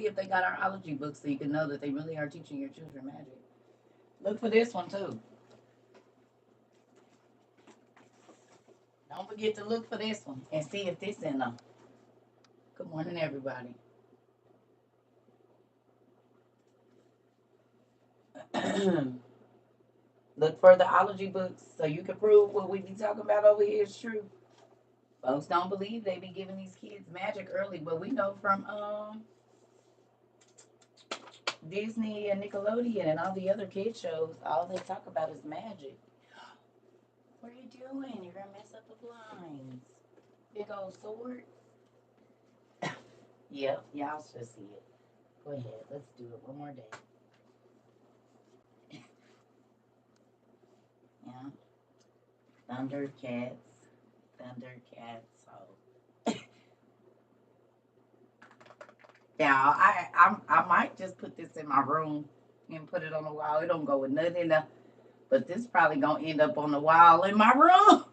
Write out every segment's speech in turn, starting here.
see if they got our ology books so you can know that they really are teaching your children magic. Look for this one too. Don't forget to look for this one and see if this in them. Good morning, everybody. Look for the ology books so you can prove what we be talking about over here is true. Folks don't believe they be giving these kids magic early, but we know from Disney and Nickelodeon and all the other kid shows, all they talk about is magic. What are you doing? You're gonna mess up the blinds. Big old sword. Yep, y'all should see it. Go ahead, let's do it one more day. Yeah. Thundercats. Thundercats. Oh. Yeah, I might just put this in my room and put it on the wall. It don't go with nothing else. But this probably gonna end up on the wall in my room.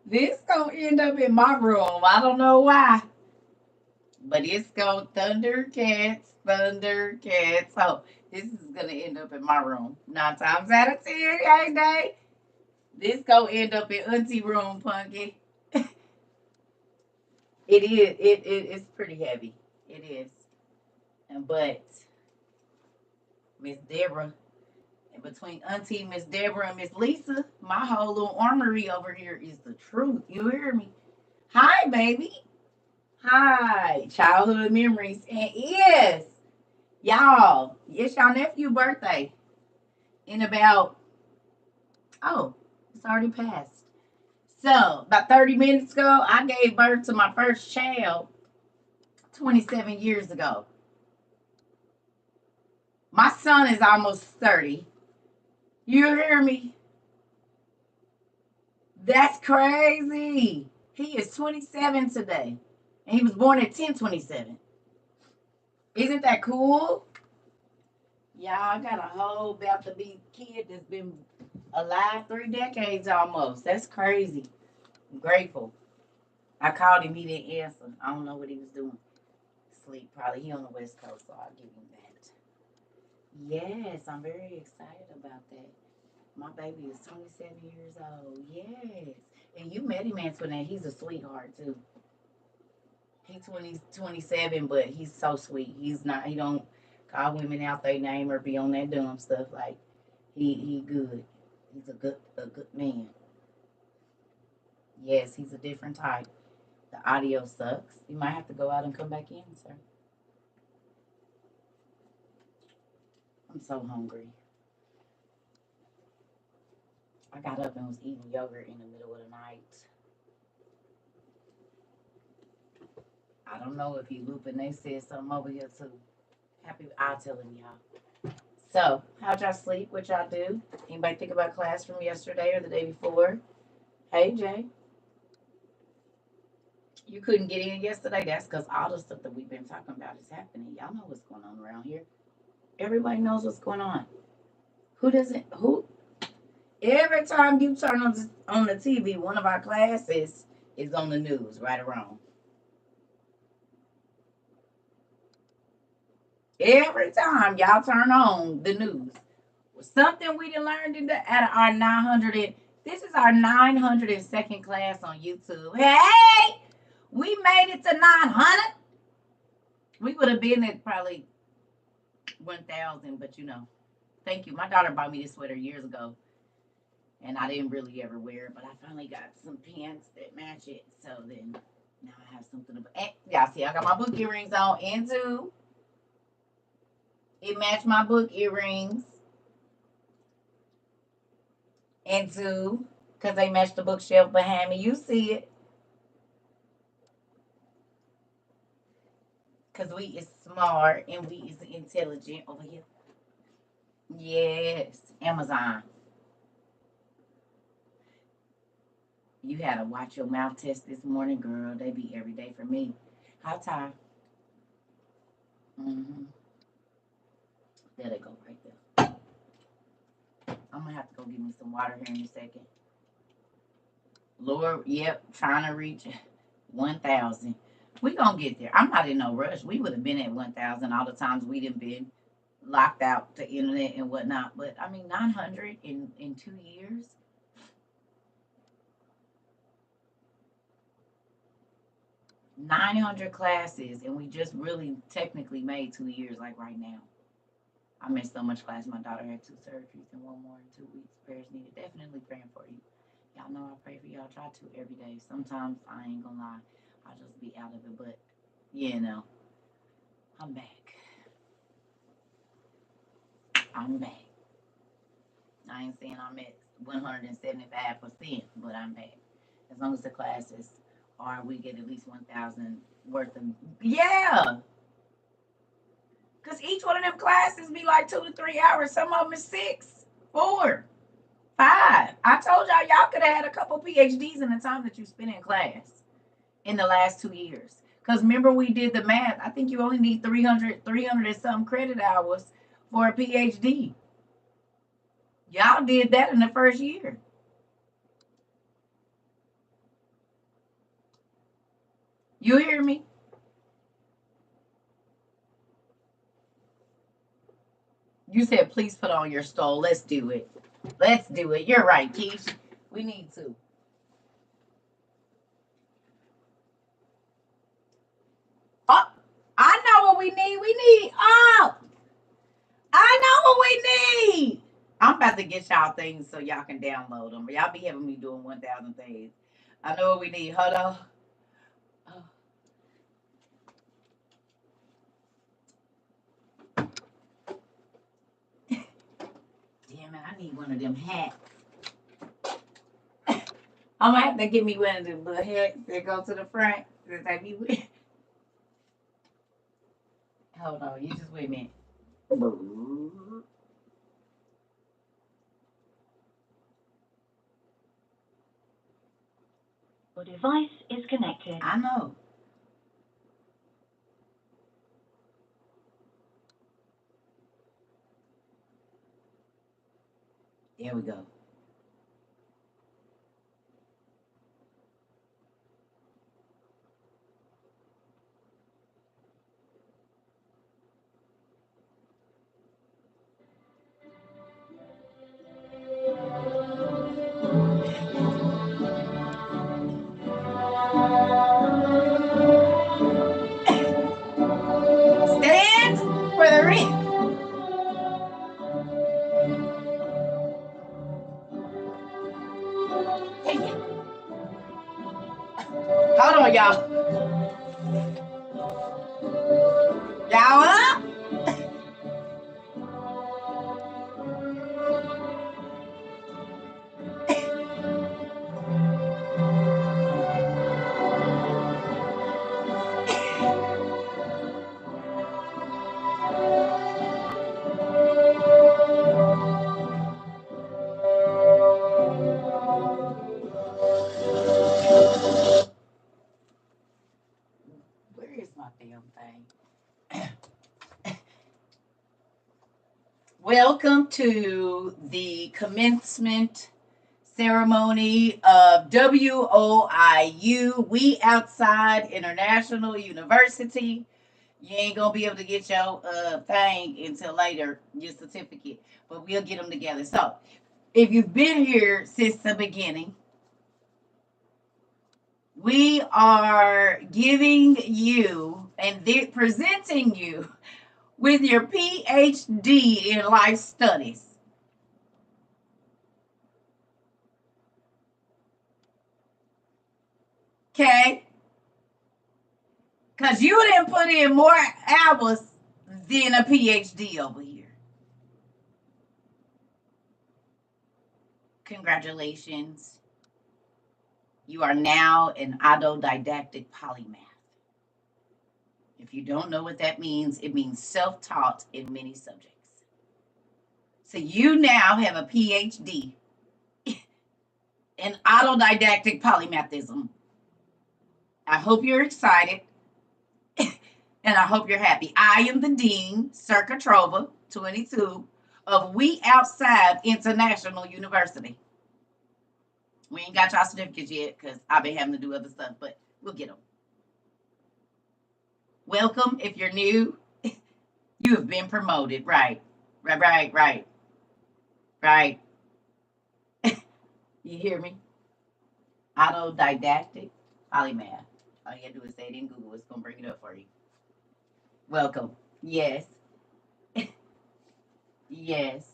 This gonna end up in my room. I don't know why. But it's gonna Thundercats, Thundercats. So this is gonna end up in my room. 9 times out of 10, ain't they? This gonna end up in Auntie room, Punky. It is. It's pretty heavy. It is. But Miss Deborah, and between Auntie, Miss Deborah, and Miss Lisa, my whole little armory over here is the truth. You hear me? Hi, baby. Hi. Childhood memories. And yes, y'all, it's your nephew's birthday. In about, oh, it's already passed. So, about 30 minutes ago, I gave birth to my first child 27 years ago. My son is almost 30. You hear me? That's crazy. He is 27 today. And he was born at 10/27. Isn't that cool? Y'all, I got a whole about to be kid that's been alive 3 decades almost. That's crazy. I'm grateful. I called him, he didn't answer. I don't know what he was doing. Sleep, probably. He on the West Coast, so I'll give him that. Yes, I'm very excited about that. My baby is 27 years old. Yes. And you met him, Antoinette. He's a sweetheart, too. He's 27, but he's so sweet. He don't call women out their name or be on that dumb stuff. Like, he good. He's a good man. Yes, he's a different type. The audio sucks. You might have to go out and come back in, sir. I'm so hungry. I got up and was eating yogurt in the middle of the night. I don't know if you looping. They said something over here too. I'll tell them, y'all. So, how'd y'all sleep? What y'all do? Anybody think about class from yesterday or the day before? Hey, Jay. You couldn't get in yesterday? That's because all the stuff that we've been talking about is happening. Y'all know what's going on around here. Everybody knows what's going on. Who doesn't? Who? Every time you turn on the TV, one of our classes is on the news, right or wrong. Every time y'all turn on the news, something we done learned out of our 900. This is our 902nd class on YouTube. Hey, we made it to 900. We would have been at probably 1,000, but thank you. My daughter bought me this sweater years ago, and I didn't really ever wear it, but I finally got some pants that match it. So then now I have something to. Y'all see, I got my book earrings on, and too. It matched my book earrings. And two, because they match the bookshelf behind me. You see it. Because we is smart and we is intelligent over here. Yes. Amazon. You had to watch your mouth test this morning, girl. They be every day for me. How tired? Mm-hmm. There they go right there. I'm going to have to go get me some water here in a second. Lord, yep, trying to reach 1,000. We gonna get there. I'm not in no rush. We would have been at 1,000 all the times we didn't been locked out to internet and whatnot. But I mean, 900 in 2 years. 900 classes, and we just really technically made 2 years, like right now. I missed so much class. My daughter had 2 surgeries and one more in 2 weeks. Prayers needed. Definitely praying for you. Y'all know I pray for y'all. Try to every day. Sometimes I ain't gonna lie, I'll just be out of it. But you know, I'm back. I'm back. I ain't saying I'm at 175%, but I'm back. As long as the classes are, we get at least 1,000 worth of. Yeah, because each one of them classes be like 2 to 3 hours. Some of them is 6, 4, 5. I told y'all could have had a couple PhDs in the time that you spent in class in the last 2 years. Because remember, we did the math. I think you only need 300 and some credit hours for a PhD. Y'all did that in the first year. You hear me? You said, please put on your stole. Let's do it. Let's do it. You're right, Keish. We need to. Oh, I know what we need. We need up. I know what we need. I'm about to get y'all things so y'all can download them. Y'all be having me doing 1,000 things. I know what we need. Hold on. Oh. Damn it, I need one of them hats. I'm gonna have to get me one of them little hats that go to the front. That I be with. Hold on, you just wait a minute. Your device is connected. I know. There we go. Stand for the ring. Hold on, y'all. Y'all up? Where is my damn thing? Welcome to the commencement ceremony of WOIU, We Outside International University. You ain't gonna be able to get your thing until later, your certificate, but we'll get them together. So, if you've been here since the beginning, we are giving you and presenting you with your PhD in life studies. Okay? Because you didn't put in more hours than a PhD over here. Congratulations. You are now an autodidactic polymath. If you don't know what that means, it means self-taught in many subjects. So you now have a PhD in autodidactic polymathism. I hope you're excited and I hope you're happy. I am the Dean, CERCA TROVA, 22, of We Outside International University. We ain't got y'all certificates yet because I've been having to do other stuff, but we'll get them. Welcome if you're new. You have been promoted. Right. Right, right, right, right. You hear me? Autodidactic polymath. All you gotta do is say it in Google. It's gonna bring it up for you. Welcome. Yes. Yes.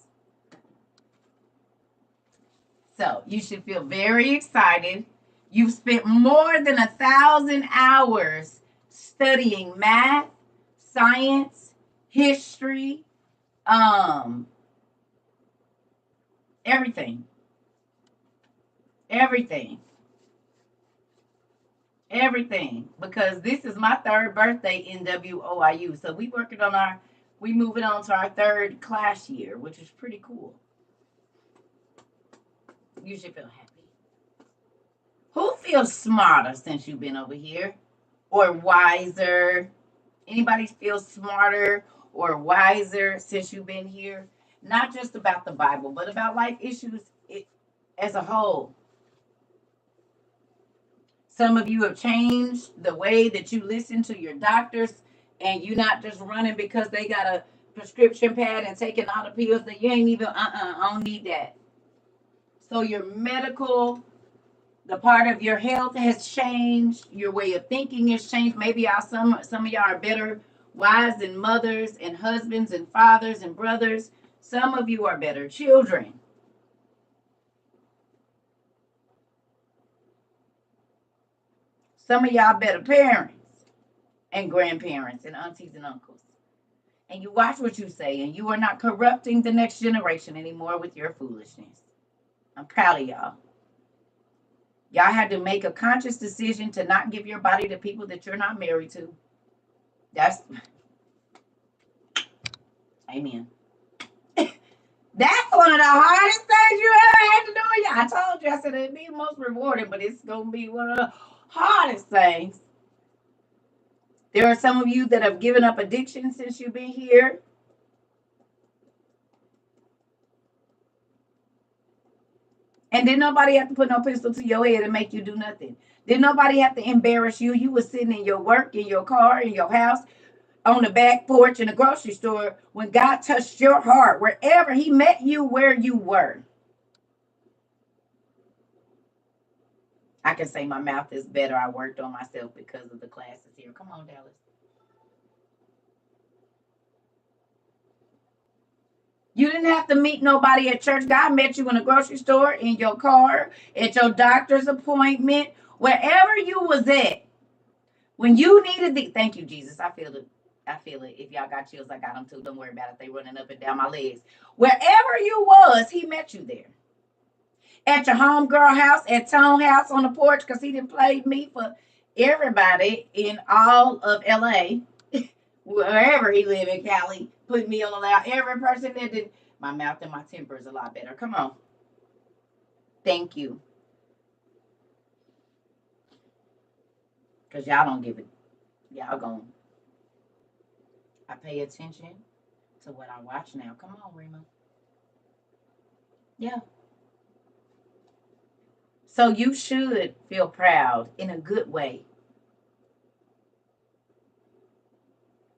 So you should feel very excited. You've spent more than 1,000 hours studying math, science, history, um, everything, everything, everything. Because this is my third birthday in WOIU. So we moving on to our third class year, which is pretty cool. You should feel happy. Who feels smarter since you've been over here? Or wiser? Anybody feel smarter or wiser since you've been here? Not just about the Bible, but about life issues as a whole. Some of you have changed the way that you listen to your doctors, and you're not just running because they got a prescription pad and taking all the pills that you ain't even, I don't need that. So your medical, the part of your health has changed. Your way of thinking has changed. Maybe some of y'all are better wives and mothers and husbands and fathers and brothers. Some of you are better children. Some of y'all better parents and grandparents and aunties and uncles. And you watch what you say, and you are not corrupting the next generation anymore with your foolishness. I'm proud of y'all. Y'all had to make a conscious decision to not give your body to people that you're not married to. That's amen. That's one of the hardest things you ever had to do. Yeah, I told you, I said it'd be the most rewarding, but it's gonna be one of the hardest things. There are some of you that have given up addiction since you've been here. And didn't nobody have to put no pistol to your head and make you do nothing. Didn't nobody have to embarrass you. You were sitting in your work, in your car, in your house, on the back porch, in the grocery store, when God touched your heart, wherever He met you where you were. I can say my mouth is better. I worked on myself because of the classes here. Come on, Dallas. You didn't have to meet nobody at church. God met you in a grocery store, in your car, at your doctor's appointment, wherever you was at. When you needed the thank you, Jesus. I feel it. I feel it. If y'all got chills, I got them too. Don't worry about it. They running up and down my legs. Wherever you was, He met you there. At your homegirl house, at Tone house on the porch, because He didn't play me for everybody in all of LA. Wherever He live in Cali, put me on the loud. Every person that did, my mouth and my temper is a lot better. Come on. Thank you. Because y'all don't give it. Y'all going, I pay attention to what I watch now. Come on, Rima. Yeah. So you should feel proud in a good way.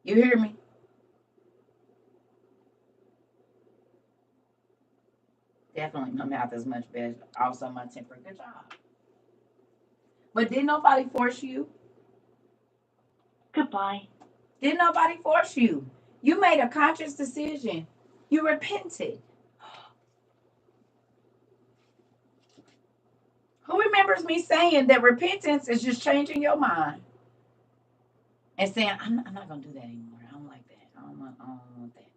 You hear me? Definitely my mouth is much better. Also my temper. Good job. But didn't nobody force you? Goodbye. Didn't nobody force you? You made a conscious decision. You repented. Who remembers me saying that repentance is just changing your mind and saying, I'm not going to do that anymore. I don't like that. I don't want that.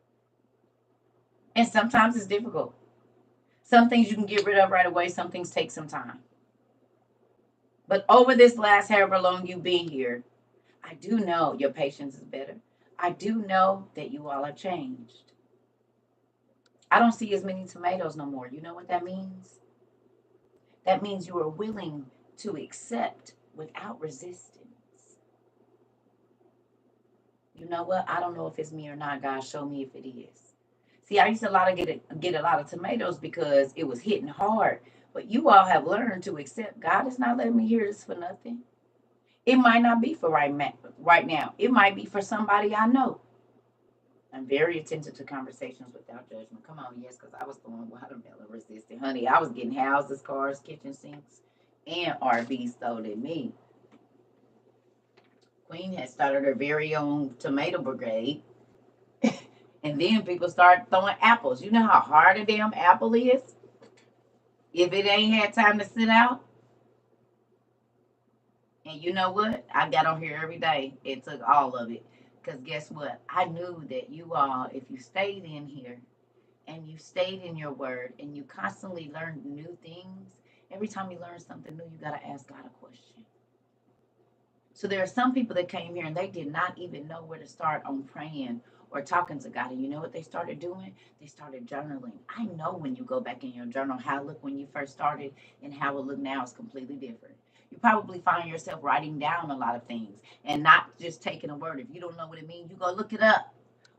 And sometimes it's difficult. Some things you can get rid of right away. Some things take some time. But over this last however long you've been here, I do know your patience is better. I do know that you all have changed. I don't see as many tomatoes no more. You know what that means? That means you are willing to accept without resistance. You know what? I don't know if it's me or not. God, show me if it is. See, I used to get a lot of tomatoes because it was hitting hard. But you all have learned to accept God is not letting me hear this for nothing. It might not be for right now. It might be for somebody I know. I'm very attentive to conversations without judgment. Come on, yes, because I was throwing watermelon resistant. Honey, I was getting houses, cars, kitchen sinks, and RVs thrown at me. Queen had started her very own tomato brigade. And then people start throwing apples. You know how hard a damn apple is? If it ain't had time to sit out. And you know what? I got on here every day. It took all of it. Because guess what? I knew that you all, if you stayed in here and you stayed in your word and you constantly learned new things, every time you learn something new, you got to ask God a question. So there are some people that came here and they did not even know where to start on praying or talking to God. And you know what they started doing? They started journaling. I know when you go back in your journal, how it looked when you first started and how it look now is completely different. You probably find yourself writing down a lot of things and not just taking a word. If you don't know what it means, you go look it up.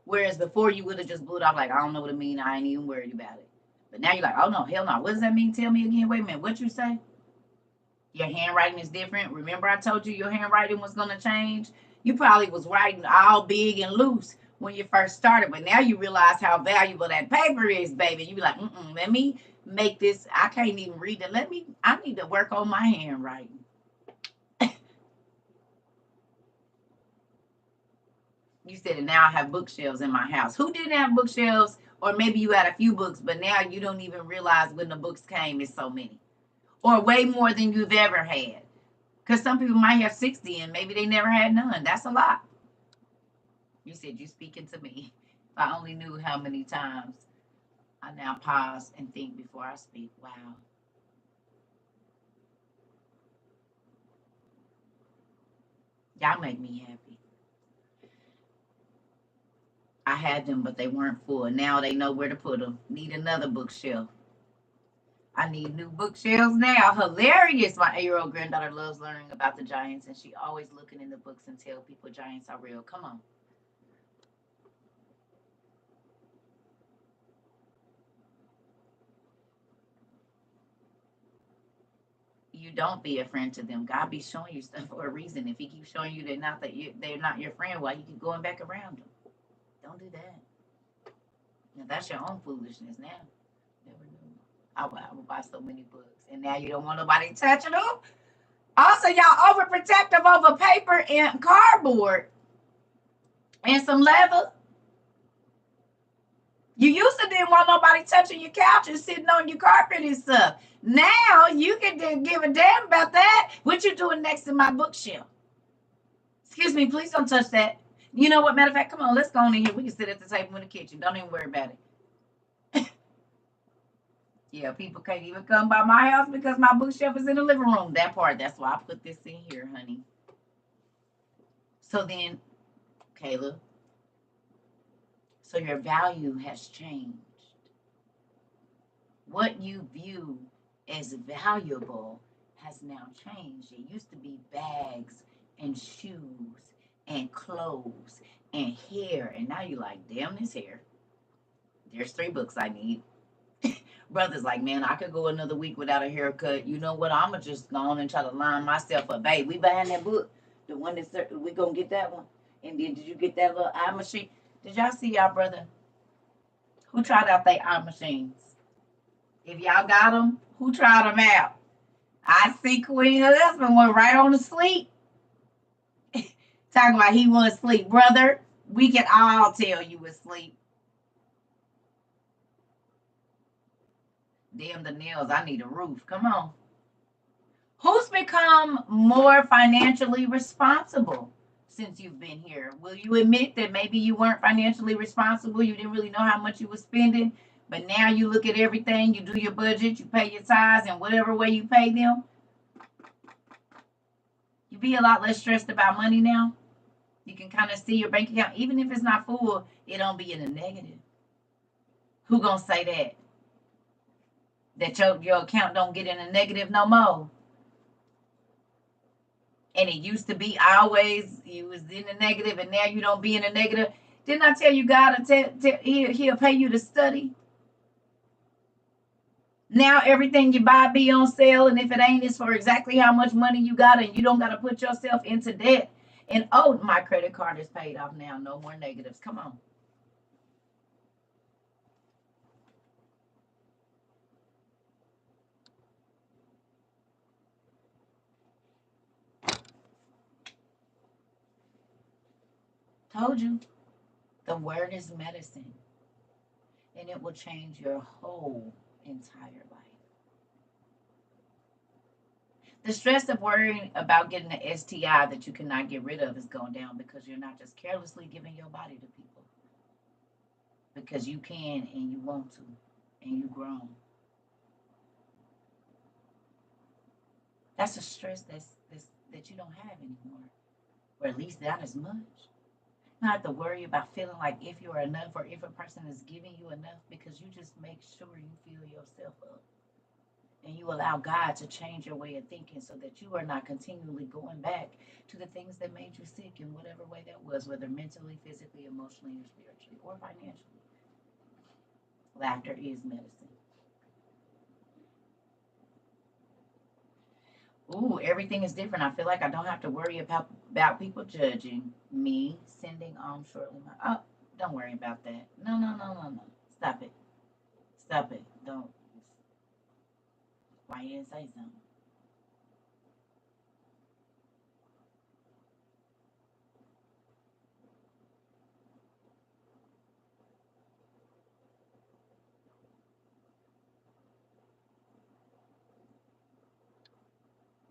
Whereas before you would have just blew it off like, I don't know what it means. I ain't even worried about it. But now you're like, oh no, hell no. What does that mean? Tell me again. Wait a minute. What you say? Your handwriting is different. Remember I told you your handwriting was going to change? You probably was writing all big and loose when you first started, but now you realize how valuable that paper is, baby. You be like, let me make this. I can't even read it. I need to work on my handwriting. You said, and now I have bookshelves in my house. Who didn't have bookshelves? Or maybe you had a few books, but now you don't even realize when the books came, it's so many. Or way more than you've ever had. Because some people might have 60 and maybe they never had none. That's a lot. You said you speaking to me. If I only knew how many times I now pause and think before I speak. Wow. Y'all make me happy. I had them, but they weren't full. Now they know where to put them. Need another bookshelf. I need new bookshelves now. Hilarious. My 8-year-old granddaughter loves learning about the giants, and she always looking in the books and tell people giants are real. Come on. You don't be a friend to them. God be showing you stuff for a reason. If He keeps showing you they're not your friend, why you keep going back around them? Don't do that. Now that's your own foolishness. Now, never knew. I would buy so many books, and now you don't want nobody touching them. Also, y'all overprotective over paper and cardboard and some leather. You used to didn't want nobody touching your couch and sitting on your carpet and stuff. Now you can give a damn about that. What you doing next to my bookshelf? Excuse me, please don't touch that. You know what? Matter of fact, come on, let's go in here. We can sit at the table in the kitchen. Don't even worry about it. Yeah, people can't even come by my house because my bookshelf is in the living room. That part, that's why I put this in here, honey. So then, Kayla, so your value has changed. What you view as valuable has now changed. It used to be bags and shoes and clothes and hair. And now you're like, damn, this hair. There's 3 books I need. Brother's like, man, I could go another week without a haircut. You know what? I'm going to just go on and try to line myself up. Babe, we buying that book. The one that's, we going to get that one. And then did you get that little eye machine? Did y'all see y'all brother who tried out their eye machines? If y'all got them, who tried them out? I see Queen husband went right on to sleep. Talking about he went to sleep. Brother, we can all tell you was asleep. Damn the nails, I need a roof. Come on. Who's become more financially responsible since you've been here? Will you admit that maybe you weren't financially responsible? You didn't really know how much you were spending, but now you look at everything, you do your budget, you pay your tithes, and whatever way you pay them, you be a lot less stressed about money now. You can kind of see your bank account, even if it's not full, it don't be in the negative. Who gonna say that? That your account don't get in the negative no more? And it used to be always you was in the negative, and now you don't be in the negative. Didn't I tell you God he'll pay you to study? Now everything you buy be on sale, and if it ain't, it's for exactly how much money you got, and you don't got to put yourself into debt. And oh, my credit card is paid off now. No more negatives. Come on. Told you. The word is medicine, and it will change your whole entire life. The stress of worrying about getting an STI that you cannot get rid of is going down because you're not just carelessly giving your body to people. Because you can and you want to, and you grown. That's a stress that you don't have anymore, or at least not as much. Not have to worry about feeling like if you're enough or if a person is giving you enough, because you just make sure you fill yourself up. And you allow God to change your way of thinking so that you are not continually going back to the things that made you sick in whatever way that was, whether mentally, physically, emotionally, or spiritually, or financially. Laughter is medicine. Ooh, everything is different. I feel like I don't have to worry about people judging me, sending on shortly. Oh, don't worry about that. No, no, no, no, no. Stop it. Stop it. Don't. Why you didn't say something?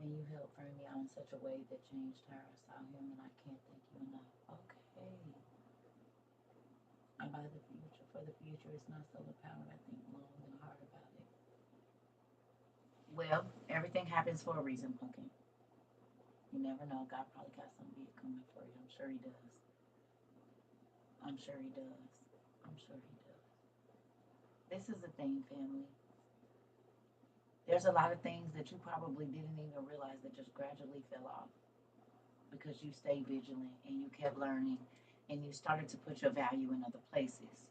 And you helped frame me out in such a way that changed how I saw him, and I can't thank you enough. Okay. And by the future, for the future, it's not solar powered. I think long and hard about it. Well, everything happens for a reason, Pumpkin. You never know. God probably got something big coming for you. I'm sure He does. I'm sure He does. I'm sure He does. This is the thing, family. There's a lot of things that you probably didn't even realize that just gradually fell off because you stayed vigilant and you kept learning and you started to put your value in other places.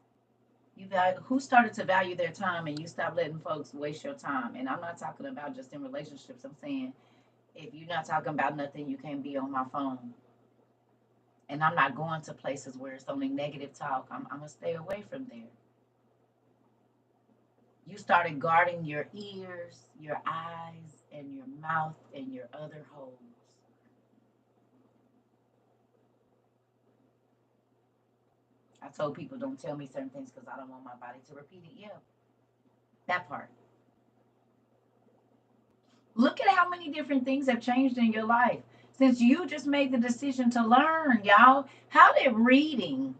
Who started to value their time and you stopped letting folks waste your time. And I'm not talking about just in relationships. I'm saying if you're not talking about nothing, you can't be on my phone. And I'm not going to places where it's only negative talk. I'm gonna stay away from there. You started guarding your ears, your eyes, and your mouth and your other holes. I told people don't tell me certain things because I don't want my body to repeat it. Yeah, that part. Look at how many different things have changed in your life since you just made the decision to learn, y'all. How did reading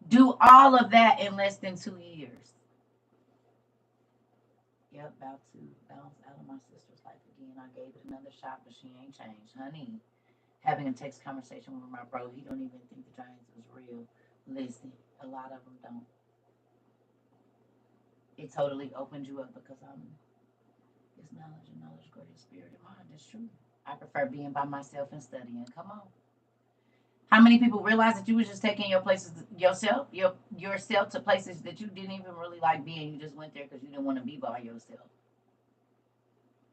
do all of that in less than 2 years? Yep, about to bounce out of my sister's life again. I gave it another shot, but she ain't changed. Honey, having a text conversation with my bro, he don't even think the Giants was real. Listen, a lot of them don't. It totally opened you up because I'm his knowledge and knowledge greater spirit and mind. It's true. I prefer being by myself and studying. Come on. How many people realize that you was just taking yourself to places that you didn't even really like being? You just went there because you didn't want to be by yourself,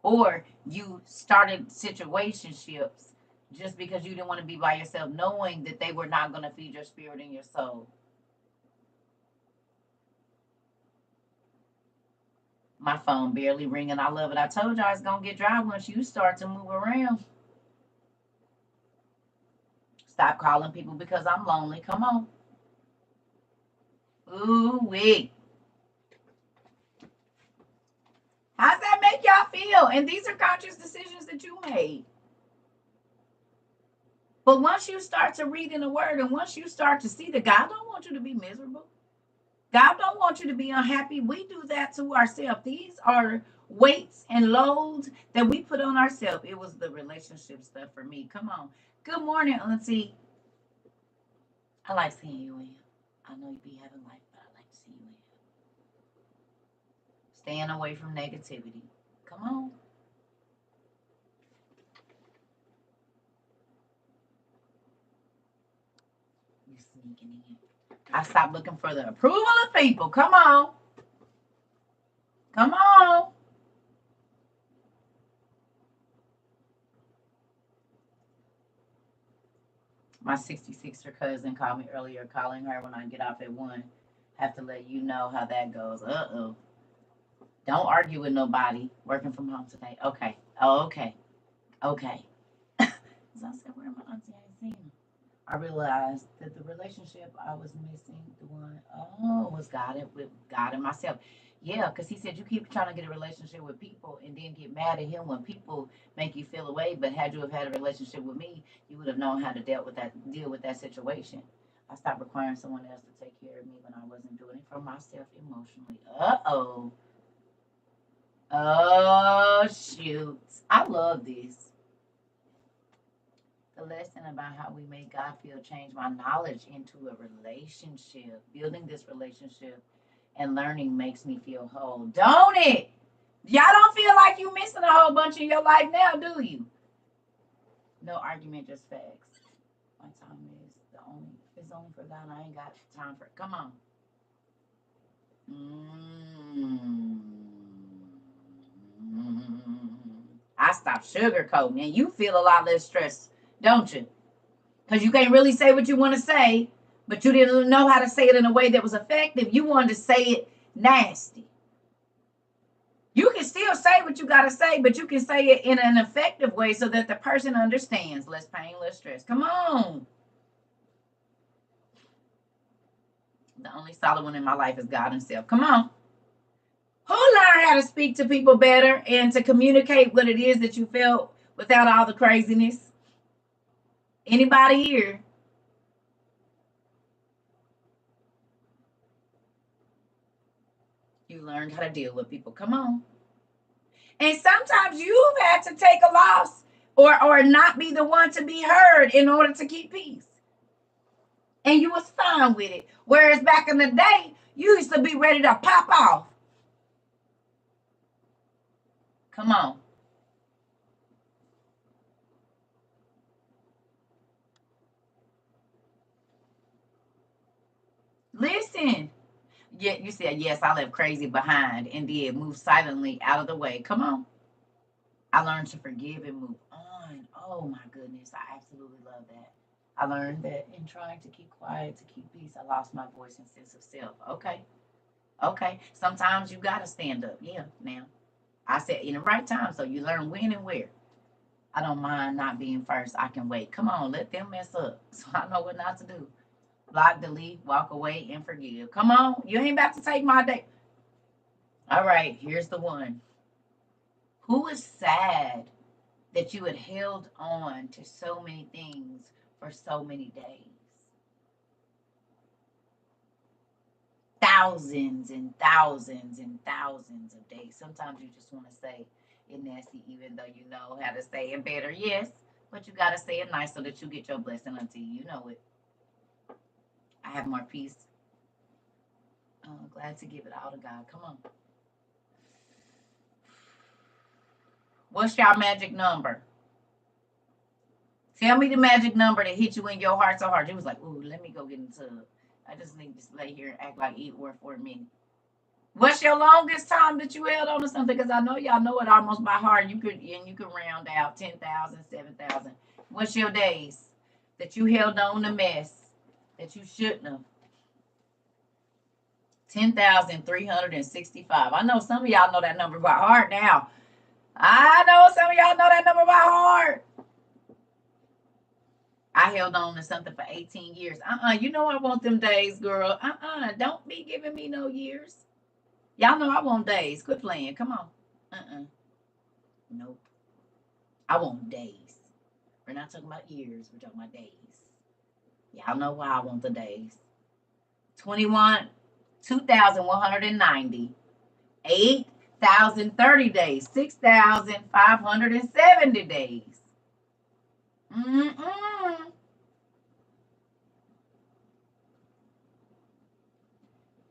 or you started situationships just because you didn't want to be by yourself, knowing that they were not going to feed your spirit and your soul. My phone barely ringing. I love it. I told y'all it's gonna get dry once you start to move around. Stop calling people because I'm lonely. Come on. Ooh wee. How's that make y'all feel? And these are conscious decisions that you made. But once you start to read in the word and once you start to see that God don't want you to be miserable. God don't want you to be unhappy. We do that to ourselves. These are weights and loads that we put on ourselves. It was the relationship stuff for me. Come on. Good morning, Auntie. I like seeing you in. I know you be having life, but I like to see you in. Staying away from negativity. Come on. You sneaking in. I stopped looking for the approval of people. Come on. Come on. My 66er cousin called me earlier, calling her when I get off at 1. Have to let you know how that goes. Uh-oh. Don't argue with nobody. Working from home today. Okay. Oh, okay. Okay. So I said, where am I, auntie? I ain't seen her. I realized that the relationship I was missing, the one, was God with God and myself. Yeah, because he said you keep trying to get a relationship with people and then get mad at him when people make you feel away. But had you have had a relationship with me, you would have known how to deal with that situation. I stopped requiring someone else to take care of me when I wasn't doing it for myself emotionally. Uh-oh. Oh, shoot. I love this. The lesson about how we make God feel changed my knowledge into a relationship. Building this relationship and learning makes me feel whole. Don't it? Y'all don't feel like you missing a whole bunch in your life now, do you? No argument, just facts. My time it's only for God. I ain't got time for it. Come on. I stopped sugarcoating, and you feel a lot less stressed, don't you? Because you can't really say what you want to say, but you didn't know how to say it in a way that was effective. You wanted to say it nasty. You can still say what you got to say, but you can say it in an effective way so that the person understands. Less pain, less stress. Come on. The only solid one in my life is God himself. Come on. Who learned how to speak to people better and to communicate what it is that you felt without all the craziness? Anybody here? You learned how to deal with people. Come on. And sometimes you've had to take a loss or not be the one to be heard in order to keep peace. And you was fine with it. Whereas back in the day, you used to be ready to pop off. Come on. Listen. Yeah, you said, yes, I left crazy behind and did move silently out of the way. Come on. I learned to forgive and move on. Oh my goodness. I absolutely love that. I learned that in trying to keep quiet, to keep peace, I lost my voice and sense of self. Okay. Okay. Sometimes you got to stand up. Yeah, now. I said in the right time, so you learn when and where. I don't mind not being first. I can wait. Come on, let them mess up so I know what not to do. Block, delete, walk away, and forgive. Come on, you ain't about to take my day. All right, here's the one. Who is sad that you had held on to so many things for so many days? Thousands and thousands and thousands of days. Sometimes you just want to say it nasty, even though you know how to say it better. Yes, but you got to say it nice so that you get your blessing until you know it. I have more peace. Glad to give it all to God. Come on. What's your magic number? Tell me the magic number that hit you in your heart so hard. You was like, ooh, let me go get in the tub. I just need to lay here and act like eat work for a minute. What's your longest time that you held on to something? Because I know y'all know it almost by heart. You could round out 10,000, 7,000. What's your days that you held on to mess that you shouldn't have? 10,365. I know some of y'all know that number by heart now. I know some of y'all know that number by heart. I held on to something for 18 years. You know I want them days, girl. Don't be giving me no years. Y'all know I want days. Quit playing. Come on. Nope. I want days. We're not talking about years. We're talking about days. Y'all know why I want the days. 2,190. 8,030 days. 6,570 days.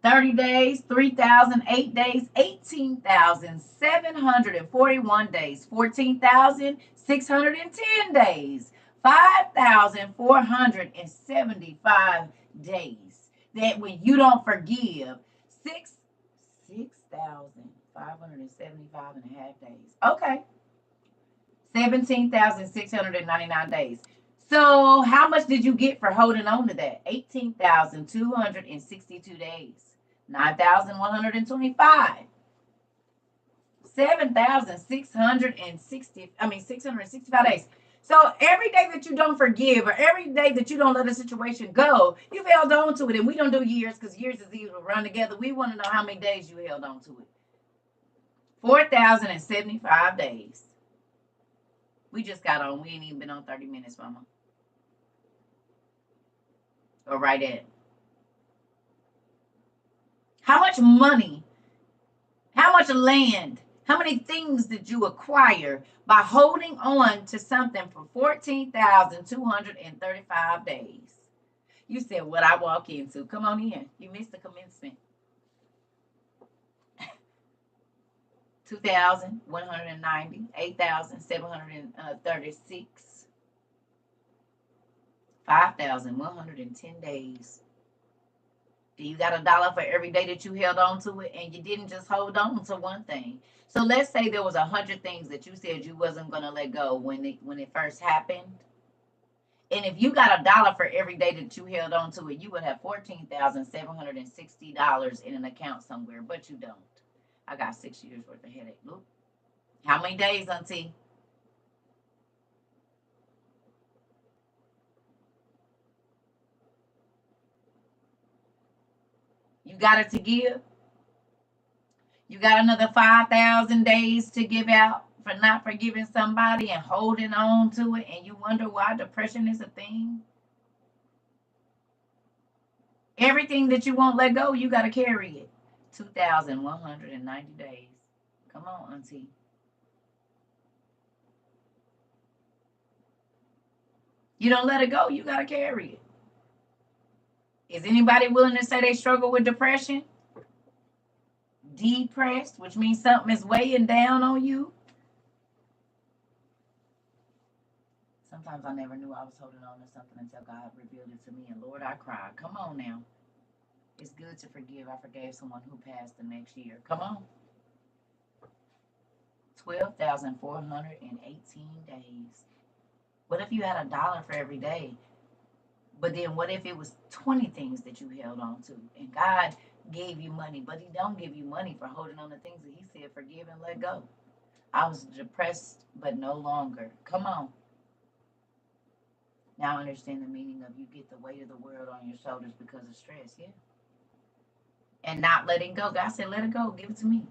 30 days, 3,008 days, 18,741 days, 14,610 days, 5,475 days that when you don't forgive, 6,575 and a half days. Okay. 17,699 days. So how much did you get for holding on to that? 18,262 days. 9,125. 665 days. So every day that you don't forgive or every day that you don't let a situation go, you've held on to it. And we don't do years because years is easy to run together. We want to know how many days you held on to it. 4,075 days. We just got on. We ain't even been on 30 minutes, mama. Or right at. How much money, how much land, how many things did you acquire by holding on to something for 14,235 days? You said, what I walk into. Come on in. You missed the commencement. 2,190, 8,736, 5,110 days. Do you got $1 for every day that you held on to it and you didn't just hold on to one thing? So let's say there was 100 things that you said you wasn't going to let go when it first happened. And if you got $1 for every day that you held on to it, you would have $14,760 in an account somewhere, but you don't. I got 6 years worth of headache. Look. How many days, Auntie? You got it to give? You got another 5,000 days to give out for not forgiving somebody and holding on to it, and you wonder why depression is a thing? Everything that you won't let go, you got to carry it. 2,190 days. Come on, Auntie. You don't let it go, you got to carry it. Is anybody willing to say they struggle with depression? Depressed, which means something is weighing down on you. Sometimes I never knew I was holding on to something until God revealed it to me. And Lord, I cried. Come on now. It's good to forgive. I forgave someone who passed the next year. Come on. 12,418 days. What if you had $1 for every day? But then what if it was 20 things that you held on to? And God gave you money, but he don't give you money for holding on to things that he said forgive and let go. I was depressed, but no longer. Come on. Now I understand the meaning of you get the weight of the world on your shoulders because of stress, yeah? And not letting go. God said, let it go. Give it to me.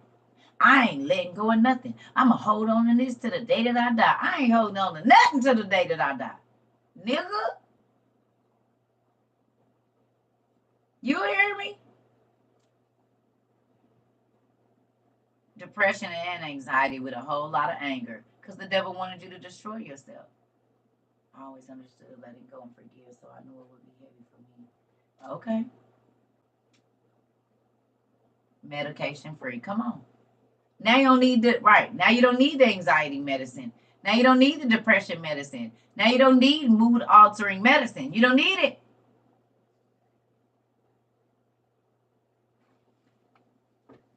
I ain't letting go of nothing. I'm going to hold on to this to the day that I die. I ain't holding on to nothing to the day that I die. Nigga. You hear me? Depression and anxiety with a whole lot of anger because the devil wanted you to destroy yourself. I always understood letting go and forgive, so I knew it would be heavy for me. Okay. Medication free. Come on. Now you don't need the right. Now you don't need the anxiety medicine. Now you don't need the depression medicine. Now you don't need mood altering medicine. You don't need it.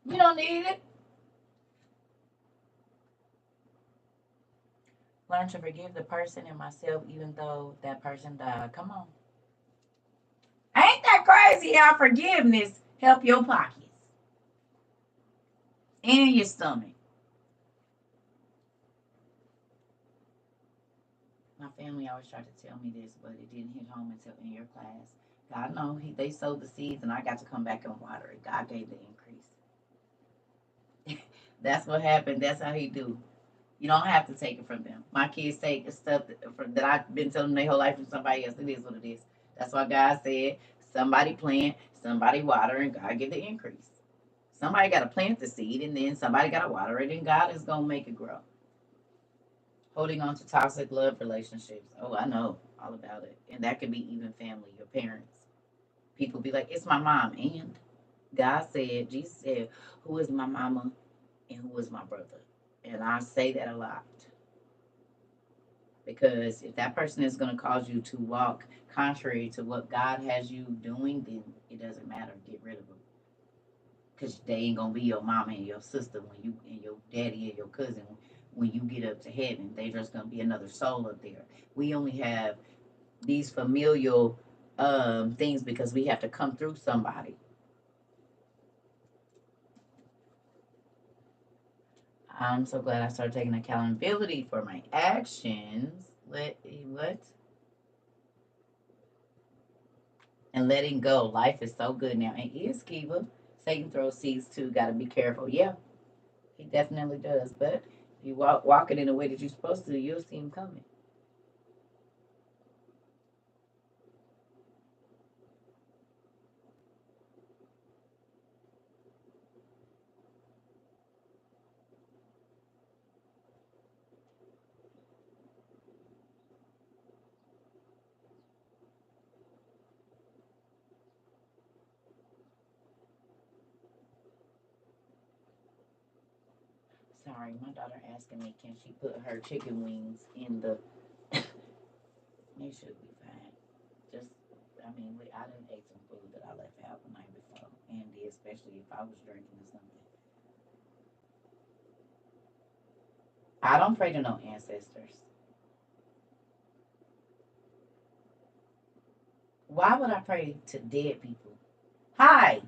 You don't need it. Learn to forgive the person and myself even though that person died. Come on. Ain't that crazy how forgiveness help your pockets and your stomach? My family always tried to tell me this, but it didn't hit home until in your class. God know they sowed the seeds and I got to come back and water it. God gave the increase. That's what happened. That's how he do. You don't have to take it from them. My kids take stuff that I've been telling them their whole life from somebody else. It is what it is. That's why God said, somebody plant, somebody water, and God give the increase. Somebody got to plant the seed, and then somebody got to water it, and God is going to make it grow. Holding on to toxic love relationships. Oh, I know all about it. And that could be even family, your parents. People be like, it's my mom. And God said, Jesus said, who is my mama and who is my brother? And I say that a lot. Because if that person is going to cause you to walk contrary to what God has you doing, then it doesn't matter. Get rid of them. Because they ain't going to be your mama and your sister when you, and your daddy and your cousin when you get up to heaven. They just going to be another soul up there. We only have these familial things because we have to come through somebody. I'm so glad I started taking accountability for my actions. What? And letting go. Life is so good now. And is Kiva. Satan throws seeds too. Got to be careful. Yeah, he definitely does. But if you walk it in the way that you're supposed to, you'll see him coming. Sorry, my daughter asking me, can she put her chicken wings in the? It should be fine. Just, I mean, I didn't ate some food that I left out the night before, Andy, especially if I was drinking or something. I don't pray to no ancestors. Why would I pray to dead people? Hi,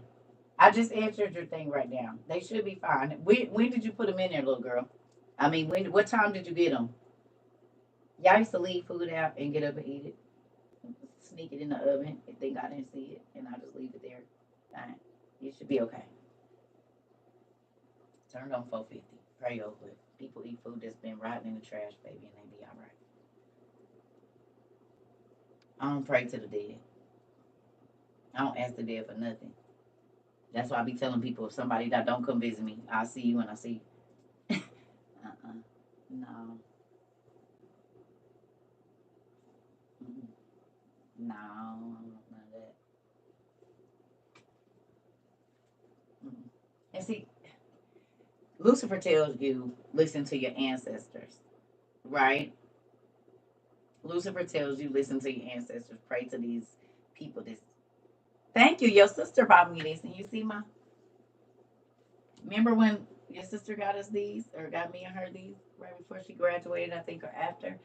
I just answered your thing right now. They should be fine. When did you put them in there, little girl? I mean, what time did you get them? Y'all used to leave food out and get up and eat it, sneak it in the oven and think I didn't see it, and I just leave it there. Fine. You should be okay. Turned on 450. Pray over it. People eat food that's been rotting in the trash, baby, and they be all right. I don't pray to the dead. I don't ask the dead for nothing. That's why I be telling people if somebody that don't come visit me, I'll see you when I see you. No. Mm-mm. No, none of that. Mm-mm. And see, Lucifer tells you listen to your ancestors, right? Lucifer tells you listen to your ancestors, pray to these people. This, thank you. Your sister bought me this, and you see my. Remember when your sister got us these, or got me and her these right before she graduated, I think, or after?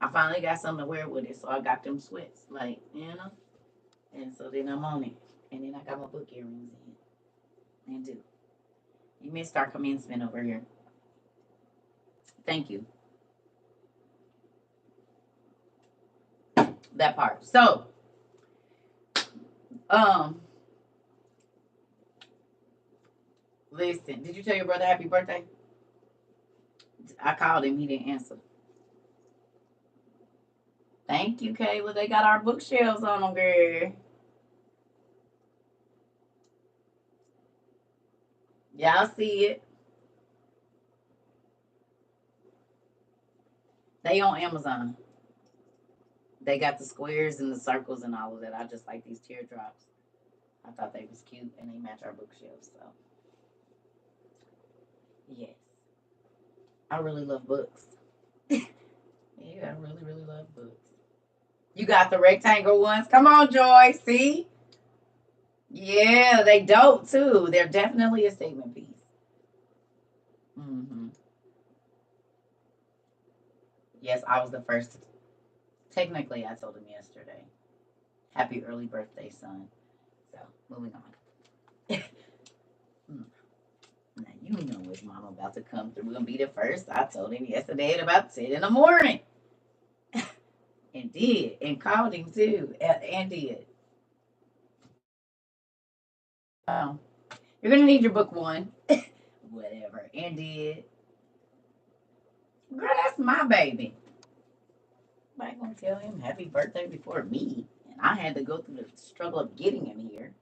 I finally got something to wear with it, so I got them sweats, like, you know. And so then I'm on it, and then I got my book earrings in, and do. You missed our commencement over here. Thank you. That part. So, um, listen. Did you tell your brother happy birthday? I called him. He didn't answer. Thank you, Kayla. They got our bookshelves on them, girl. Y'all see it? They on Amazon. They got the squares and the circles and all of that. I just like these teardrops. I thought they was cute and they match our bookshelves. So yes, I really love books. Yeah, I really, really love books. You got the rectangle ones. Come on, Joy. See? Yeah, they dope too. They're definitely a statement piece. Hmm. Yes, I was the first. Technically, I told him yesterday. Happy early birthday, son. So, moving on. Hmm. Now, you know which mama about to come through and be the first. I told him yesterday at about 10 in the morning. And did. And called him too. And did. Um, you're going to need your book one. Whatever. And did. Girl, that's my baby. I ain't going to tell him happy birthday before me. And I had to go through the struggle of getting him here.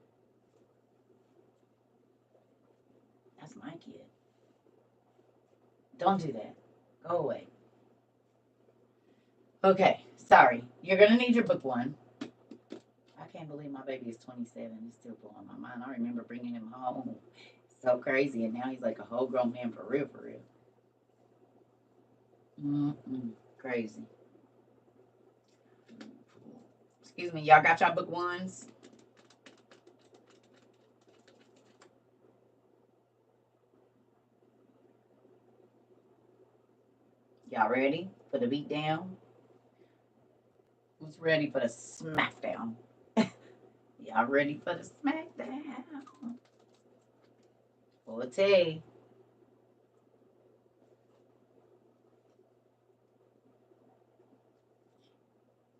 That's my kid. Don't do that. Go away. Okay, sorry. You're gonna need your book one. I can't believe my baby is 27. It's still blowing my mind. I remember bringing him home. So crazy, and now he's like a whole grown man for real, for real. Mm-mm, crazy. Excuse me. Y'all got y'all book ones? Y'all ready for the beat down? Who's ready for the smackdown? Y'all ready for the smackdown? Forte.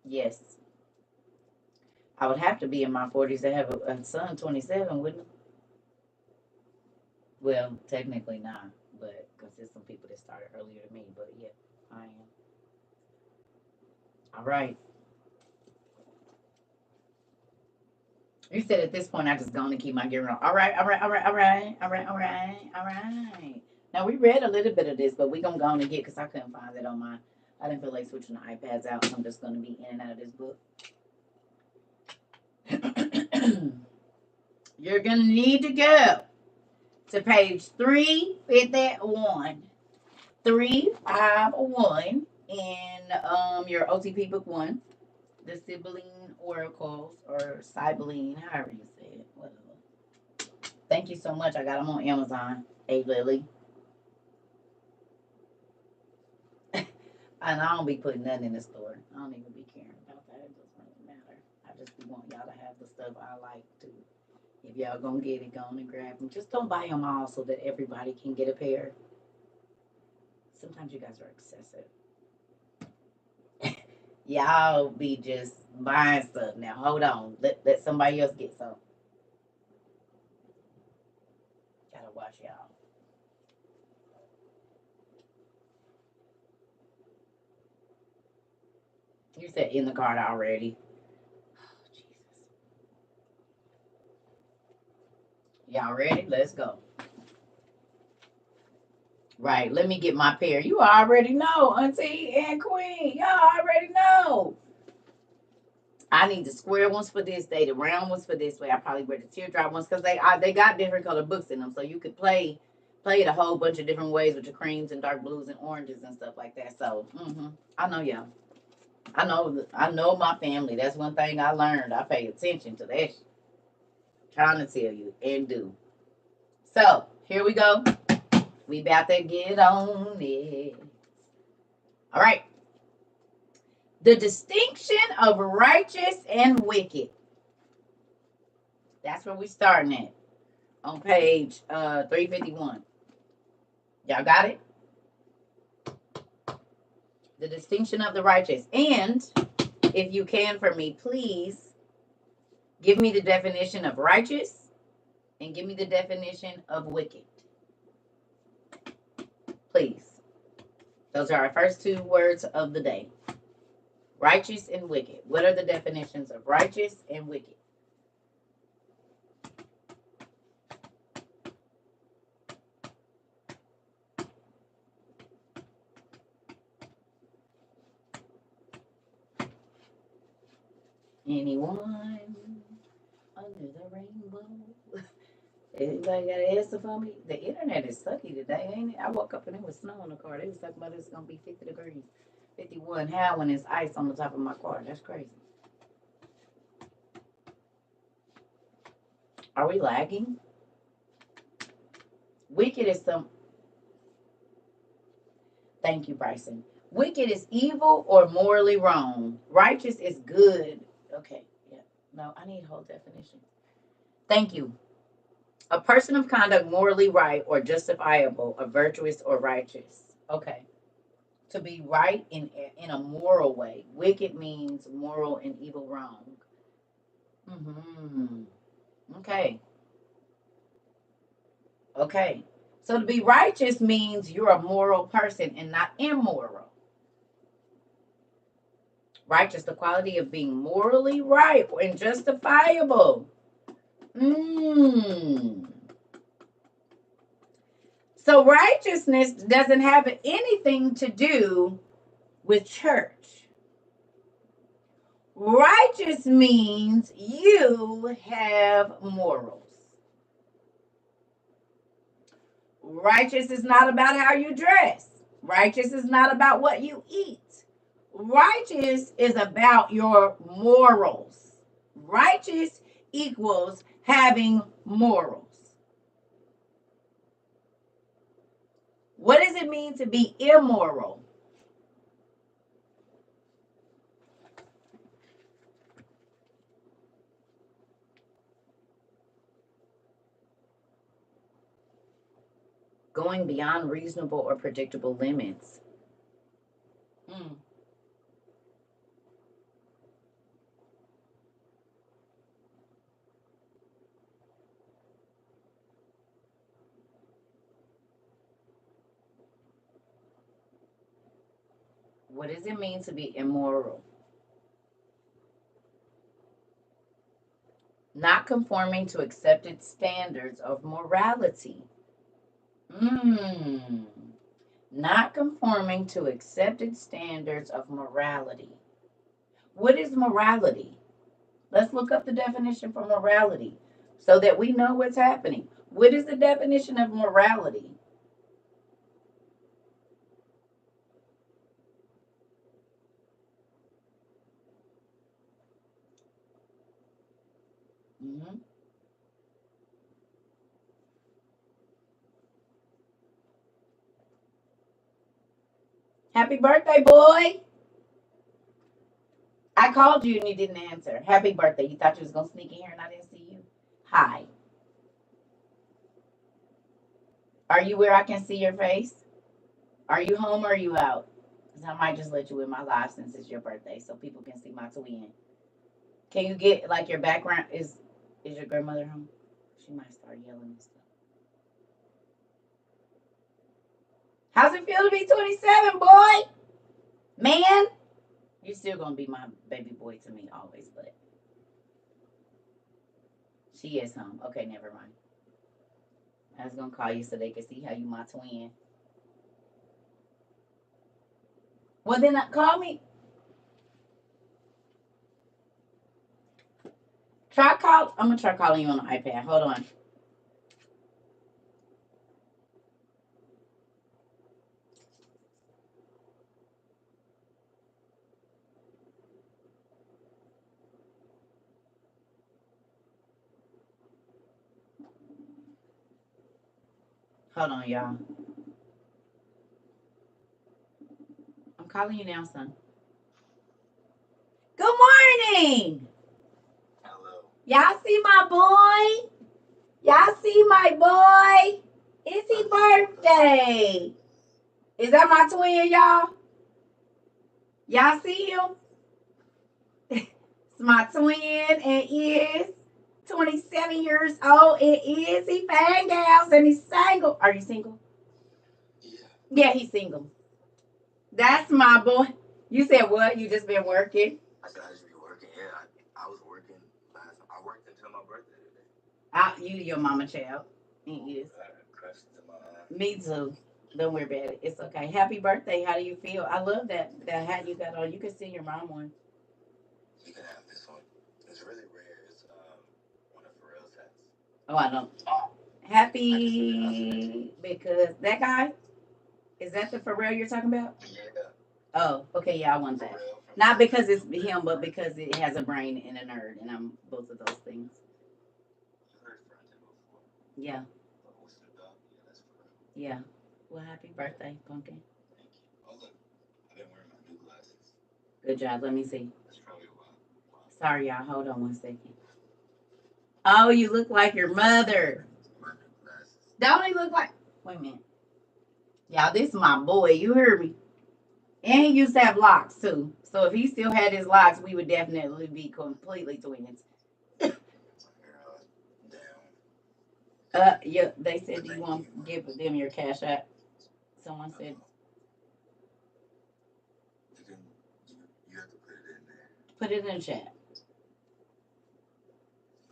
Yes. I would have to be in my 40s to have a son 27, wouldn't it? Well, technically not, but because there's some people that started earlier than me, but yeah, I am. All right. You said at this point I just going to keep my gear on. All right, all right, all right, all right, all right, all right, all right. Now we read a little bit of this, but we gonna go on and get because I couldn't find it on my. I didn't feel like switching the iPads out, so I'm just gonna be in and out of this book. You're gonna need to go to page 351, 351 in your OTP book one, the Sibylline Oracles or Sibylline, however you say it, whatever. Thank you so much. I got them on Amazon. Hey, Lily. And I don't be putting nothing in the store. I don't even be caring about that. It doesn't really matter. I just be want y'all to have the stuff I like to. If y'all gonna get it, go on and grab them. Just don't buy them all so that everybody can get a pair. Sometimes you guys are excessive. Y'all be just buying stuff. Now hold on. Let somebody else get some. Gotta watch y'all. You said in the card already. Oh, Jesus. Y'all ready? Let's go. Right. Let me get my pair. You already know, Auntie and Queen. Y'all already know. I need the square ones for this day, the round ones for this way. I probably wear the teardrop ones because they got different color books in them, so you could play it a whole bunch of different ways with your creams and dark blues and oranges and stuff like that. So I know y'all. I know my family. That's one thing I learned. I pay attention to that. Trying to tell you and do. So here we go. We about to get on it. All right. The distinction of righteous and wicked. That's where we starting at. On page 351. Y'all got it? The distinction of the righteous. And if you can for me, please give me the definition of righteous and give me the definition of wicked. Please. Those are our first two words of the day. Righteous and wicked. What are the definitions of righteous and wicked? Anyone under the rainbow? Anybody got an answer for me? The internet is sucky today, ain't it? I woke up and it was snow in the car. They was talking about it's gonna be 50 degrees, 51. How when it's ice on the top of my car? That's crazy. Are we lagging? Wicked is some. Thank you, Bryson. Wicked is evil or morally wrong. Righteous is good. Okay, yeah. No, I need whole definition. Thank you. A person of conduct morally right or justifiable, or virtuous or righteous. Okay. To be right in a moral way. Wicked means moral and evil wrong. Okay. Okay. So to be righteous means you're a moral person and not immoral. Righteous, the quality of being morally right and justifiable. So righteousness doesn't have anything to do with church. Righteous means you have morals. Righteous is not about how you dress. Righteous is not about what you eat. Righteous is about your morals. Righteous equals having morals. What does it mean to be immoral? Going beyond reasonable or predictable limits. Mm. What does it mean to be immoral? Not conforming to accepted standards of morality. Mm. Not conforming to accepted standards of morality. What is morality? Let's look up the definition for morality so that we know what's happening. What is the definition of morality? Mm-hmm. Happy birthday, boy. I called you and you didn't answer. Happy birthday. You thought you was going to sneak in here and I didn't see you? Hi. Are you where I can see your face? Are you home or are you out? Because I might just let you in my live since it's your birthday so people can see my twin. Can you get like your background? Is your grandmother home? She might start yelling and stuff. How's it feel to be 27, boy? Man, you're still gonna be my baby boy to me always, but she is home. Okay, never mind. I was gonna call you so they could see how you my twin. Well then call me. I'm gonna try calling you on the iPad. Hold on. Hold on, y'all. I'm calling you now, son. Good morning. Hello. Y'all see my boy? Y'all see my boy? It's his birthday. Is that my twin, y'all? Y'all see him? It's my twin and is 27 years old. It is. He fang gals and he's single. Are you single? Yeah. Yeah, he's single. That's my boy. You said what? You just been working? I said I just be working. Yeah, I was working last. I worked until my birthday today. You your mama child. He is. Crushed to my Me too. Don't worry about it. It's okay. Happy birthday. How do you feel? I love that hat you got on. You can send your mom one. You can have this one. It's really rare. It's one of Pharrell's hats. Oh, I don't. Happy because that guy is that the Pharrell you're talking about? Yeah. Oh, okay, yeah, I want that. Not because it's him, but because it has a brain and a nerd, and I'm both of those things. You heard Frontin before. Yeah. What's the dog? Yeah, that's Pharrell. Yeah. Well, happy birthday, pumpkin. Thank you. Oh look, I've been wearing my new glasses. Good job. Let me see. That's probably a while. Sorry, y'all. Hold on one second. Oh, you look like your mother. My new glasses. Don't he look like? Wait a minute. Y'all, this is my boy. You heard me. And he used to have locks too. So if he still had his locks, we would definitely be completely twins. Yeah, they said you want to give them your cash app. Someone said. You have to put it in there. Put it in the chat.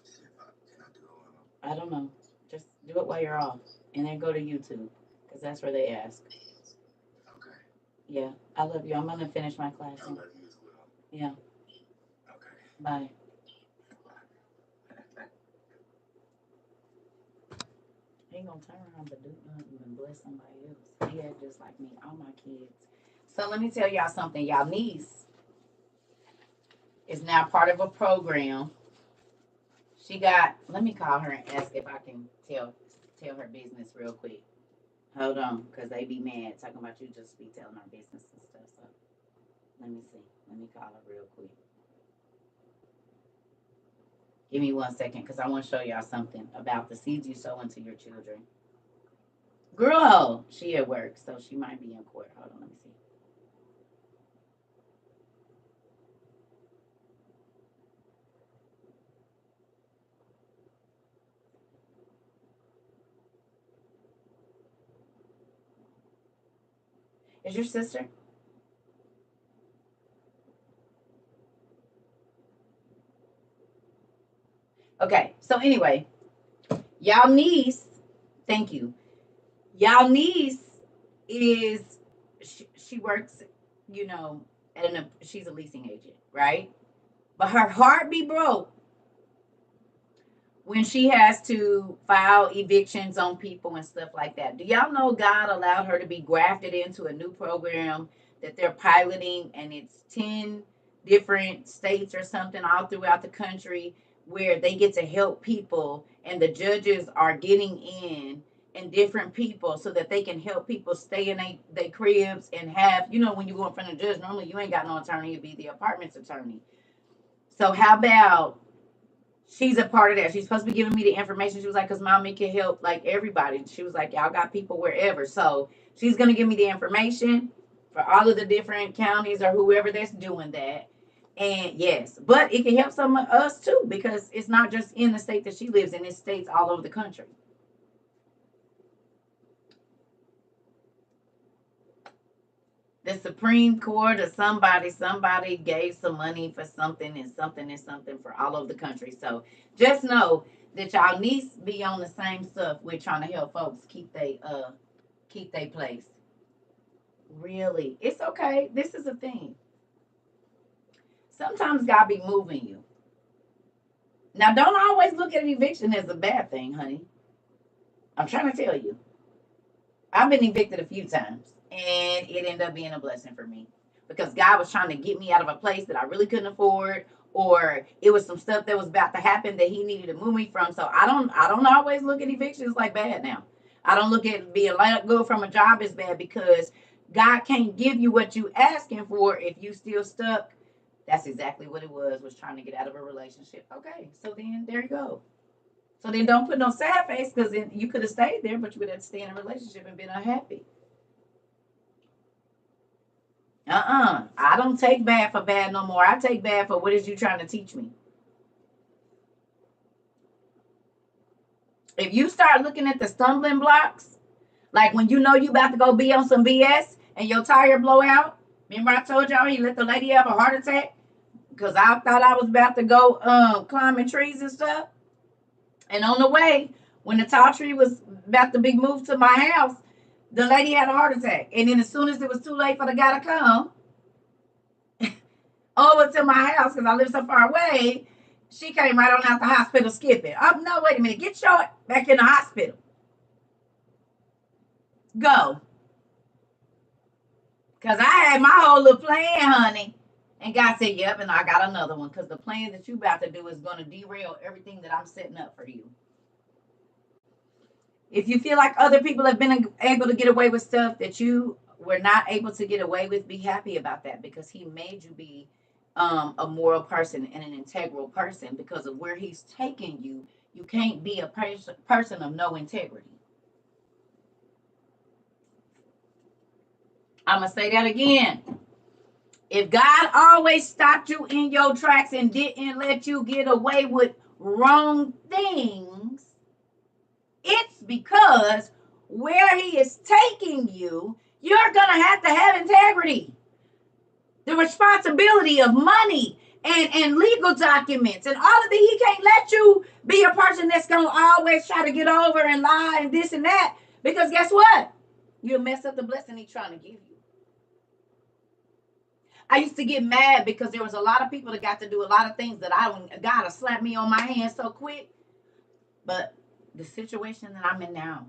Can I do it? I don't know. Just do it while you're off, and then go to YouTube, because that's where they ask. Okay. Yeah, I love you. I'm gonna finish my class. I love you as well. Yeah. Okay. Bye. He ain't gonna turn around but do nothing and bless somebody else. He had just like me, all my kids. So let me tell y'all something. Y'all niece is now part of a program. She got, let me call her and ask if I can tell her business real quick. Hold on, because they be mad talking about you just be telling her business and stuff. So let me see. Let me call her real quick. Give me 1 second, because I want to show y'all something about the seeds you sow into your children. Girl, she at work, so she might be in court. Hold on, let me see. Is your sister? Okay, so anyway, y'all niece, thank you. Y'all niece is, she works, you know, she's a leasing agent, right? But her heart be broke when she has to file evictions on people and stuff like that. Do y'all know God allowed her to be grafted into a new program that they're piloting, and it's 10 different states or something all throughout the country where they get to help people, and the judges are getting in and different people so that they can help people stay in their cribs and have, you know, when you go in front of the judge, normally you ain't got no attorney, it'd be the apartment's attorney. So how about she's a part of that? She's supposed to be giving me the information. She was like, because mommy can help like everybody. She was like, y'all got people wherever. So she's going to give me the information for all of the different counties or whoever that's doing that. And yes, but it can help some of us too, because it's not just in the state that she lives in, it's states all over the country. The Supreme Court or somebody gave some money for something and something for all over the country. So just know that y'all niece be on the same stuff. We're trying to help folks keep they place. Really, it's okay. This is a thing. Sometimes God be moving you. Now, don't always look at an eviction as a bad thing, honey. I'm trying to tell you. I've been evicted a few times, and it ended up being a blessing for me because God was trying to get me out of a place that I really couldn't afford, or it was some stuff that was about to happen that He needed to move me from. So I don't always look at evictions like bad now. I don't look at being let go from a job as bad, because God can't give you what you asking for if you still stuck. That's exactly what it was trying to get out of a relationship. Okay, so then there you go. So then don't put no sad face, because then you could have stayed there, but you would have to stay in a relationship and been unhappy. I don't take bad for bad no more. I take bad for what is you trying to teach me. If you start looking at the stumbling blocks, like when you know you about to go be on some BS and your tire blow out. Remember I told y'all he let the lady have a heart attack because I thought I was about to go climbing trees and stuff. And on the way, when the tall tree was about to be moved to my house, the lady had a heart attack. And then as soon as it was too late for the guy to come over to my house, because I live so far away, she came right on out the hospital skipping. Oh, no, wait a minute. Get your back in the hospital. Go. Because I had my whole little plan, honey. And God said, yep, and I got another one. Because the plan that you about to do is going to derail everything that I'm setting up for you. If you feel like other people have been able to get away with stuff that you were not able to get away with, be happy about that, because He made you be a moral person and an integral person. Because of where He's taking you, you can't be a person of no integrity. I'm going to say that again. If God always stopped you in your tracks and didn't let you get away with wrong things, it's because where He is taking you, you're going to have integrity. The responsibility of money and legal documents and all of that. He can't let you be a person that's going to always try to get over and lie and this and that, because guess what? You'll mess up the blessing He's trying to give you. I used to get mad because there was a lot of people that got to do a lot of things that God will slap me on my hand so quick. But the situation that I'm in now,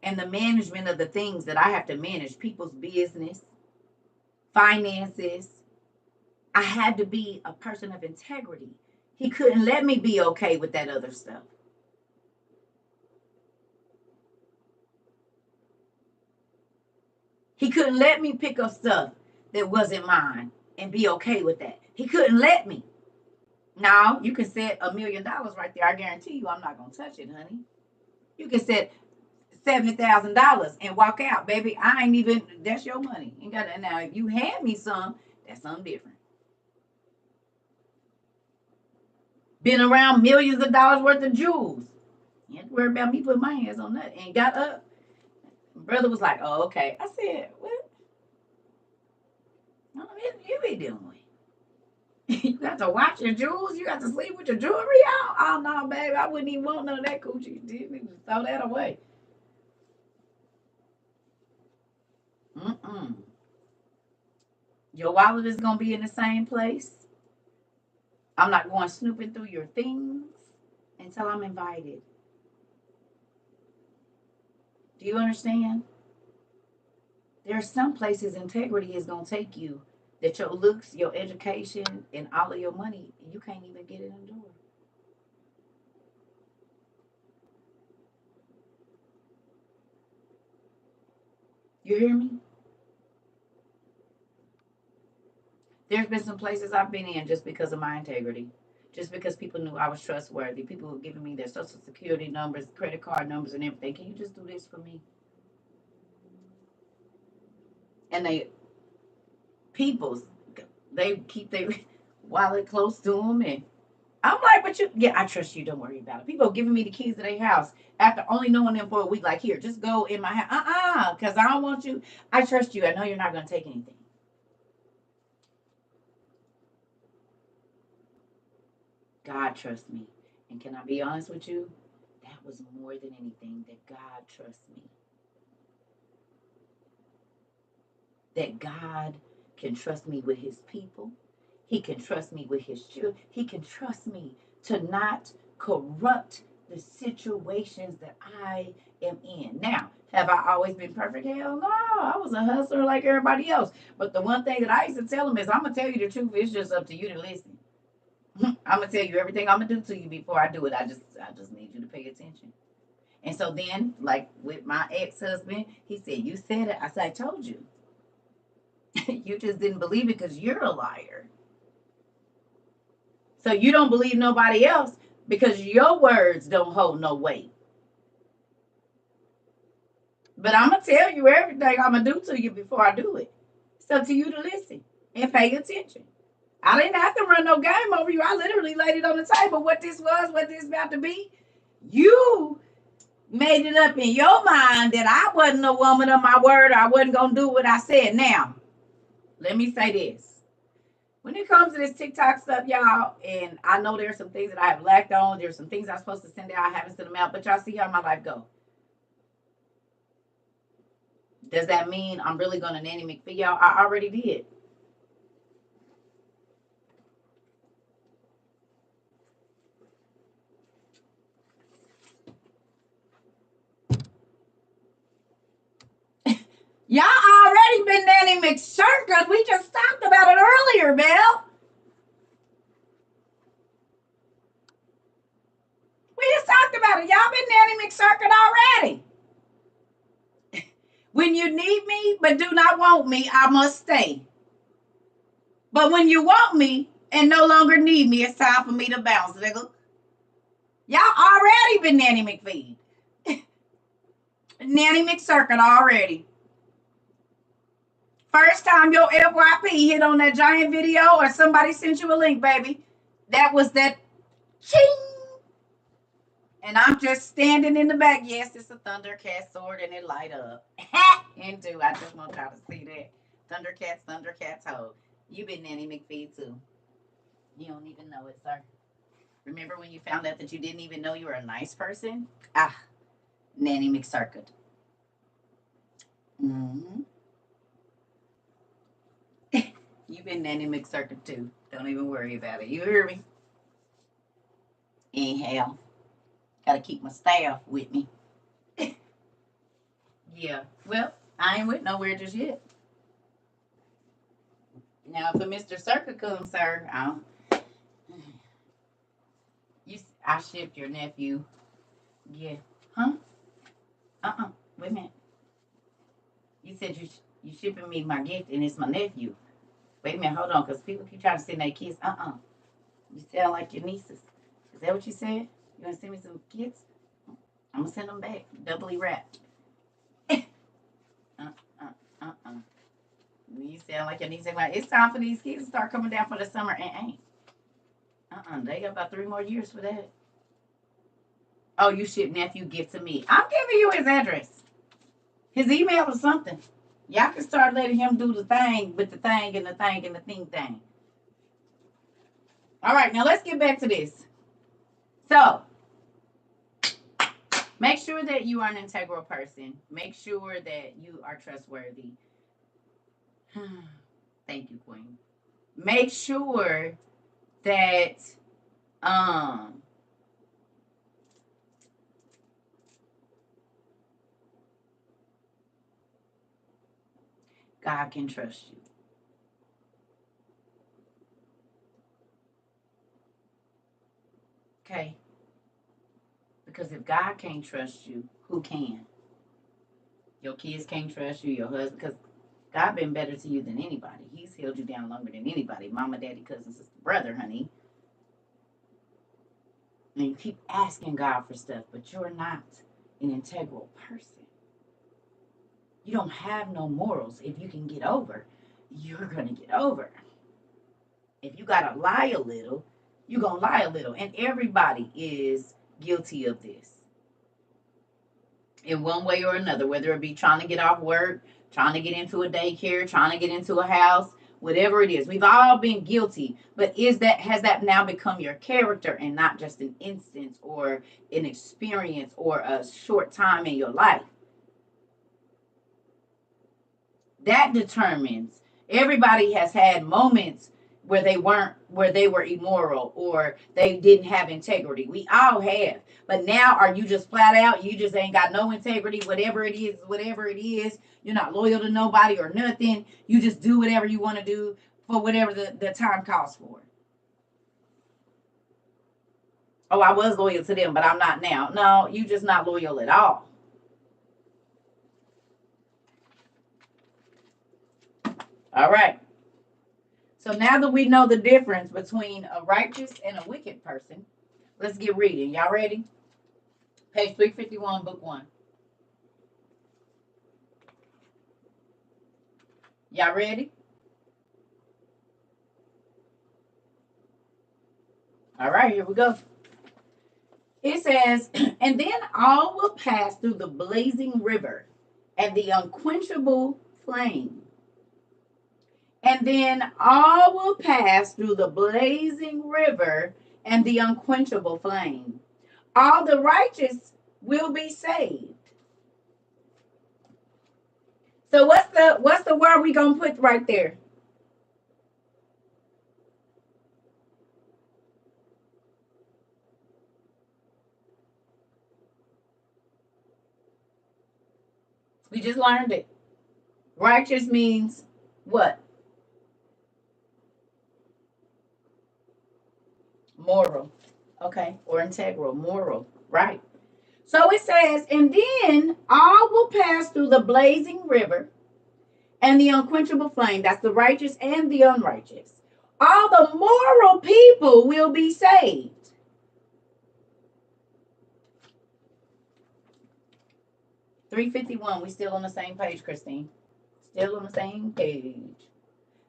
and the management of the things that I have to manage, people's business, finances. I had to be a person of integrity. He couldn't let me be okay with that other stuff. He couldn't let me pick up stuff that wasn't mine and be okay with that. He couldn't let me. Now, you can set $1 million right there. I guarantee you I'm not going to touch it, honey. You can set $70,000 and walk out, baby. I ain't even, that's your money. You got to, now, if you hand me some, that's something different. Been around millions of dollars worth of jewels. You have to worry about me putting my hands on that. And got up. Brother was like, oh, okay. I said, what? You be doing? You got to watch your jewels. You got to sleep with your jewelry out. Oh no, baby, I wouldn't even want none of that coochie. You didn't throw that away. Mm-mm. Your wallet is gonna be in the same place. I'm not going snooping through your things until I'm invited. Do you understand? There are some places integrity is gonna take you that your looks, your education, and all of your money, you can't even get it in the door. You hear me? There's been some places I've been in just because of my integrity, just because people knew I was trustworthy. People were giving me their social security numbers, credit card numbers, and everything. Can you just do this for me? And people's, they keep their wallet close to them. And I'm like, but yeah, I trust you. Don't worry about it. People are giving me the keys to their house after only knowing them for a week. Like, here, just go in my house. Because I don't want you. I trust you. I know you're not going to take anything. God trusts me. And can I be honest with you? That was more than anything that God trusts me. That God can trust me with his people. He can trust me with his children. He can trust me to not corrupt the situations that I am in. Now, have I always been perfect? Hell no. I was a hustler like everybody else. But the one thing that I used to tell them is, I'm going to tell you the truth. It's just up to you to listen. I'm going to tell you everything I'm going to do to you before I do it. I just need you to pay attention. And so then, like with my ex-husband, he said, you said it. I said, I told you. You just didn't believe it because you're a liar. So you don't believe nobody else because your words don't hold no weight. But I'm going to tell you everything I'm going to do to you before I do it. It's up to you to listen and pay attention. I didn't have to run no game over you. I literally laid it on the table what this was, what this about to be. You made it up in your mind that I wasn't a woman of my word. I wasn't going to do what I said. Now, let me say this. When it comes to this TikTok stuff, y'all, and I know there's some things that I have lacked on. There's some things I'm supposed to send out. I haven't sent them out. But y'all see how my life go. Does that mean I'm really going to nanny McPhee? Y'all, I already did. Y'all already been nanny McCircus. We just talked about it earlier, Belle. We just talked about it. Y'all been nanny McCircus already. When you need me but do not want me, I must stay. But when you want me and no longer need me, it's time for me to bounce, nigga. Y'all already been nanny McFeed. Nanny McCircuit already. First time your FYP hit on that giant video or somebody sent you a link, baby. That was that ching. And I'm just standing in the back. Yes, it's a Thundercat sword and it light up. Into. I just want y'all to see that. Thundercats hold. You been Nanny McFeed too. You don't even know it, sir. Remember when you found out that you didn't even know you were a nice person? Nanny McCircuit. Mm-hmm. You've been Nanny McCircuit too. Don't even worry about it. You hear me? Inhale. Gotta keep my staff with me. Yeah. Well, I ain't went nowhere just yet. Now, if a Mr. CERCA comes, sir, I shipped your nephew. Yeah. Huh? Wait a minute. You said you shipping me my gift and it's my nephew. Wait a minute, hold on, because people keep trying to send their kids. You sound like your nieces. Is that what you said? You gonna send me some kids? I'm gonna send them back, doubly wrapped. uh, uh, uh, uh. You sound like your niece. It's time for these kids to start coming down for the summer and ain't. They got about 3 more years for that. Oh, you ship nephew gift to me. I'm giving you his address, his email or something. Y'all can start letting him do the thing with the thing and the thing and the thing. All right, now let's get back to this. So, make sure that you are an integral person. Make sure that you are trustworthy. Thank you, Queen. Make sure that God can trust you. Okay? Because if God can't trust you, who can? Your kids can't trust you, your husband, because God been better to you than anybody. He's held you down longer than anybody. Mama, daddy, cousin, sister, brother, honey. And you keep asking God for stuff, but you're not an integral person. You don't have no morals. If you can get over, you're going to get over. If you got to lie a little, you're going to lie a little. And everybody is guilty of this in one way or another, whether it be trying to get off work, trying to get into a daycare, trying to get into a house, whatever it is. We've all been guilty. But has that now become your character and not just an instance or an experience or a short time in your life? That determines. Everybody has had moments where they were immoral or they didn't have integrity. We all have. But now, are you just flat out, you just ain't got no integrity? Whatever it is, you're not loyal to nobody or nothing. You just do whatever you want to do for whatever the time calls for. Oh, I was loyal to them, but I'm not now. No, you just not loyal at all. All right. So now that we know the difference between a righteous and a wicked person, let's get reading. Y'all ready? Page 351, book 1. Y'all ready? All right, here we go. It says, and then all will pass through the blazing river and the unquenchable flame. And then all will pass through the blazing river and the unquenchable flame. All the righteous will be saved. So what's the word we gonna put right there? We just learned it. Righteous means what? Moral. Okay. Or integral. Moral. Right. So it says, and then all will pass through the blazing river and the unquenchable flame. That's the righteous and the unrighteous. All the moral people will be saved. $351. We still on the same page, Christine. Still on the same page.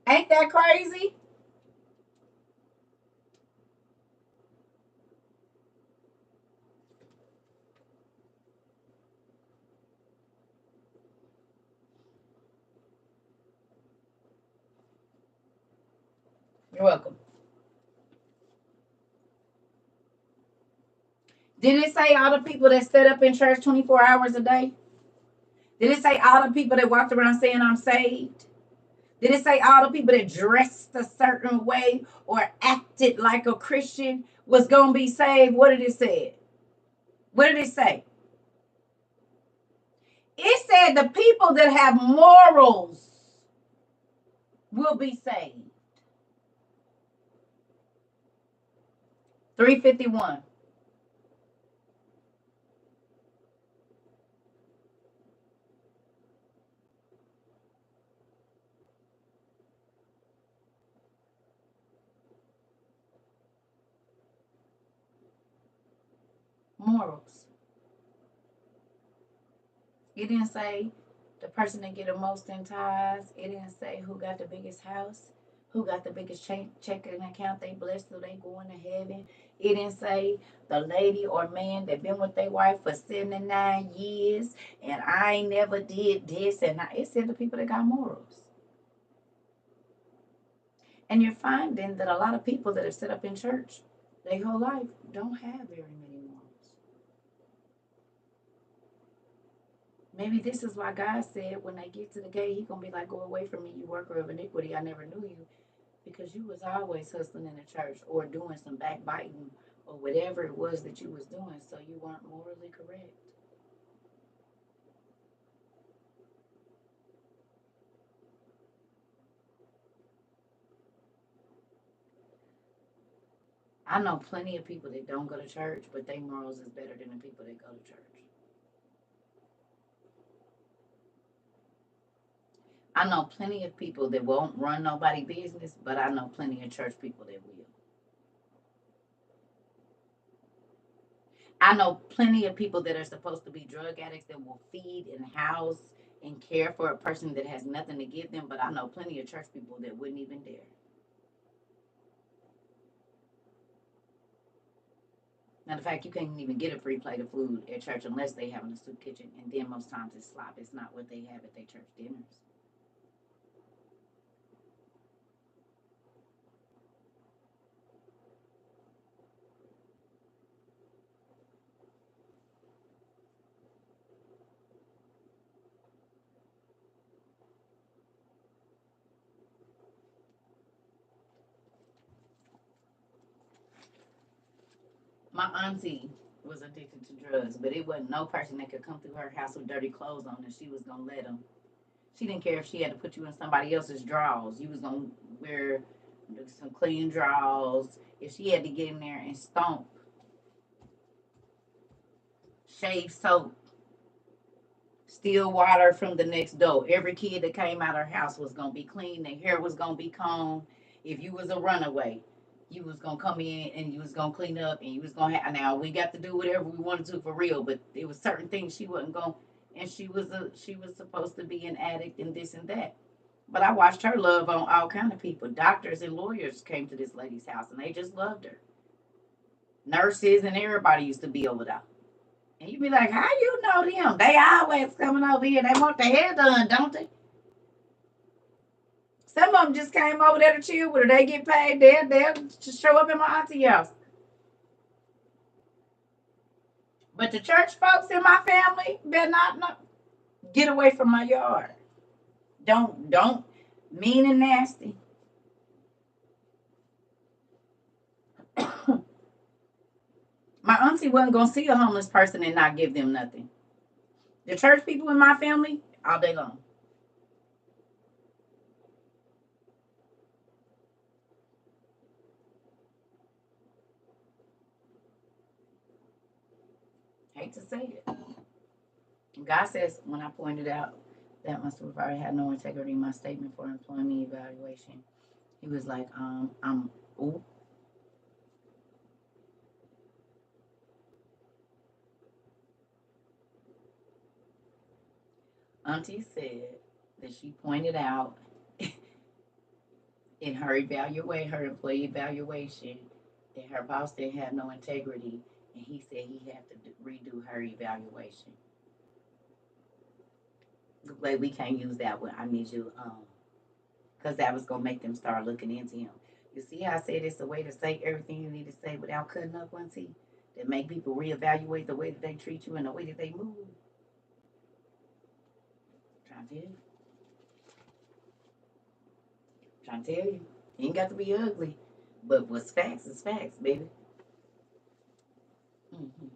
Ain't that crazy? You're welcome. Did it say all the people that set up in church 24 hours a day? Did it say all the people that walked around saying I'm saved? Did it say all the people that dressed a certain way or acted like a Christian was going to be saved? What did it say? What did it say? It said the people that have morals will be saved. 351. Morals. It didn't say the person that get the most in tithes. It didn't say who got the biggest house, who got the biggest checking account. They blessed so they going to heaven. It didn't say the lady or man that been with their wife for 79 years and I ain't never did this. And it said the people that got morals. And you're finding that a lot of people that have set up in church their whole life don't have very many morals. Maybe this is why God said when they get to the gate, He gonna be like, "Go away from me, you worker of iniquity. I never knew you," because you was always hustling in the church or doing some backbiting or whatever it was that you was doing, so you weren't morally correct. I know plenty of people that don't go to church, but their morals is better than the people that go to church. I know plenty of people that won't run nobody business, but I know plenty of church people that will. I know plenty of people that are supposed to be drug addicts that will feed and house and care for a person that has nothing to give them, but I know plenty of church people that wouldn't even dare. Matter of fact, you can't even get a free plate of food at church unless they have in a soup kitchen, and then most times it's slop. It's not what they have at their church dinners. My auntie was addicted to drugs, but it wasn't no person that could come through her house with dirty clothes on and she was gonna let them. She didn't care if she had to put you in somebody else's drawers. You was gonna wear some clean drawers. If she had to get in there and stomp, shave soap, steal water from the next door. Every kid that came out of her house was gonna be clean. Their hair was gonna be combed. If you was a runaway, you was gonna come in and you was gonna clean up and you was gonna have. Now we got to do whatever we wanted to for real, but there was certain things she wasn't going. And she was supposed to be an addict and this and that. But I watched her love on all kind of people. Doctors and lawyers came to this lady's house and they just loved her. Nurses and everybody used to be over there. And you be like, how you know them? They always coming over here. They want their hair done, don't they? Some of them just came over there to chill with her. They get paid. They'll just show up in my auntie house. But the church folks in my family better not get away from my yard. Don't mean and nasty. My auntie wasn't gonna see a homeless person and not give them nothing. The church people in my family, all day long. Hate to say it. God says when I pointed out that my supervisor had no integrity in my statement for employment evaluation, he was like, ooh. Auntie said that she pointed out in her evaluation, her employee evaluation, that her boss didn't have no integrity, and he said he had to redo her evaluation. Like we can't use that one. I need you, because that was gonna make them start looking into him. You see how I said it's a way to say everything you need to say without cutting up one teeth that make people reevaluate the way that they treat you and the way that they move. Trying to tell you, trying to tell you, you ain't got to be ugly, but what's facts is facts, baby. Mm-hmm.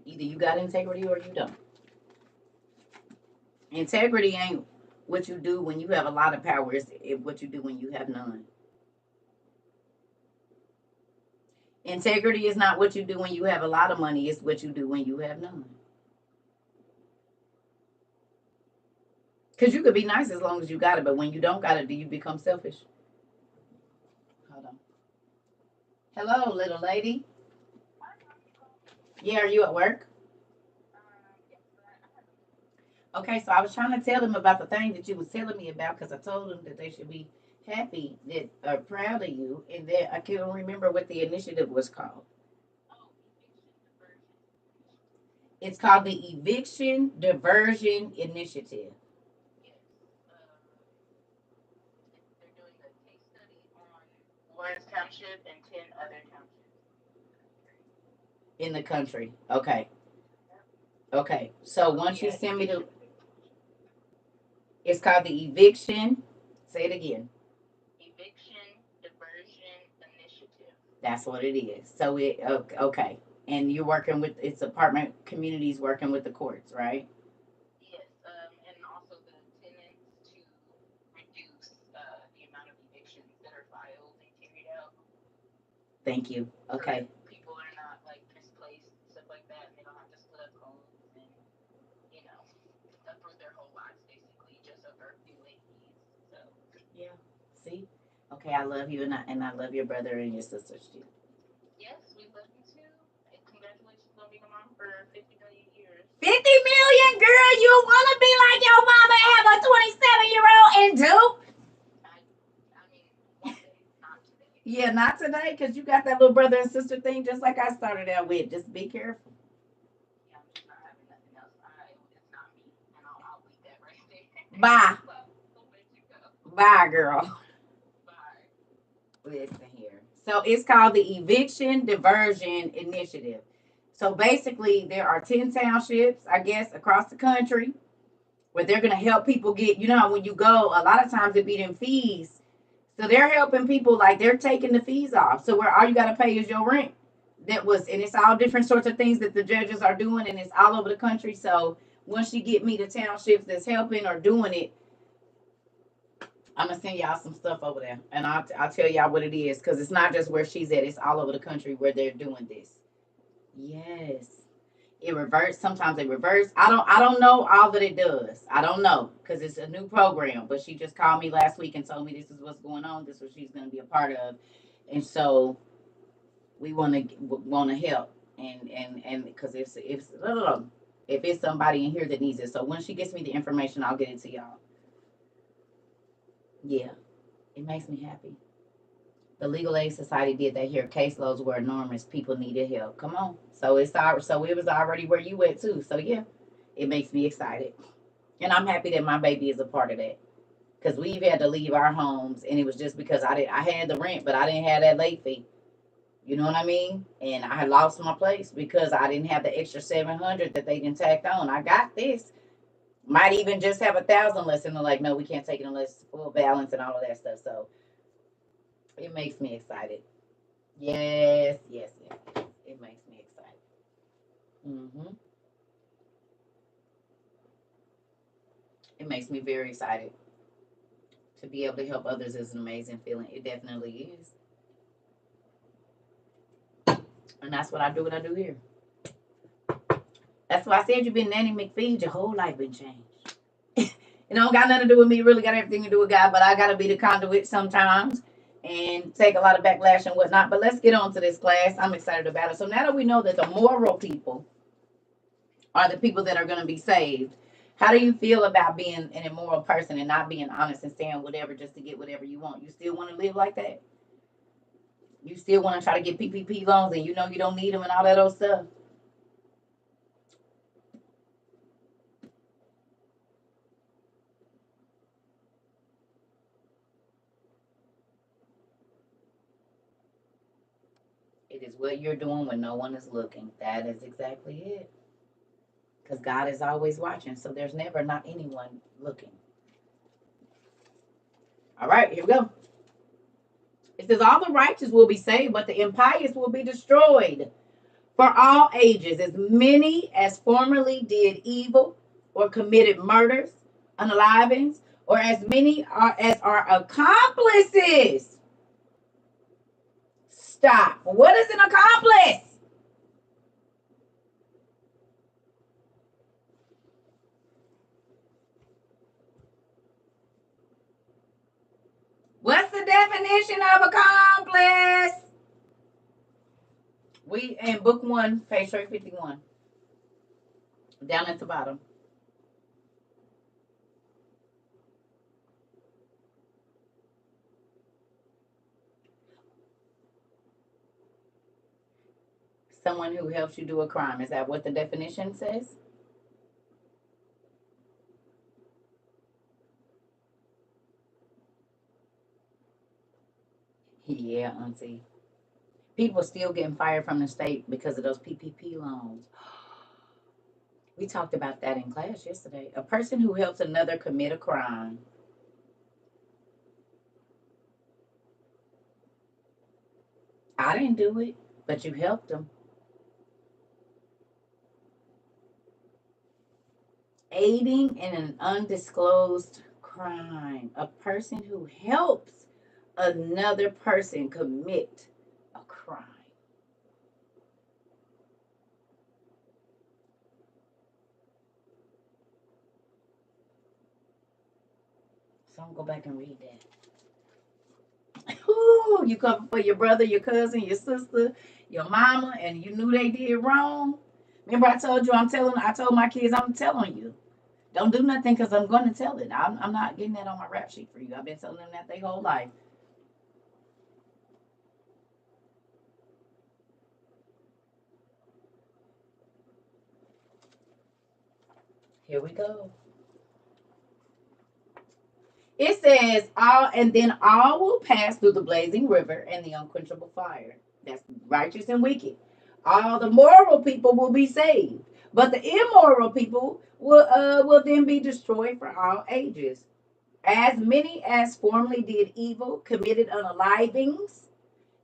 Either you got integrity or you don't. Integrity ain't what you do when you have a lot of power. It's what you do when you have none. Integrity is not what you do when you have a lot of money. It's what you do when you have none. Because you could be nice as long as you got it, but when you don't got it, do you become selfish? Hold on. Hello, little lady. Yeah, are you at work? Okay, so I was trying to tell them about the thing that you was telling me about because I told them that they should be happy, that are proud of you, and that I can't remember what the initiative was called. It's called the Eviction Diversion Initiative. In the country. Okay. Okay. So once you send me the, it's called the Eviction. Say it again. That's what it is. So it okay. And you're working with it's apartment communities working with the courts, right? Thank you. Okay. Yeah. See? Okay, I love you and I love your brother and your sisters too. 50 million, girl, you wanna be like your mama and have a 27-year-old and do? Yeah, not today, because you got that little brother and sister thing just like I started out with. Just be careful. Bye. Bye, girl. Listen here. So it's called the Eviction Diversion Initiative. So basically, there are 10 townships, I guess, across the country where they're going to help people get, you know, when you go, a lot of times it be them fees. So they're helping people, like they're taking the fees off. So where all you got to pay is your rent. That was, and it's all different sorts of things that the judges are doing, and it's all over the country. So once you get me the townships that's helping or doing it, I'm gonna send y'all some stuff over there, and I'll tell y'all what it is, because it's not just where she's at; it's all over the country where they're doing this. Yes, it reverts. Sometimes it reverts. I don't know all that it does. I don't know because it's a new program. But she just called me last week and told me this is what's going on. This is what she's gonna be a part of, and so we want to help, and because if it's somebody in here that needs it, so when she gets me the information, I'll get it to y'all. Yeah, it makes me happy. The Legal Aid Society did that here. Caseloads were enormous. People needed help. Come on. So it was already where you went too. So yeah, it makes me excited. And I'm happy that my baby is a part of that. Because we've had to leave our homes and it was just because I had the rent, but I didn't have that late fee. You know what I mean? And I lost my place because I didn't have the extra 700 that they didn't tacked on. I got this. Might even just have 1,000 less, and they're like, no, we can't take it unless it's full balance and all of that stuff. So it makes me excited. Yes, yes, yes, yes. It makes me excited. hmm It makes me very excited to be able to help others. Is an amazing feeling. It definitely is, and that's what I do. What I do here. That's why I said you've been Nanny McPhee. Your whole life been changed. It don't got nothing to do with me. Really got everything to do with God. But I gotta be the conduit sometimes and take a lot of backlash and whatnot. But let's get on to this class. I'm excited about it. So now that we know that the moral people are the people that are going to be saved, how do you feel about being an immoral person and not being honest and saying whatever just to get whatever you want? You still want to live like that? You still want to try to get PPP loans and you know you don't need them and all that old stuff? It is what you're doing when no one is looking. That is exactly it. Because God is always watching, so there's never not anyone looking. All right, here we go. It says, all the righteous will be saved, but the impious will be destroyed. For all ages, as many as formerly did evil or committed murders unalivings, or as many as are accomplices. Stop. What is an accomplice? What's the definition of accomplice? We in book 1, page 351. Down at the bottom. Someone who helps you do a crime. Is that what the definition says? Yeah, auntie. People still getting fired from the state because of those PPP loans. We talked about that in class yesterday. A person who helps another commit a crime. I didn't do it, but you helped them. Aiding in an undisclosed crime. A person who helps another person commit a crime. So I'm gonna go back and read that. Ooh, you come for your brother, your cousin, your sister, your mama, and you knew they did wrong. Remember, I told you I told my kids I'm telling you. Don't do nothing because I'm going to tell it. I'm not getting that on my rap sheet for you. I've been telling them that their whole life. Here we go. It says, all, and then all will pass through the blazing river and the unquenchable fire. That's righteous and wicked. All the moral people will be saved, but the immoral people will then be destroyed for all ages. As many as formerly did evil committed unalivings,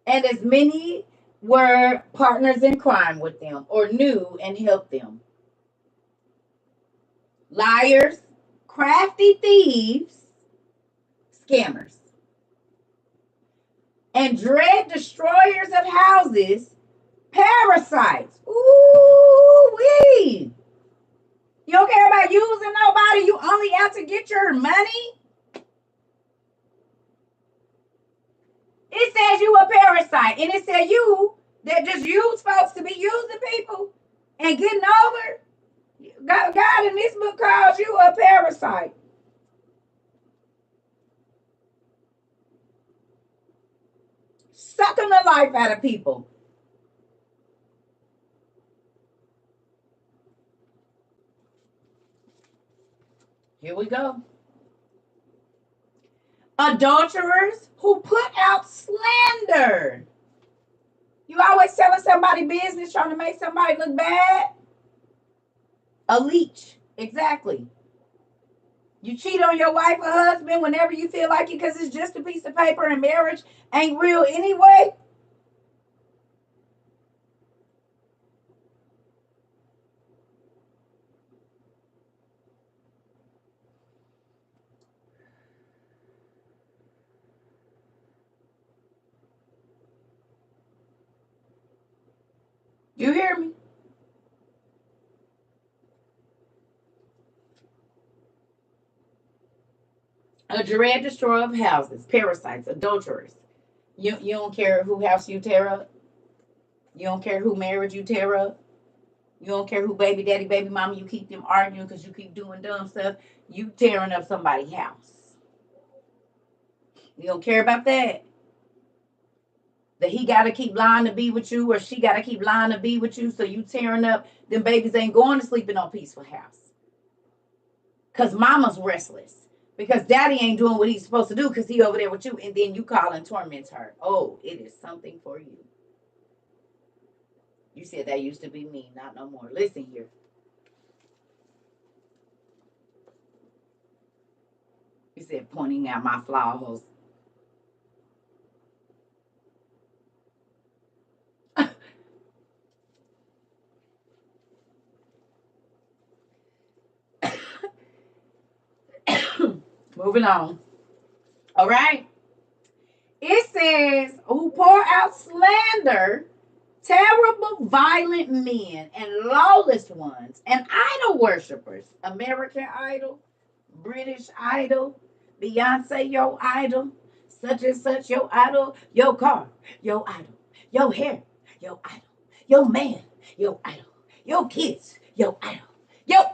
and as many were partners in crime with them or knew and helped them. Liars, crafty thieves, scammers, and dread destroyers of houses, parasites. Ooh wee! You don't care about using nobody. You only out to get your money. It says you a parasite, and it said you that just use folks to be using people and getting over. God in this book calls you a parasite. Sucking the life out of people. Here we go. Adulterers who put out slander. You always telling somebody business, trying to make somebody look bad. A leech. Exactly. You cheat on your wife or husband whenever you feel like it because it's just a piece of paper and marriage ain't real anyway. You hear me? A dread destroyer of houses, parasites, adulterers. You don't care who house you tear up. You don't care who marriage you tear up. You don't care who baby daddy, baby mama, you keep them arguing because you keep doing dumb stuff. You tearing up somebody's house. You don't care about that. That he got to keep lying to be with you or she got to keep lying to be with you. So you tearing up, them babies ain't going to sleep in no peaceful house. Because mama's restless. Because daddy ain't doing what he's supposed to do because he over there with you. And then you call and torment her. Oh, it is something for you. You said that used to be me. Not no more. Listen here. You said pointing out my flaws. Moving on. All right. It says, who pour out slander, terrible, violent men, and lawless ones, and idol worshippers. American Idol, British Idol, Beyonce, your idol, such and such, your idol, your car, your idol, your hair, your idol, your man, your idol, your kids, your idol, your,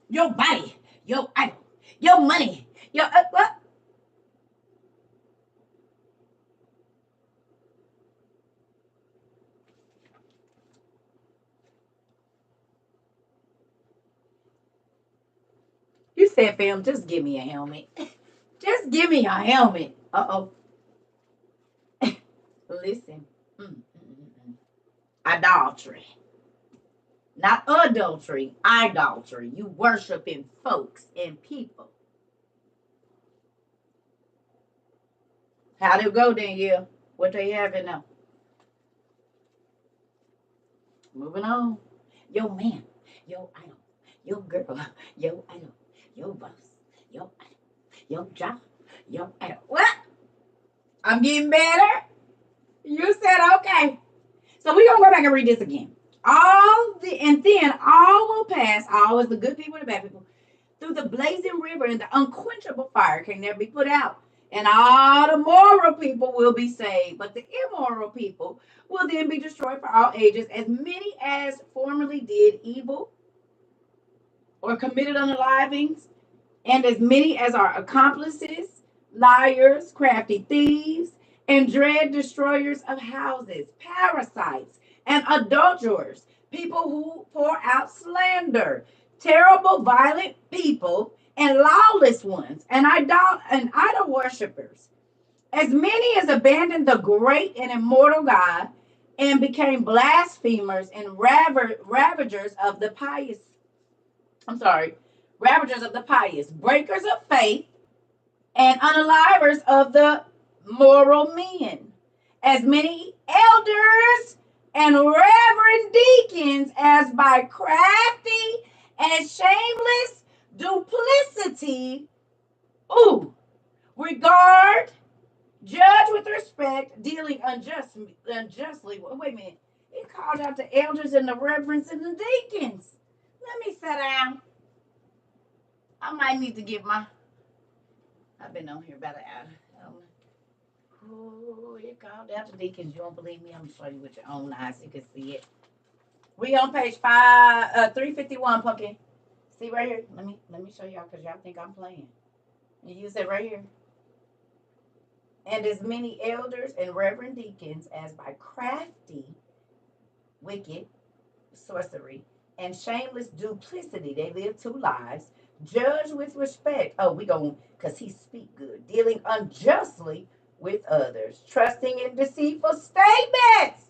your body, your idol, your money, your, what? You said, fam, just give me a helmet. Just give me a helmet. Uh oh. Listen. Idolatry. Not adultery, idolatry. You worshiping folks and people. How'd it go, Danielle? What they having now? Moving on. Yo man, yo idol, yo girl, yo idol, yo boss, yo idol, yo job, yo idol. What? I'm getting better. You said okay. So we're gonna go back and read this again. Then all will pass, all is the good people and the bad people, through the blazing river, and the unquenchable fire can never be put out. And all the moral people will be saved, but the immoral people will then be destroyed for all ages, as many as formerly did evil or committed unalivings, and as many as are accomplices, liars, crafty thieves, and dread destroyers of houses, parasites, and adulterers, people who pour out slander, terrible, violent people, and lawless ones, and idol worshippers, as many as abandoned the great and immortal God and became blasphemers and ravagers of the pious. I'm sorry, ravagers of the pious, breakers of faith, and unalivers of the moral men, as many elders and reverend deacons as by crafty and shameless duplicity, regard, judge with respect, dealing unjustly. Wait a minute. It called out the elders and the reverends and the deacons. Let me sit down. I might need to get my. I've been on here about an hour. Oh, it called out the deacons. You don't believe me? I'm gonna show you with your own eyes so you can see it. We on page 351, Pumpkin. See right here. Let me show y'all because y'all think I'm playing. You use it right here. And as many elders and reverend deacons as by crafty, wicked, sorcery, and shameless duplicity they live two lives, judge with respect. Oh, we going because he speak good, dealing unjustly with others, trusting in deceitful statements.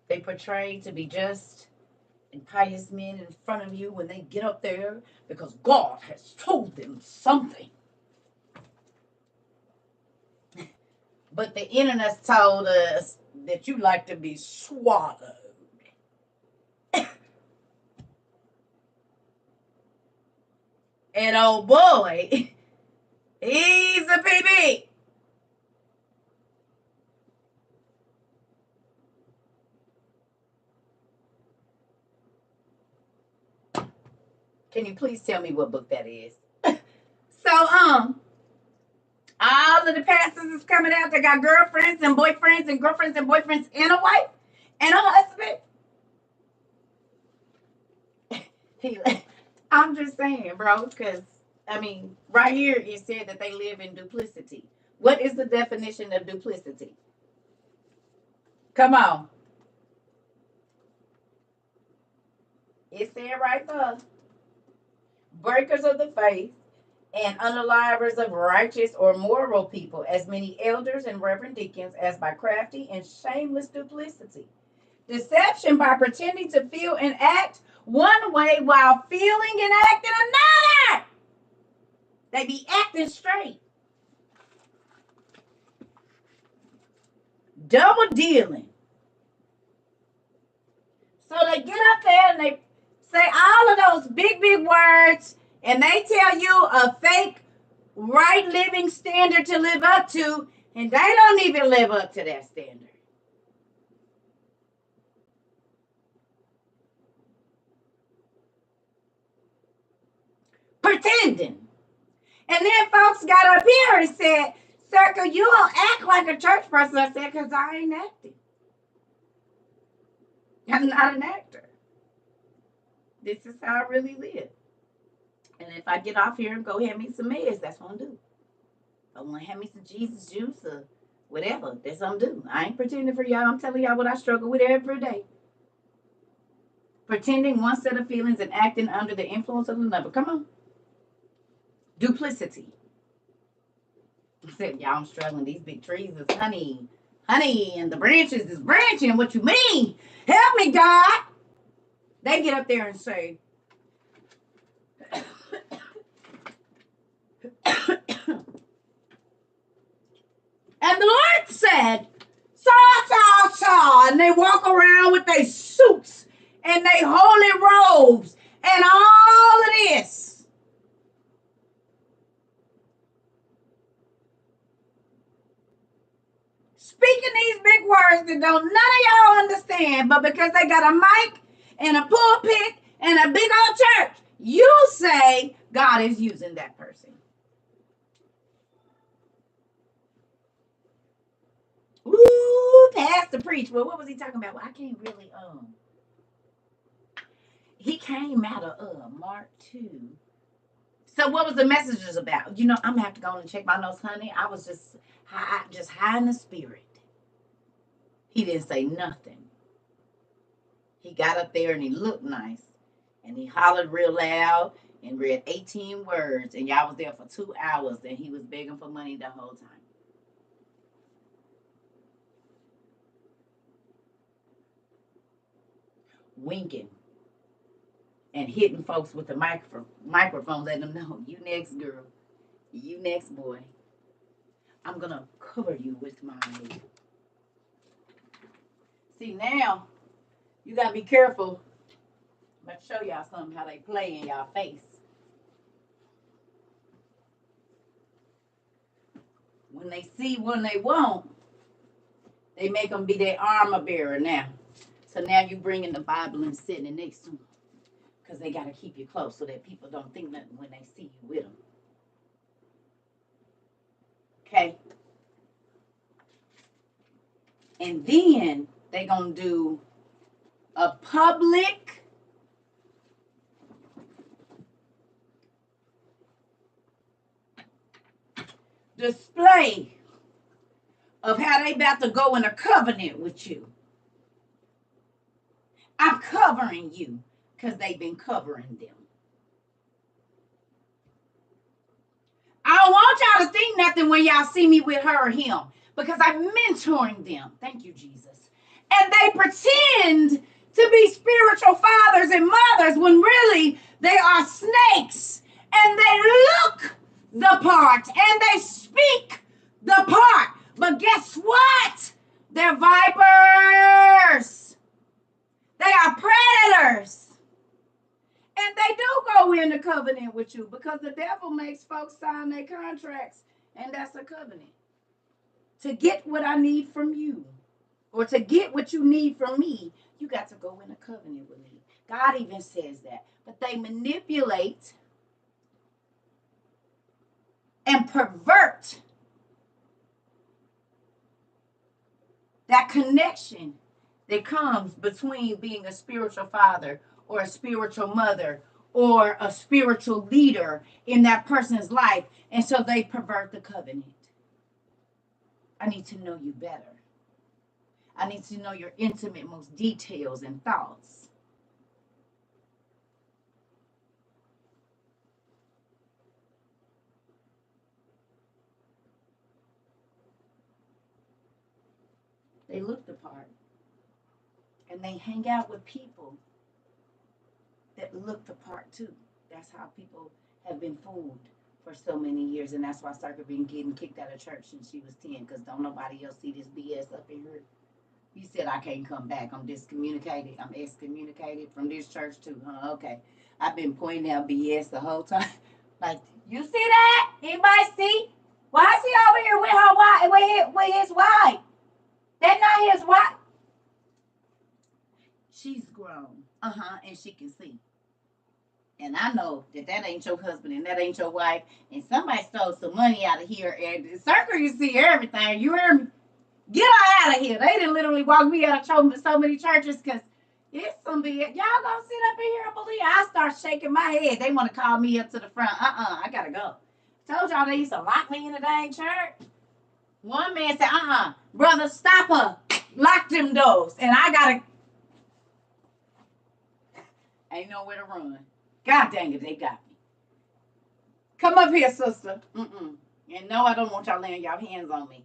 They portray to be just and pious men in front of you when they get up there because God has told them something. But the internet's told us that you like to be swallowed. And oh boy, he's a PB. Can you please tell me what book that is? So, all of the pastors is coming out. They got girlfriends and boyfriends and girlfriends and boyfriends and a wife and a husband. I'm just saying, bro, because I mean, right here it said that they live in duplicity. What is the definition of duplicity? Come on. It said right there. Breakers of the faith and unalivers of righteous or moral people, as many elders and reverend deacons as by crafty and shameless duplicity. Deception by pretending to feel and act one way while feeling and acting another. They be acting straight. Double dealing. So they get up there and they say all of those big, big words, and they tell you a fake right living standard to live up to, and they don't even live up to that standard. Pretending. And then folks got up here and said, "CERCA, you don't act like a church person." I said, "Because I ain't acting. I'm not an actor. This is how I really live. And if I get off here and go have me some meds, that's what I'm do. I want to have me some Jesus juice or whatever. That's what I'm do. I ain't pretending for y'all. I'm telling y'all what I struggle with every day. Pretending one set of feelings and acting under the influence of another. Come on. Duplicity. I said, y'all, I'm struggling. These big trees is honey. Honey, and the branches is branching. What you mean? Help me, God. They get up there and say, and the Lord said, saw, and they walk around with their suits and their holy robes and all of this. Speaking these big words that don't none of y'all understand, but because they got a mic and a pulpit and a big old church, you say God is using that person. Ooh, pastor preach. Well, what was he talking about? Well, I can't really he came out of Mark 2. So what was the messages about? You know, I'm gonna have to go and check my notes, honey. I was just high in the spirit. He didn't say nothing. He got up there and he looked nice. And he hollered real loud and read 18 words. And y'all was there for 2 hours and he was begging for money the whole time. Winking and hitting folks with the microphone, letting them know, you next, girl. You next, boy. I'm going to cover you with my... See, now, you got to be careful. I'm going to show y'all something, how they play in y'all face. When they see one they want, they make them be their armor bearer now. So now you bringing the Bible and sitting it next to them. Because they got to keep you close so that people don't think nothing when they see you with them. Okay? And then they're going to do a public display of how they about to go in a covenant with you. I'm covering you because they've been covering them. I don't want y'all to think nothing when y'all see me with her or him because I'm mentoring them. Thank you, Jesus. And they pretend to be spiritual fathers and mothers when really they are snakes. And they look the part and they speak the part. But guess what? They're vipers. They are predators. And they do go into covenant with you because the devil makes folks sign their contracts, and that's a covenant. To get what I need from you, or to get what you need from me, you got to go in a covenant with me. God even says that. But they manipulate and pervert that connection that comes between being a spiritual father or a spiritual mother or a spiritual leader in that person's life. And so they pervert the covenant. I need to know you better. I need to know your intimate, most details and thoughts. They look the part. And they hang out with people that look the part too. That's how people have been fooled for so many years, and that's why CERCA been getting kicked out of church since she was 10, because don't nobody else see this BS up in here. You said I can't come back. I'm discommunicated. I'm excommunicated from this church too, huh? Okay. I've been pointing out BS the whole time. Like, you see that? Anybody see? Why is he over here with her wife, with his wife? That not his wife. She's grown. And she can see. And I know that that ain't your husband and that ain't your wife. And somebody stole some money out of here. And the CERCA, you see everything. You hear me? Get her out of here. They didn't literally walk me out of so many churches because it's some big. Y'all gonna sit up in here and believe? I start shaking my head. They want to call me up to the front. I gotta go. Told y'all they used to lock me in the dang church. One man said, brother, stop her. Lock them doors. And I gotta. Ain't nowhere to run. God dang it, they got me. Come up here, sister. And no, I don't want y'all laying y'all hands on me.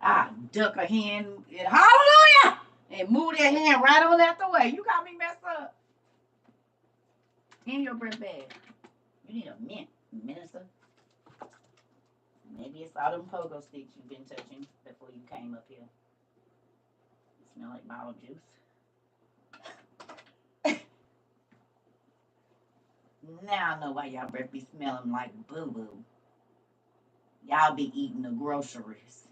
I duck a hand and hallelujah and move that hand right on out the way. You got me messed up. In your breath bag. You need a mint, minister. Maybe it's all them pogo sticks you've been touching before you came up here. It smell like bottle juice. Now I know why y'all breath be smelling like boo-boo. Y'all be eating the groceries.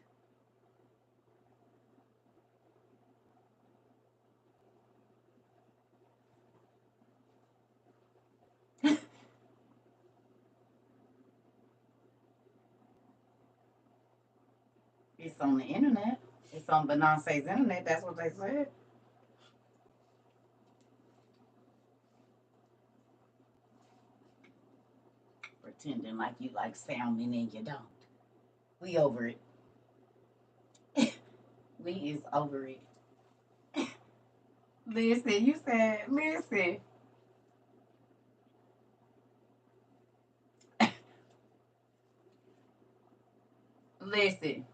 It's on the internet. It's on Beyonce's internet. That's what they said. Pretending like you like salmon and you don't. We over it. We is over it. Listen, you said, listen. Listen.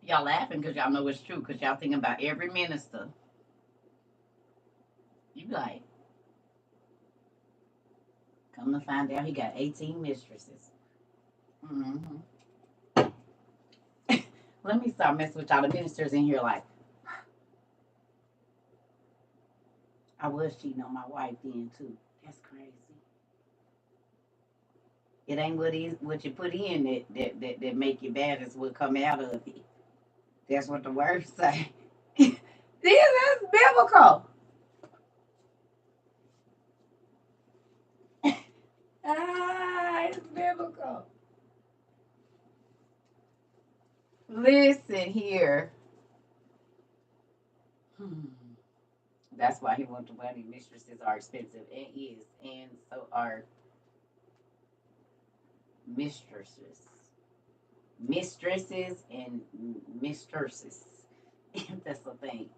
Y'all laughing because y'all know it's true because y'all thinking about every minister. You like, come to find out he got 18 mistresses. Let me start messing with y'all. The ministers in here like, I was cheating on my wife then too. That's crazy. It ain't what you put in that make you bad. It's what come out of it. That's what the words say. This is biblical. It's biblical. Listen here. That's why he wants the money. Mistresses are expensive and is, and so are mistresses. Mistresses and mistresses. That's the thing.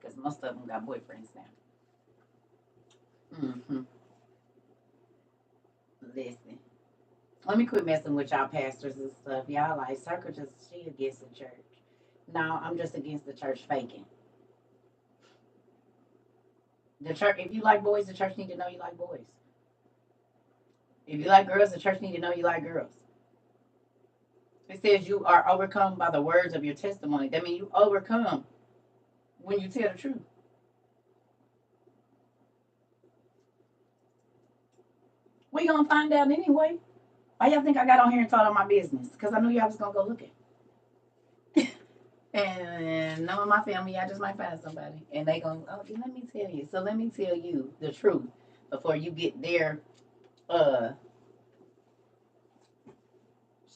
Because most of them got boyfriends now. Listen. Let me quit messing with y'all pastors and stuff. Y'all like, CERCA she against the church. No, I'm just against the church faking. The church, if you like boys, the church need to know you like boys. If you like girls, the church need to know you like girls. It says you are overcome by the words of your testimony. That means you overcome when you tell the truth. We gonna find out anyway. Why y'all think I got on here and told all my business? Because I knew y'all was gonna go looking. And none of my family, I just might find somebody. And they gonna, let me tell you. So let me tell you the truth before you get there.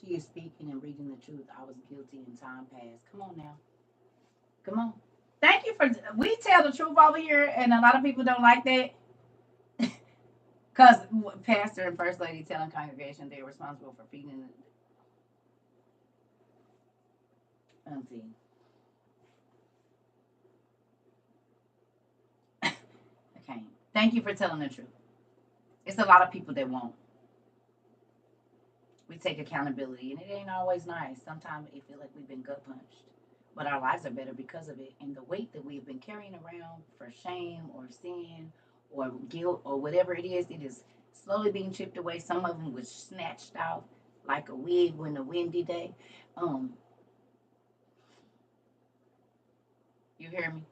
She is speaking and reading the truth. I was guilty in time past. Come on now. Come on. Thank you for, we tell the truth over here, and a lot of people don't like that. Because pastor and first lady telling congregation they're responsible for feeding the auntie. Okay. Thank you for telling the truth. It's a lot of people that won't. We take accountability, and it ain't always nice. Sometimes it feel like we've been gut punched, but our lives are better because of it. And the weight that we've been carrying around for shame or sin or guilt or whatever it is slowly being chipped away. Some of them was snatched out like a wig when a windy day. You hear me?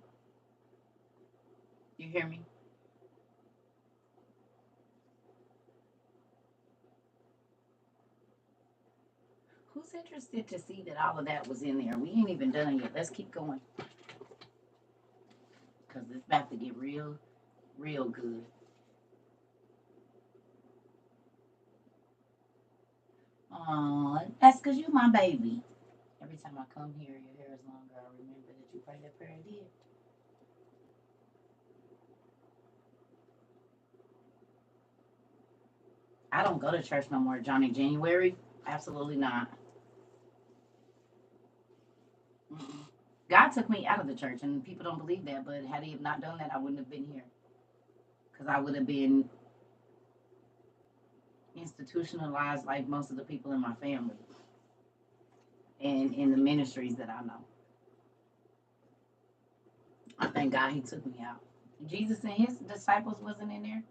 You hear me? Who's interested to see that all of that was in there? We ain't even done it yet. Let's keep going. Because it's about to get real, real good. Oh, that's because you my baby. Every time I come here, your hair is longer. I remember that you prayed that prayer I did. I don't go to church no more, Johnny. January? Absolutely not. Mm-mm. God took me out of the church, and people don't believe that, but had he have not done that, I wouldn't have been here. Because I would have been institutionalized like most of the people in my family and in the ministries that I know. I thank God he took me out. Jesus and his disciples wasn't in there.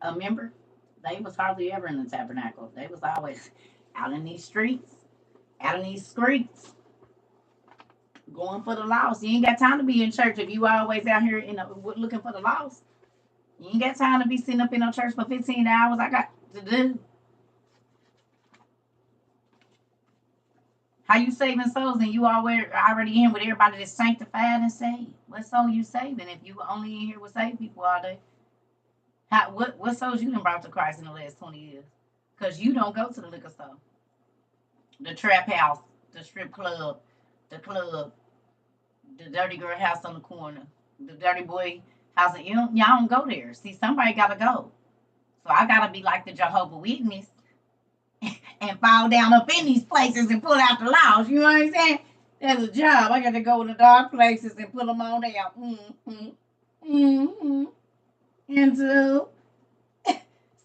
Remember, they was hardly ever in the tabernacle. They was always out in these streets, out in these streets, going for the lost. You ain't got time to be in church if you always out here looking for the lost. You ain't got time to be sitting up in no church for 15 hours. I got to do. How you saving souls and you already in with everybody that's sanctified and saved? What soul you saving if you only in here with saved people all day? What souls you done brought to Christ in the last 20 years? Because you don't go to the liquor store, the trap house, the strip club, the dirty girl house on the corner, the dirty boy house. Y'all don't go there. See, somebody got to go. So I got to be like the Jehovah's Witness and fall down up in these places and pull out the laws. You know what I'm saying? That's a job. I got to go to the dark places and pull them on out. And so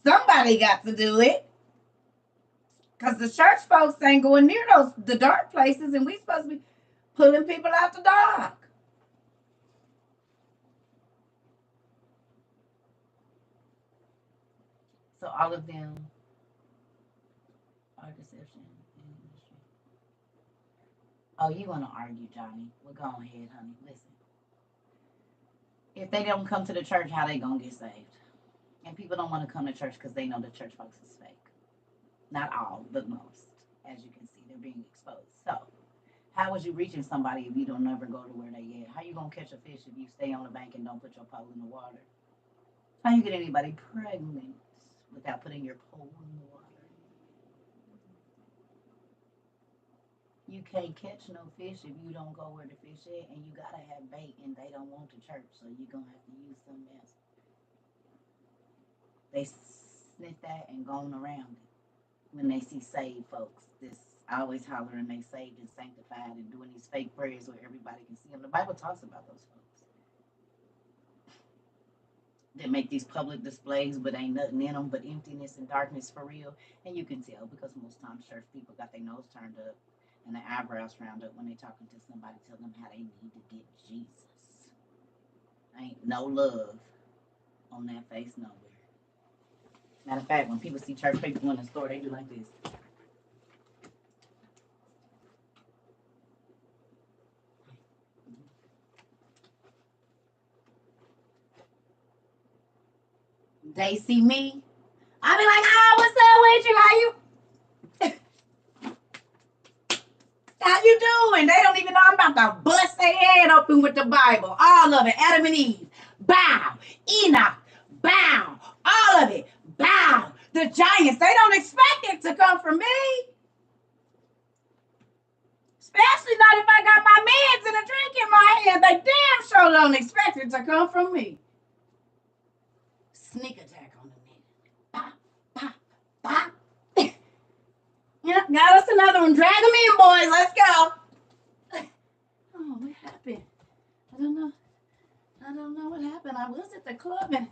somebody got to do it. Because the church folks ain't going near the dark places, and we supposed to be pulling people out the dark. So all of them are deception. Oh, you want to argue, Johnny? Well, go ahead, honey. Listen. If they don't come to the church, how they going to get saved? And people don't want to come to church because they know the church folks is fake. Not all, but most. As you can see, they're being exposed. So, how was you reaching somebody if you don't ever go to where they at? How you going to catch a fish if you stay on the bank and don't put your pole in the water? How you get anybody pregnant without putting your pole in the water? You can't catch no fish if you don't go where the fish at, and you gotta have bait, and they don't want the church, so you're gonna have to use something else. They sniff that and going around it when they see saved folks. This always hollering they saved and sanctified and doing these fake prayers where everybody can see them. The Bible talks about those folks. They make these public displays, but ain't nothing in them but emptiness and darkness for real. And you can tell because most times church people got their nose turned up and their eyebrows frowned up when they talking to somebody, telling them how they need to get Jesus. Ain't no love on that face nowhere. Matter of fact, when people see church people in the store, they do like this. They see me, I be like, "Oh, what's up with you? How you doing?" They don't even know I'm about to bust their head open with the Bible. All of it. Adam and Eve. Bow. Enoch. Bow. All of it. Bow. The giants. They don't expect it to come from me. Especially not if I got my meds and a drink in my hand. They damn sure don't expect it to come from me. Sneak attack on the nigga. Bop, bop, bop. Yeah, got us another one. Drag them in, boys. Let's go. Oh, what happened? I don't know what happened. I was at the club and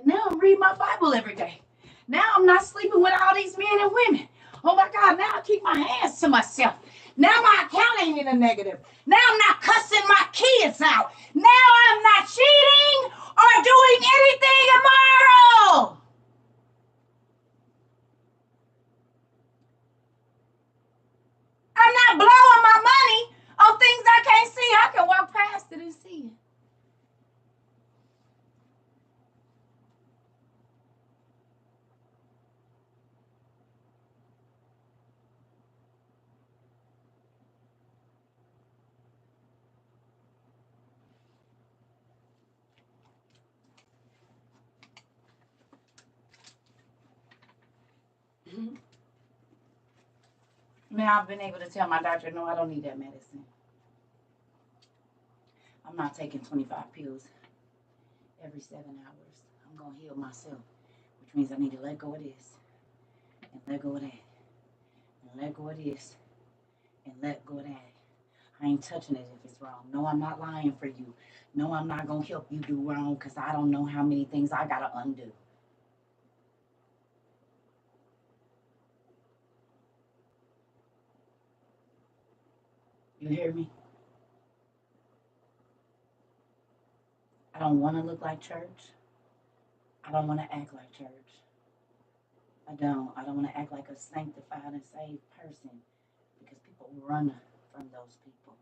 now I'm reading my Bible every day. Now I'm not sleeping with all these men and women. Oh my God, now I keep my hands to myself. Now my account ain't in the negative. Now I'm not cussing my kids out. Now I'm not cheating or doing anything immoral. I'm not blowing my money on things I can't see. I can walk past it and see it. Now I've been able to tell my doctor, no, I don't need that medicine. I'm not taking 25 pills every 7 hours. I'm going to heal myself, which means I need to let go of this and let go of that and let go of this and let go of that. I ain't touching it if it's wrong. No, I'm not lying for you. No, I'm not going to help you do wrong because I don't know how many things I got to undo. You hear me? I don't want to look like church. I don't want to act like church. I don't. I don't want to act like a sanctified and saved person because people run from those people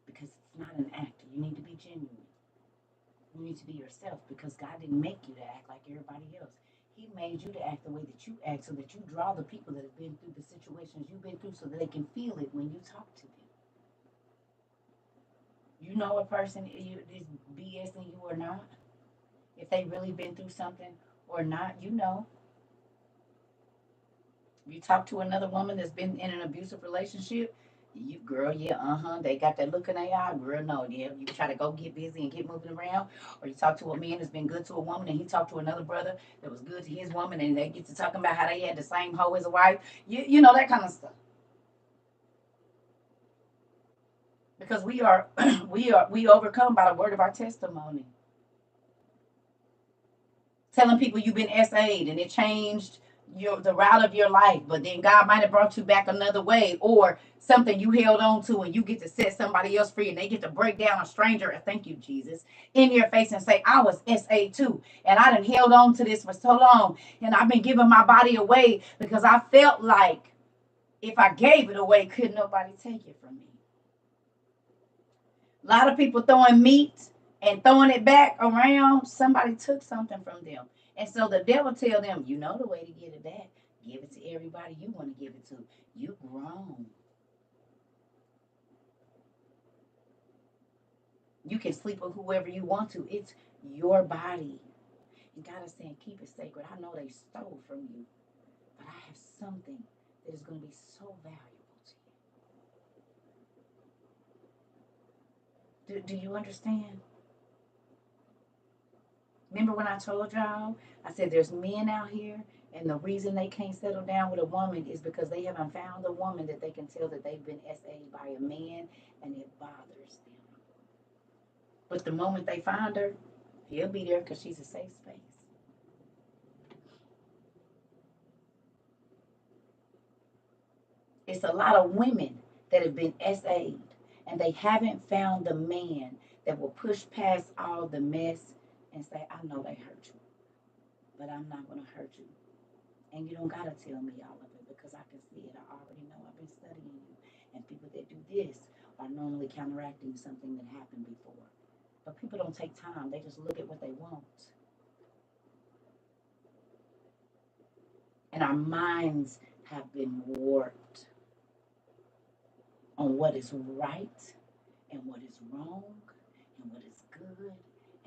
because it's not an act. You need to be genuine. You need to be yourself because God didn't make you to act like everybody else. He made you to act the way that you act so that you draw the people that have been through the situations you've been through so that they can feel it when you talk to them. You know a person is BSing you or not. If they really been through something or not, you know. You talk to another woman that's been in an abusive relationship, you girl, yeah, they got that look in their eye, girl, no, yeah. You try to go get busy and get moving around, or you talk to a man that's been good to a woman, and he talked to another brother that was good to his woman, and they get to talking about how they had the same hoe as a wife, you know that kind of stuff. Because we are, we overcome by the word of our testimony. Telling people you've been SA'd and it changed the route of your life, but then God might have brought you back another way, or something you held on to, and you get to set somebody else free, and they get to break down a stranger, and thank you, Jesus, in your face and say, I was SA too, and I done held on to this for so long, and I've been giving my body away because I felt like if I gave it away, could nobody take it from me. A lot of people throwing meat and throwing it back around, somebody took something from them. And so the devil tell them, you know the way to get it back. Give it to everybody you want to give it to. You grown. You can sleep with whoever you want to. It's your body. And God is saying, keep it sacred. I know they stole from you, but I have something that is going to be so valuable to you. Do you understand? Remember when I told y'all, I said there's men out here, and the reason they can't settle down with a woman is because they haven't found a woman that they can tell that they've been SA'd by a man, and it bothers them. But the moment they find her, he'll be there because she's a safe space. It's a lot of women that have been SA'd, and they haven't found the man that will push past all the mess and say, I know they hurt you, but I'm not going to hurt you. And you don't got to tell me all of it because I can see it. I already know. I've been studying you. And people that do this are normally counteracting something that happened before. But people don't take time. They just look at what they want. And our minds have been warped on what is right and what is wrong and what is good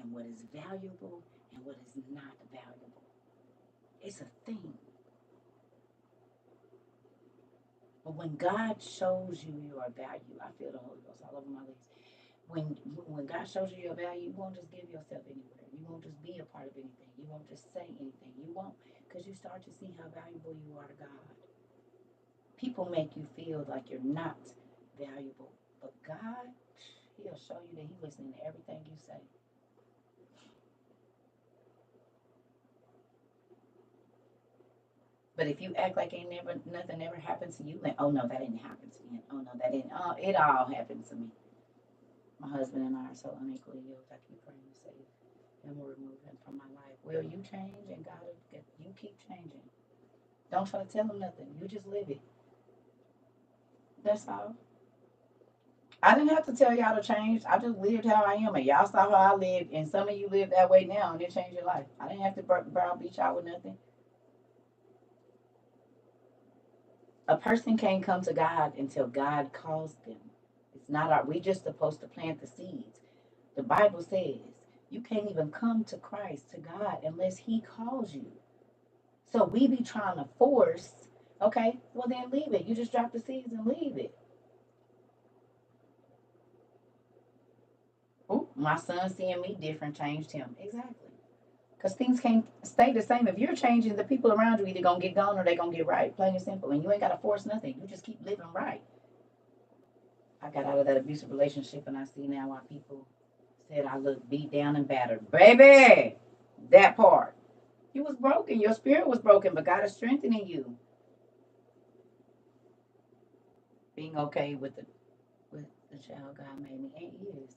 and what is valuable and what is not valuable. It's a thing. But when God shows you your value, I feel the Holy Ghost all over my legs. When God shows you your value, you won't just give yourself anywhere. You won't just be a part of anything. You won't just say anything. You won't, because you start to see how valuable you are to God. People make you feel like you're not valuable, but God, He'll show you that He's listening to everything you say. But if you act like nothing ever happened to you, like, oh no, that didn't happen to me. Oh no, that didn't. Oh, it all happened to me. My husband and I are so unequally yoked. I keep praying to save him or remove him from my life. Will you change? And God, you keep changing. Don't try to tell him nothing. You just live it. That's all. I didn't have to tell y'all to change. I just lived how I am, and y'all saw how I lived, and some of you live that way now, and it changed your life. I didn't have to browbeat y'all with nothing. A person can't come to God until God calls them. It's not our. We just supposed to plant the seeds. The Bible says you can't even come to Christ, to God, unless He calls you. So we be trying to force. Okay, well then leave it. You just drop the seeds and leave it. Oh, my son seeing me different changed him. Exactly. Because things can't stay the same. If you're changing, the people around you either gonna get gone or they gonna get right. Plain and simple. And you ain't gotta force nothing. You just keep living right. I got out of that abusive relationship and I see now why people said I look beat down and battered. Baby, that part. You was broken. Your spirit was broken, but God is strengthening you. Being okay with the child God made me 8 years.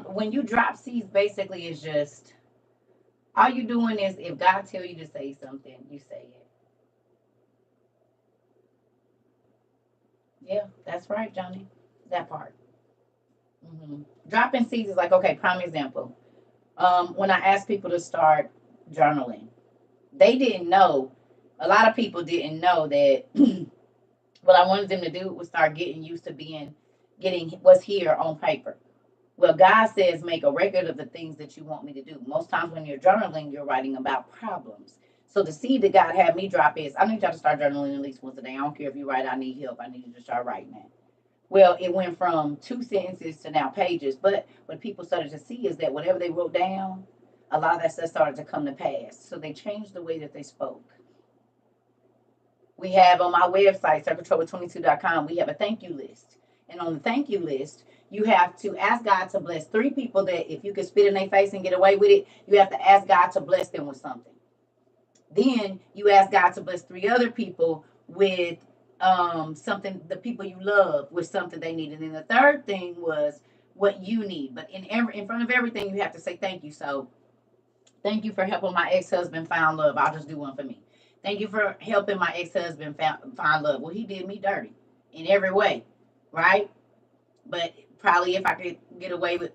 When you drop seeds, basically it's just all you doing is if God tell you to say something, you say it. Yeah, that's right, Johnny. That part. Dropping seeds is like, okay, prime example. When I asked people to start journaling, they didn't know. A lot of people didn't know that what I wanted them to do was start getting used to getting what's here on paper. Well, God says make a record of the things that you want me to do. Most times when you're journaling, you're writing about problems. So the seed that God had me drop is I need y'all to start journaling at least once a day. I don't care if you write, I need help. I need you to start writing that. Well, it went from 2 sentences to now pages. But what people started to see is that whatever they wrote down, a lot of that stuff started to come to pass. So they changed the way that they spoke. We have on my website, CERCATROVA22.com, we have a thank you list. And on the thank you list, you have to ask God to bless 3 people that if you could spit in their face and get away with it, you have to ask God to bless them with something. Then you ask God to bless 3 other people with something, the people you love with something they need. And then the third thing was what you need. But in front of everything, you have to say thank you. So thank you for helping my ex-husband find love. I'll just do one for me. Thank you for helping my ex-husband find love. Well, he did me dirty in every way, right? But probably if I could get away with,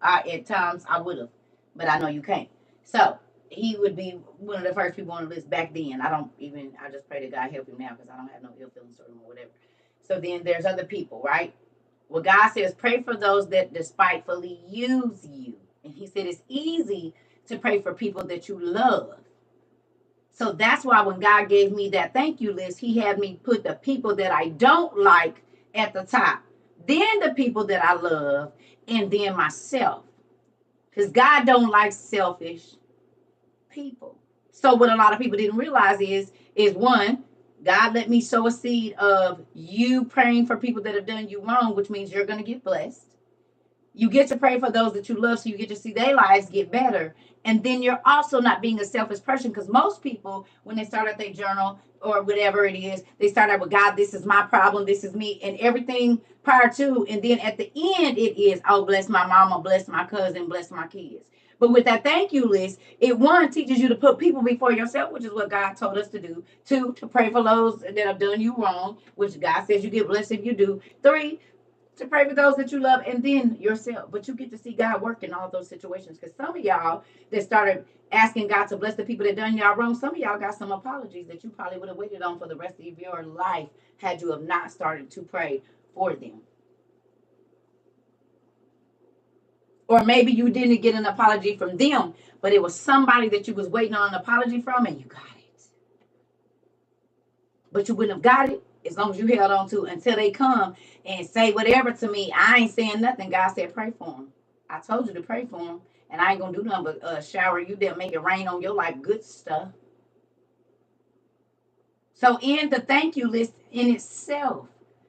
at times I would have. But I know you can't. So he would be one of the first people on the list back then. I just pray that God help him now because I don't have no ill feelings for him or whatever. So then there's other people, right? Well, God says, pray for those that despitefully use you. And he said it's easy to pray for people that you love. So that's why when God gave me that thank you list, he had me put the people that I don't like at the top, then the people that I love, and then myself. Because God don't like selfish people. So what a lot of people didn't realize is one, God let me sow a seed of you praying for people that have done you wrong, which means you're going to get blessed. You get to pray for those that you love so you get to see their lives get better. And then you're also not being a selfish person because most people, when they start out their journal or whatever it is, they start out with God, this is my problem, this is me, and everything prior to. And then at the end, it is, oh, bless my mama, bless my cousin, bless my kids. But with that thank you list, it one teaches you to put people before yourself, which is what God told us to do. 2, to pray for those that have done you wrong, which God says you get blessed if you do. 3, to pray for those that you love and then yourself. But you get to see God work in all those situations. Because some of y'all that started asking God to bless the people that done y'all wrong, some of y'all got some apologies that you probably would have waited on for the rest of your life had you have not started to pray for them. Or maybe you didn't get an apology from them, but it was somebody that you was waiting on an apology from and you got it. But you wouldn't have got it as long as you held on to until they come and say whatever to me. I ain't saying nothing. God said pray for them. I told you to pray for them, and I ain't gonna do nothing but shower you there, make it rain on your life, good stuff. So in the thank you list in itself,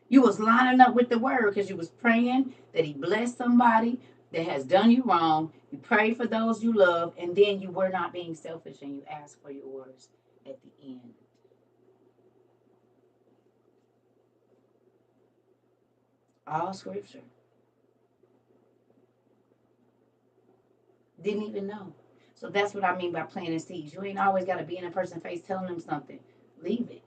you was lining up with the word because you was praying that he blessed somebody. that has done you wrong. You pray for those you love, and then you were not being selfish and you ask for yours at the end. All scripture. Didn't even know. So that's what I mean by planting seeds. You ain't always got to be in a person's face telling them something. Leave it.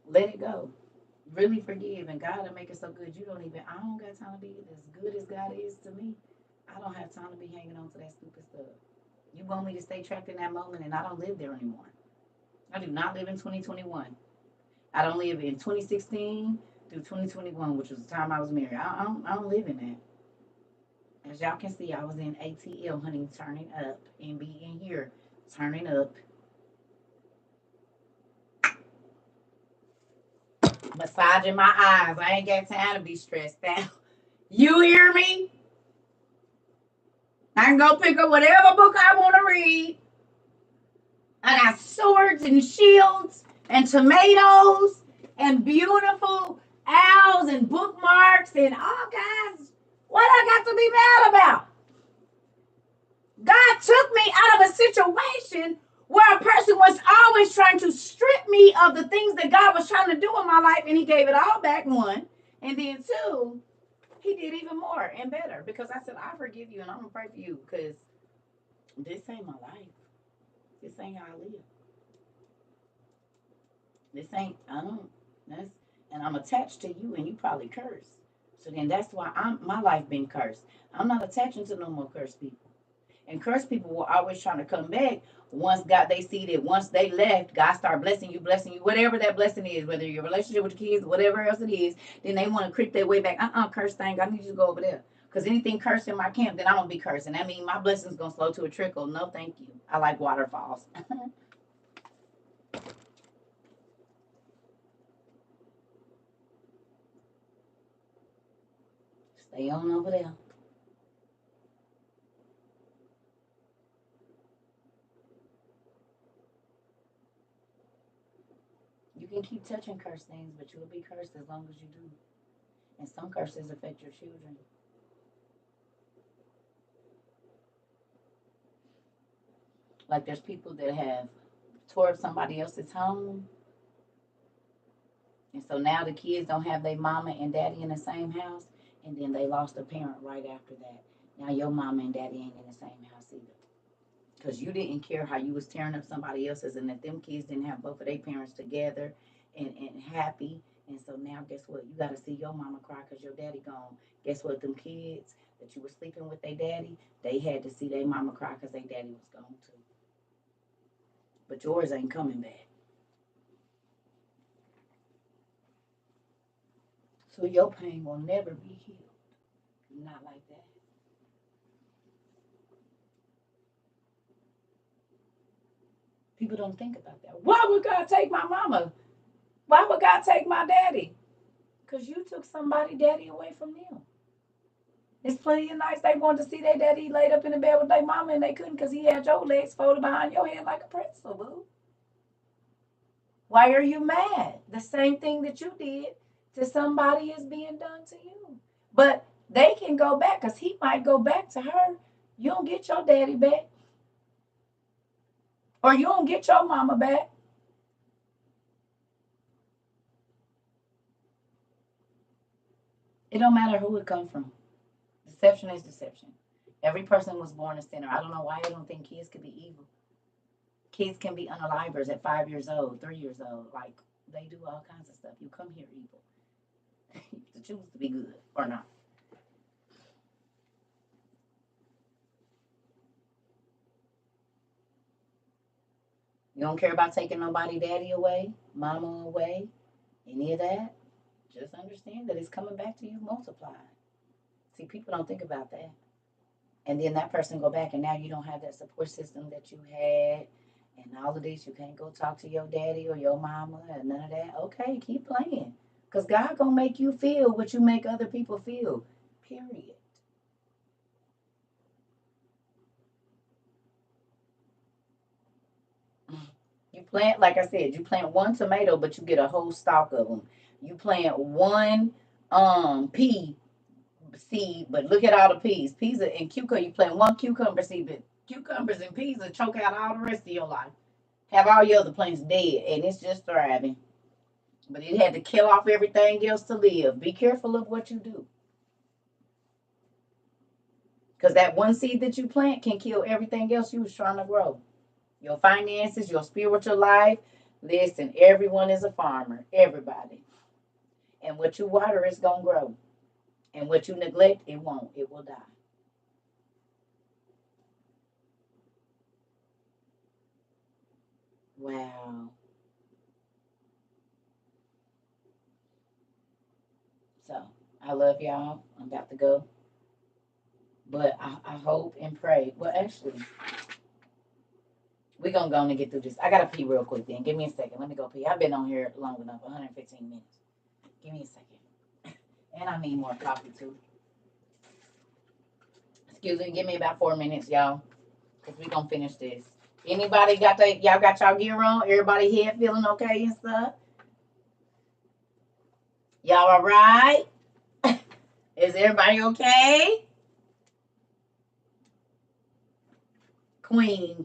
Let it go. Really forgive, and God will make it so good you don't even. I don't got time to be as good as God is to me. I don't have time to be hanging on to that stupid stuff. You want me to stay trapped in that moment, and I don't live there anymore. I do not live in 2021. I don't live in 2016 through 2021, which was the time I was married. I don't live in that. As y'all can see, I was in ATL, honey, turning up, and be in here, turning up. Massaging my eyes. I ain't got time to be stressed out. You hear me? I can go pick up whatever book I want to read. I got swords and shields and tomatoes and beautiful owls and bookmarks and all guys. What I got to be mad about? God took me out of a situation where a person was always trying to strip me of the things that God was trying to do in my life, and he gave it all back, one. And then two, he did even more and better, because I said, I forgive you and I'm going to pray for you, because this ain't my life. This ain't how I live. This ain't, I don't, that's, and I'm attached to you and you probably curse. So then that's why my life been cursed. I'm not attaching to no more cursed people. And cursed people will always trying to come back once God, they see that once they left, God start blessing you, whatever that blessing is, whether your relationship with your kids, whatever else it is, then they want to creep their way back. Curse thing, I need you to go over there. Because anything cursed in my camp, then I'm going to be cursed. And that means my blessing's going to slow to a trickle. No, thank you. I like waterfalls. Stay on over there. You can keep touching cursed things, but you will be cursed as long as you do. And some curses affect your children. Like there's people that have tore up somebody else's home. And so now the kids don't have their mama and daddy in the same house. And then they lost a parent right after that. Now your mama and daddy ain't in the same house either. Because you didn't care how you was tearing up somebody else's, and that them kids didn't have both of their parents together and happy. And so now guess what? You got to see your mama cry because your daddy gone. Guess what? Them kids that you were sleeping with their daddy, they had to see their mama cry because their daddy was gone too. But yours ain't coming back. So your pain will never be healed. Not like that. People don't think about that. Why would God take my mama? Why would God take my daddy? Because you took somebody daddy away from them. It's plenty of nights they wanted to see their daddy laid up in the bed with their mama and they couldn't because he had your legs folded behind your head like a pretzel, boo. Why are you mad? The same thing that you did to somebody is being done to you. But they can go back because he might go back to her. You don't get your daddy back. Or you don't get your mama back. It don't matter who it come from. Deception is deception. Every person was born a sinner. I don't know why I don't think kids could be evil. Kids can be unalivers at 5 years old, 3 years old. Like, they do all kinds of stuff. You come here evil. To choose to be good or not. You don't care about taking nobody daddy away, mama away, any of that. Just understand that it's coming back to you multiplied. See, people don't think about that. And then that person go back and now you don't have that support system that you had and all of this. You can't go talk to your daddy or your mama and none of that. Okay, keep playing. Because God gonna make you feel what you make other people feel. Period. You plant, like I said, you plant one tomato, but you get a whole stalk of them. You plant one pea seed, but look at all the peas. Peas and cucumber, you plant one cucumber seed, but cucumbers and peas will choke out all the rest of your life. Have all your other plants dead, and it's just thriving. But it had to kill off everything else to live. Be careful of what you do. Because that one seed that you plant can kill everything else you was trying to grow. Your finances, your spiritual life. Listen, everyone is a farmer. Everybody. And what you water is going to grow. And what you neglect, it won't. It will die. Wow. So, I love y'all. I'm about to go. But I hope and pray. Well, actually, we're going to go on and get through this. I got to pee real quick then. Give me a second. Let me go pee. I've been on here long enough, 115 minutes. Give me a second. And I mean more coffee, too. Excuse me. Give me about 4 minutes, y'all. Because we're going to finish this. Anybody got y'all got y'all gear on? Everybody head feeling okay and stuff? Y'all all right? Is everybody okay? Queen.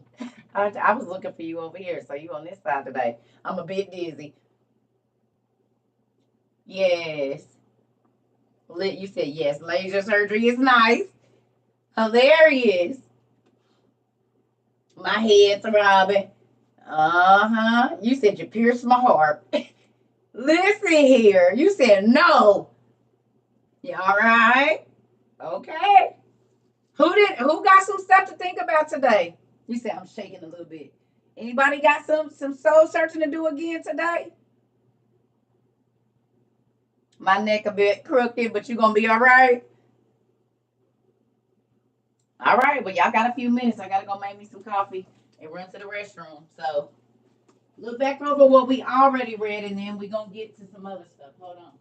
I was looking for you over here, so you on this side today. I'm a bit dizzy. Yes. You said yes. Laser surgery is nice. Hilarious. My head's throbbing. Uh-huh. You said you pierced my heart. Listen here. You said no. You all right? Okay. Who got some stuff to think about today? You said I'm shaking a little bit. Anybody got some soul searching to do again today? My neck a bit crooked, but you gonna be all right? All right, well, y'all got a few minutes. I gotta go make me some coffee and run to the restroom. So look back over what we already read, and then we're gonna get to some other stuff. Hold on.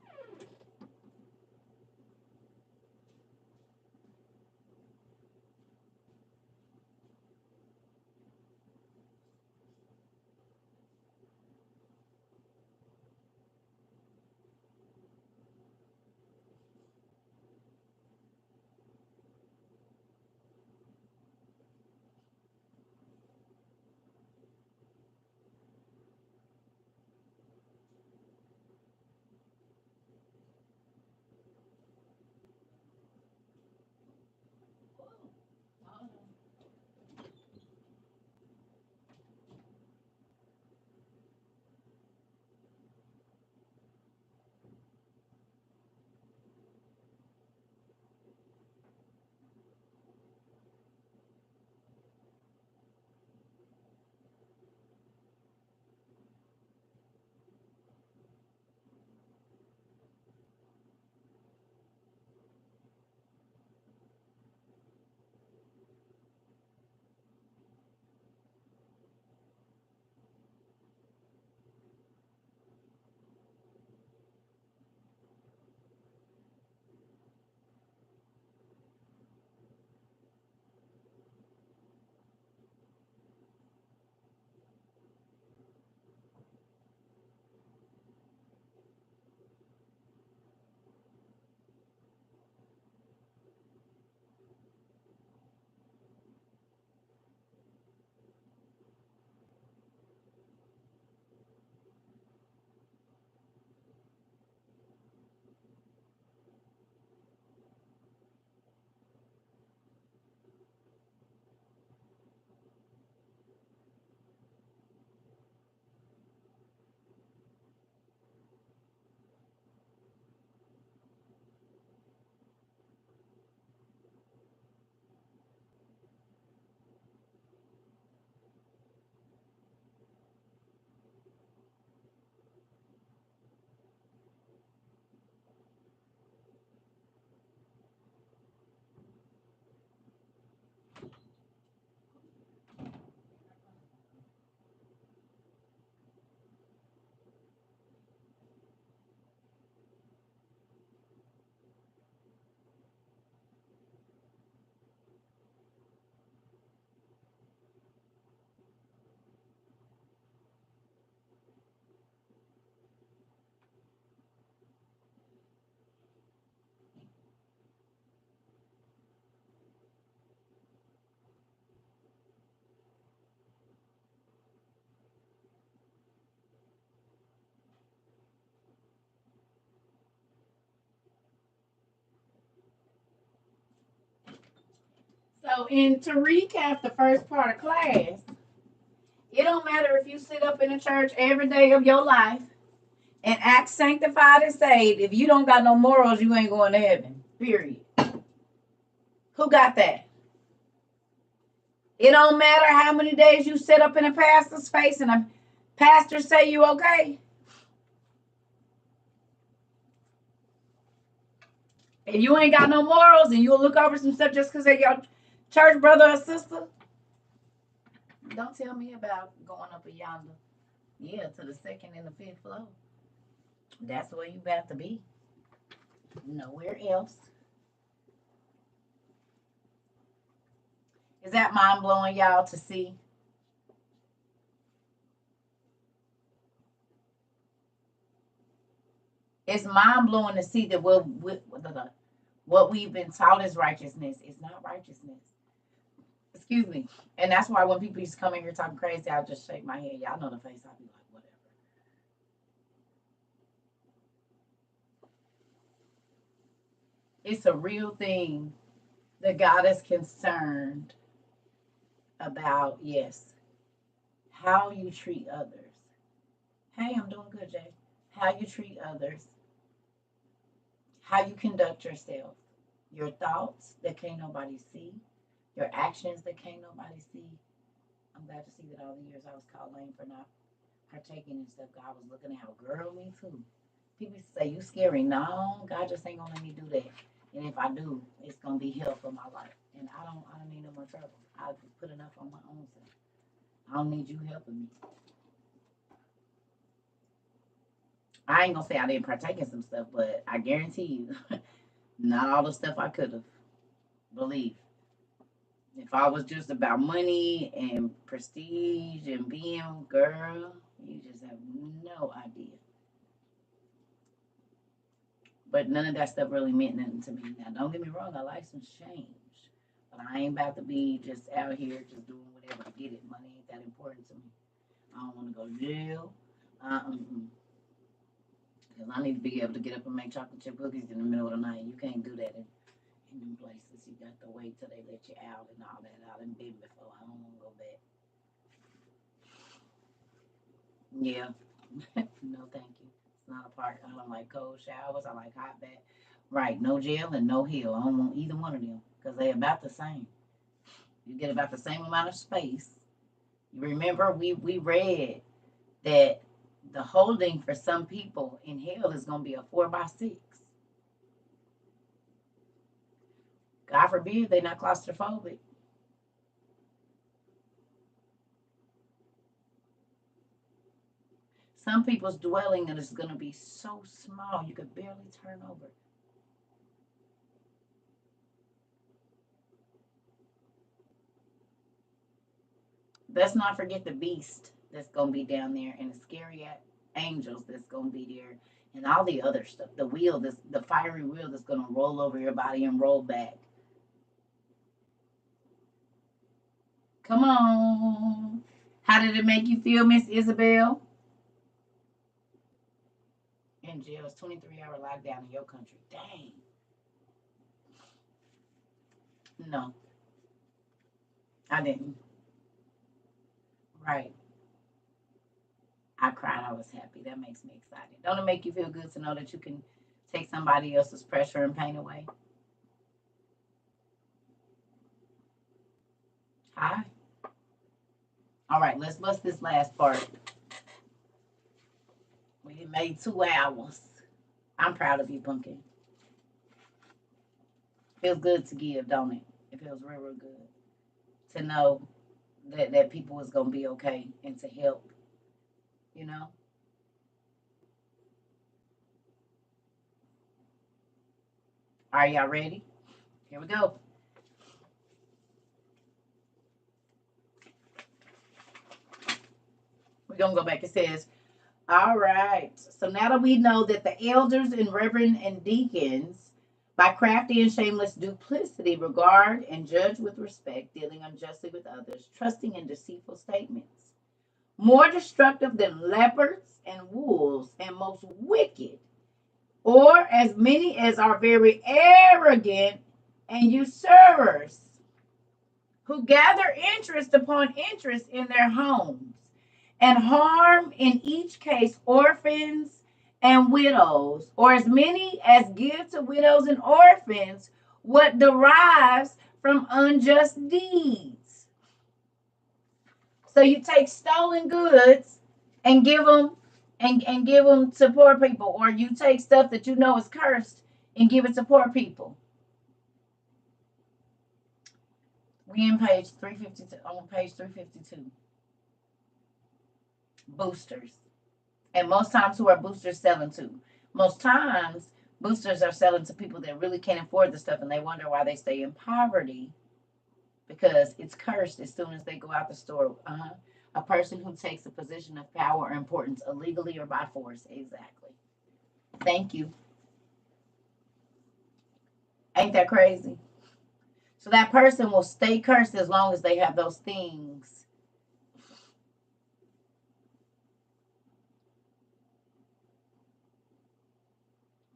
So, to recap the first part of class, it don't matter if you sit up in the church every day of your life and act sanctified and saved. If you don't got no morals, you ain't going to heaven. Period. Who got that? It don't matter how many days you sit up in a pastor's face and a pastor say you okay. If you ain't got no morals and you'll look over some stuff just because they're your church brother or sister, don't tell me about going up a yonder. Yeah, to the second and the fifth floor. That's where you have to be. Nowhere else. Is that mind blowing, y'all, to see? It's mind blowing to see that what we've been taught is righteousness. It's not righteousness. Excuse me. And that's why when people used to come in here talking crazy, I just shake my head. Y'all know the face. I'll be like, whatever. It's a real thing that God is concerned about, yes, how you treat others. Hey, I'm doing good, Jay. How you treat others, how you conduct yourself, your thoughts that can't nobody see, your actions that can't nobody see. I'm glad to see that all the years I was called lame for not partaking in stuff God was looking out. Girl, me too. People used to say, you scary. No, God just ain't gonna let me do that. And if I do, it's gonna be hell for my life. And I don't need no more trouble. I put enough on my own self. I don't need you helping me. I ain't gonna say I didn't partake in some stuff, but I guarantee you, not all the stuff I could have. Believe. If I was just about money and prestige and being, girl, you just have no idea. But none of that stuff really meant nothing to me. Now, don't get me wrong, I like some change. But I ain't about to be just out here just doing whatever to get it. Money ain't that important to me. I don't want to go to jail. Because I need to be able to get up and make chocolate chip cookies in the middle of the night. You can't do that in them places. You got to wait till they let you out and all that. I done been before. I don't want to go back. Yeah. No, thank you. It's not a part. I don't like cold showers. I like hot bath. Right. No jail and no hill. I don't want either one of them because they're about the same. You get about the same amount of space. You remember we read that the holding for some people in hell is going to be a 4x6. God forbid they're not claustrophobic. Some people's dwelling is going to be so small you could barely turn over. Let's not forget the beast that's going to be down there and the scary angels that's going to be there and all the other stuff. The wheel, the fiery wheel that's going to roll over your body and roll back. Come on. How did it make you feel, Miss Isabel? In jail, it's 23-hour lockdown in your country. Dang. No, I didn't. Right. I cried. I was happy. That makes me excited. Don't it make you feel good to know that you can take somebody else's pressure and pain away? Hi. All right, let's bust this last part. We made 2 hours. I'm proud of you, Pumpkin. Feels good to give, don't it? It feels real, real good to know that people is gonna be okay and to help. You know. Are y'all ready? Here we go. We're gonna go back. It says, all right. So now that we know that the elders and reverend and deacons, by crafty and shameless duplicity, regard and judge with respect, dealing unjustly with others, trusting in deceitful statements, more destructive than leopards and wolves, and most wicked, or as many as are very arrogant and usurers. who gather interest upon interest in their homes, and harm in each case orphans and widows, or as many as give to widows and orphans what derives from unjust deeds. So you take stolen goods and give them and give them to poor people, or you take stuff that you know is cursed and give it to poor people. We in page 352, on page 352. Boosters. And most times, who are boosters selling to? Most times, boosters are selling to people that really can't afford the stuff, and they wonder why they stay in poverty, because it's cursed as soon as they go out the store. A person who takes a position of power or importance illegally or by force. Exactly. Thank you. Ain't that crazy? So that person will stay cursed as long as they have those things.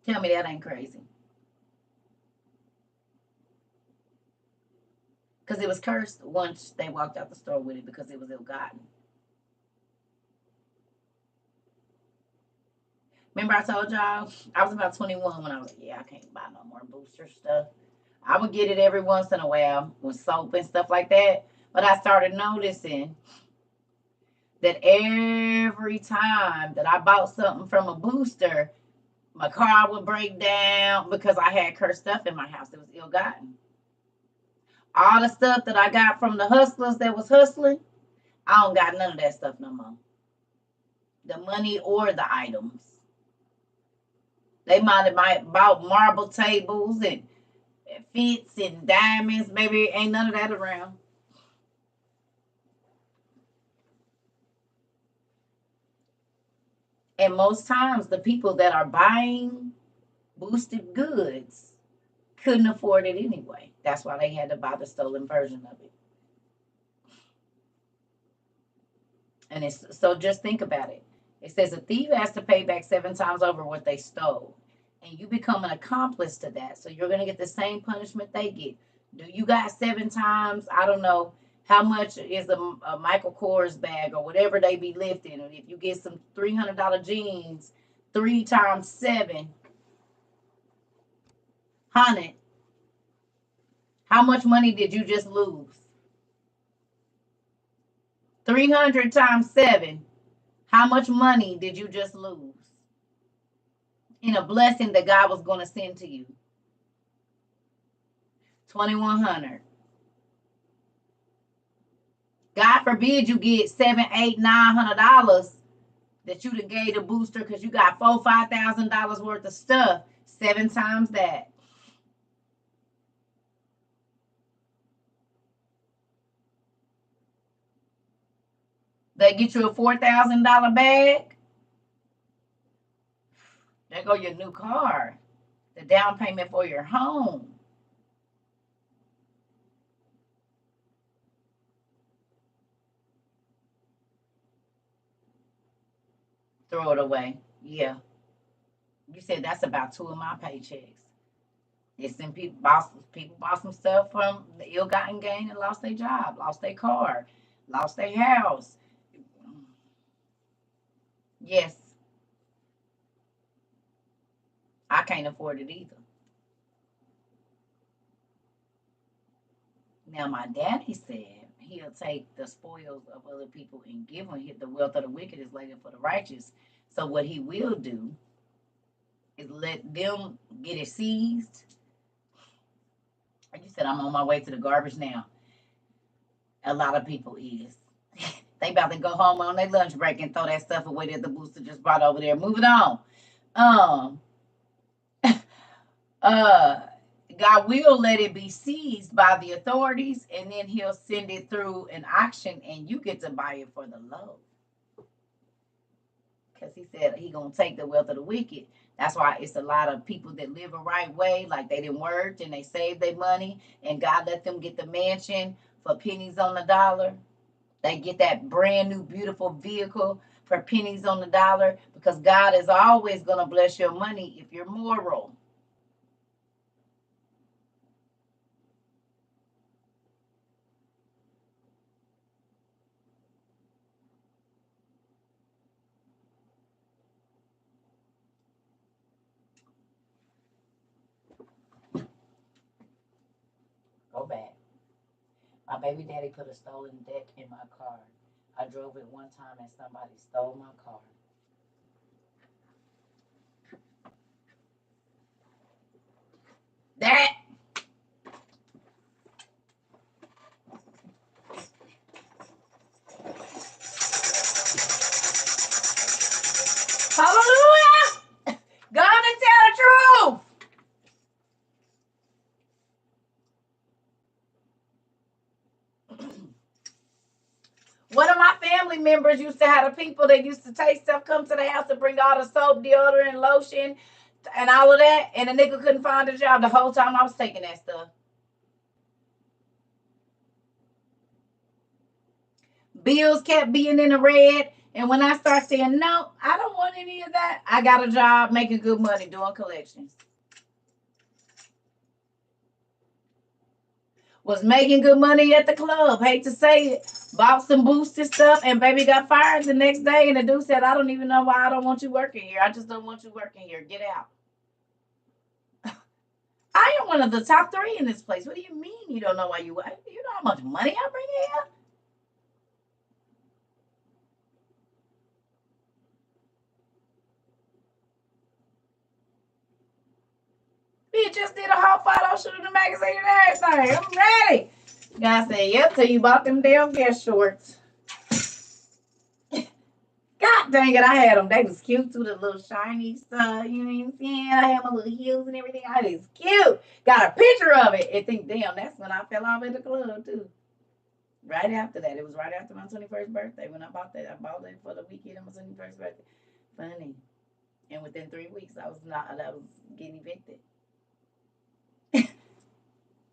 Tell me that ain't crazy. Because it was cursed once they walked out the store with it, because it was ill-gotten. Remember I told y'all I was about 21 when I was like, yeah, I can't buy no more booster stuff. I would get it every once in a while with soap and stuff like that. But I started noticing that every time that I bought something from a booster, my car would break down because I had cursed stuff in my house that was ill-gotten. All the stuff that I got from the hustlers that was hustling, I don't got none of that stuff no more. The money or the items. They might have bought marble tables and fits and diamonds. Maybe ain't none of that around. And most times, the people that are buying boosted goods couldn't afford it anyway. That's why they had to buy the stolen version of it. And it's so, just think about it. It says a thief has to pay back 7 times over what they stole. And you become an accomplice to that. So you're going to get the same punishment they get. Do you got 7 times? I don't know how much is a Michael Kors bag or whatever they be lifting. And if you get some $300 jeans, 3 times 7, 100. How much money did you just lose? 300 times 7. How much money did you just lose? In a blessing that God was going to send to you. 2,100. God forbid you get $700, $800, $900 that you done gave the booster because you got $4,000, $5,000 worth of stuff. 7 times that. They get you a $4,000 bag. There go your new car. The down payment for your home. Throw it away. Yeah. You said that's about 2 of my paychecks. It's some people bought some stuff from the ill-gotten gain and lost their job, lost their car, lost their house. Yes. I can't afford it either. Now, my daddy said he'll take the spoils of other people and give them. The wealth of the wicked is laid up for the righteous. So what he will do is let them get it seized. You said I'm on my way to the garbage now. A lot of people is. They about to go home on their lunch break and throw that stuff away that the booster just brought over there. Moving on. God will let it be seized by the authorities, and then he'll send it through an auction, and you get to buy it for the low. Because he said he gonna take the wealth of the wicked. That's why it's a lot of people that live a right way, like they didn't work and they saved their money, and God let them get the mansion for pennies on the dollar. They get that brand new beautiful vehicle for pennies on the dollar, because God is always gonna bless your money if you're moral. baby daddy put a stolen deck in my car. I drove it one time and somebody stole my car. That. Hallelujah! God to tell the truth. One of my family members used to have the people that used to take stuff, come to the house and bring all the soap, deodorant, lotion, and all of that, and the nigga couldn't find a job the whole time I was taking that stuff. Bills kept being in the red, and when I started saying, no, I don't want any of that, I got a job making good money doing collections. Was making good money at the club. Hate to say it. Bought some boosted stuff, and baby got fired the next day. And the dude said, I don't even know why I don't want you working here. I just don't want you working here. Get out. I am one of the top 3 in this place. What do you mean you don't know why you work? You know how much money I bring here? We just did a whole photo shoot in the magazine and everything. I'm ready. Guy said, yep, till you bought them damn guest shorts. God dang it, I had them. They was cute too, the little shiny stuff. You know what I'm saying? I had my little heels and everything. I was cute. Got a picture of it. And think, damn, that's when I fell off at the club too. Right after that. It was right after my 21st birthday when I bought that. I bought it for the weekend of my 21st birthday. Funny. And within 3 weeks, I was getting evicted.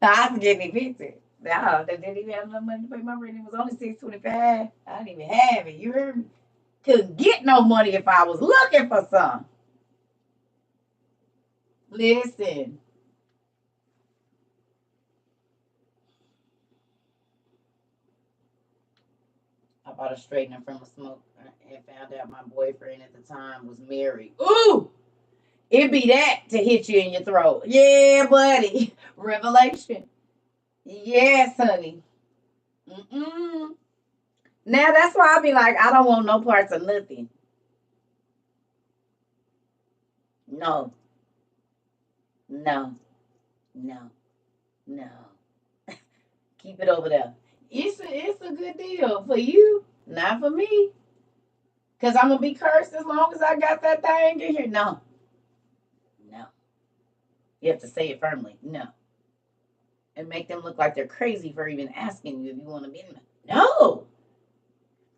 I was getting evicted. No, they didn't even have enough money to pay my rent. It was only $625. I didn't even have it. You heard me? Couldn't get no money if I was looking for some. Listen. I bought a straightener from a smoke and found out my boyfriend at the time was married. Ooh! It be that to hit you in your throat. Yeah, buddy. Revelation. Yes, honey. Mm-mm. Now that's why I be like, I don't want no parts of nothing. No. No. No. No. Keep it over there. It's a good deal for you, not for me. Cause I'm gonna be cursed as long as I got that thing in here. No. No. You have to say it firmly. No. And make them look like they're crazy for even asking you if you want to be in. No.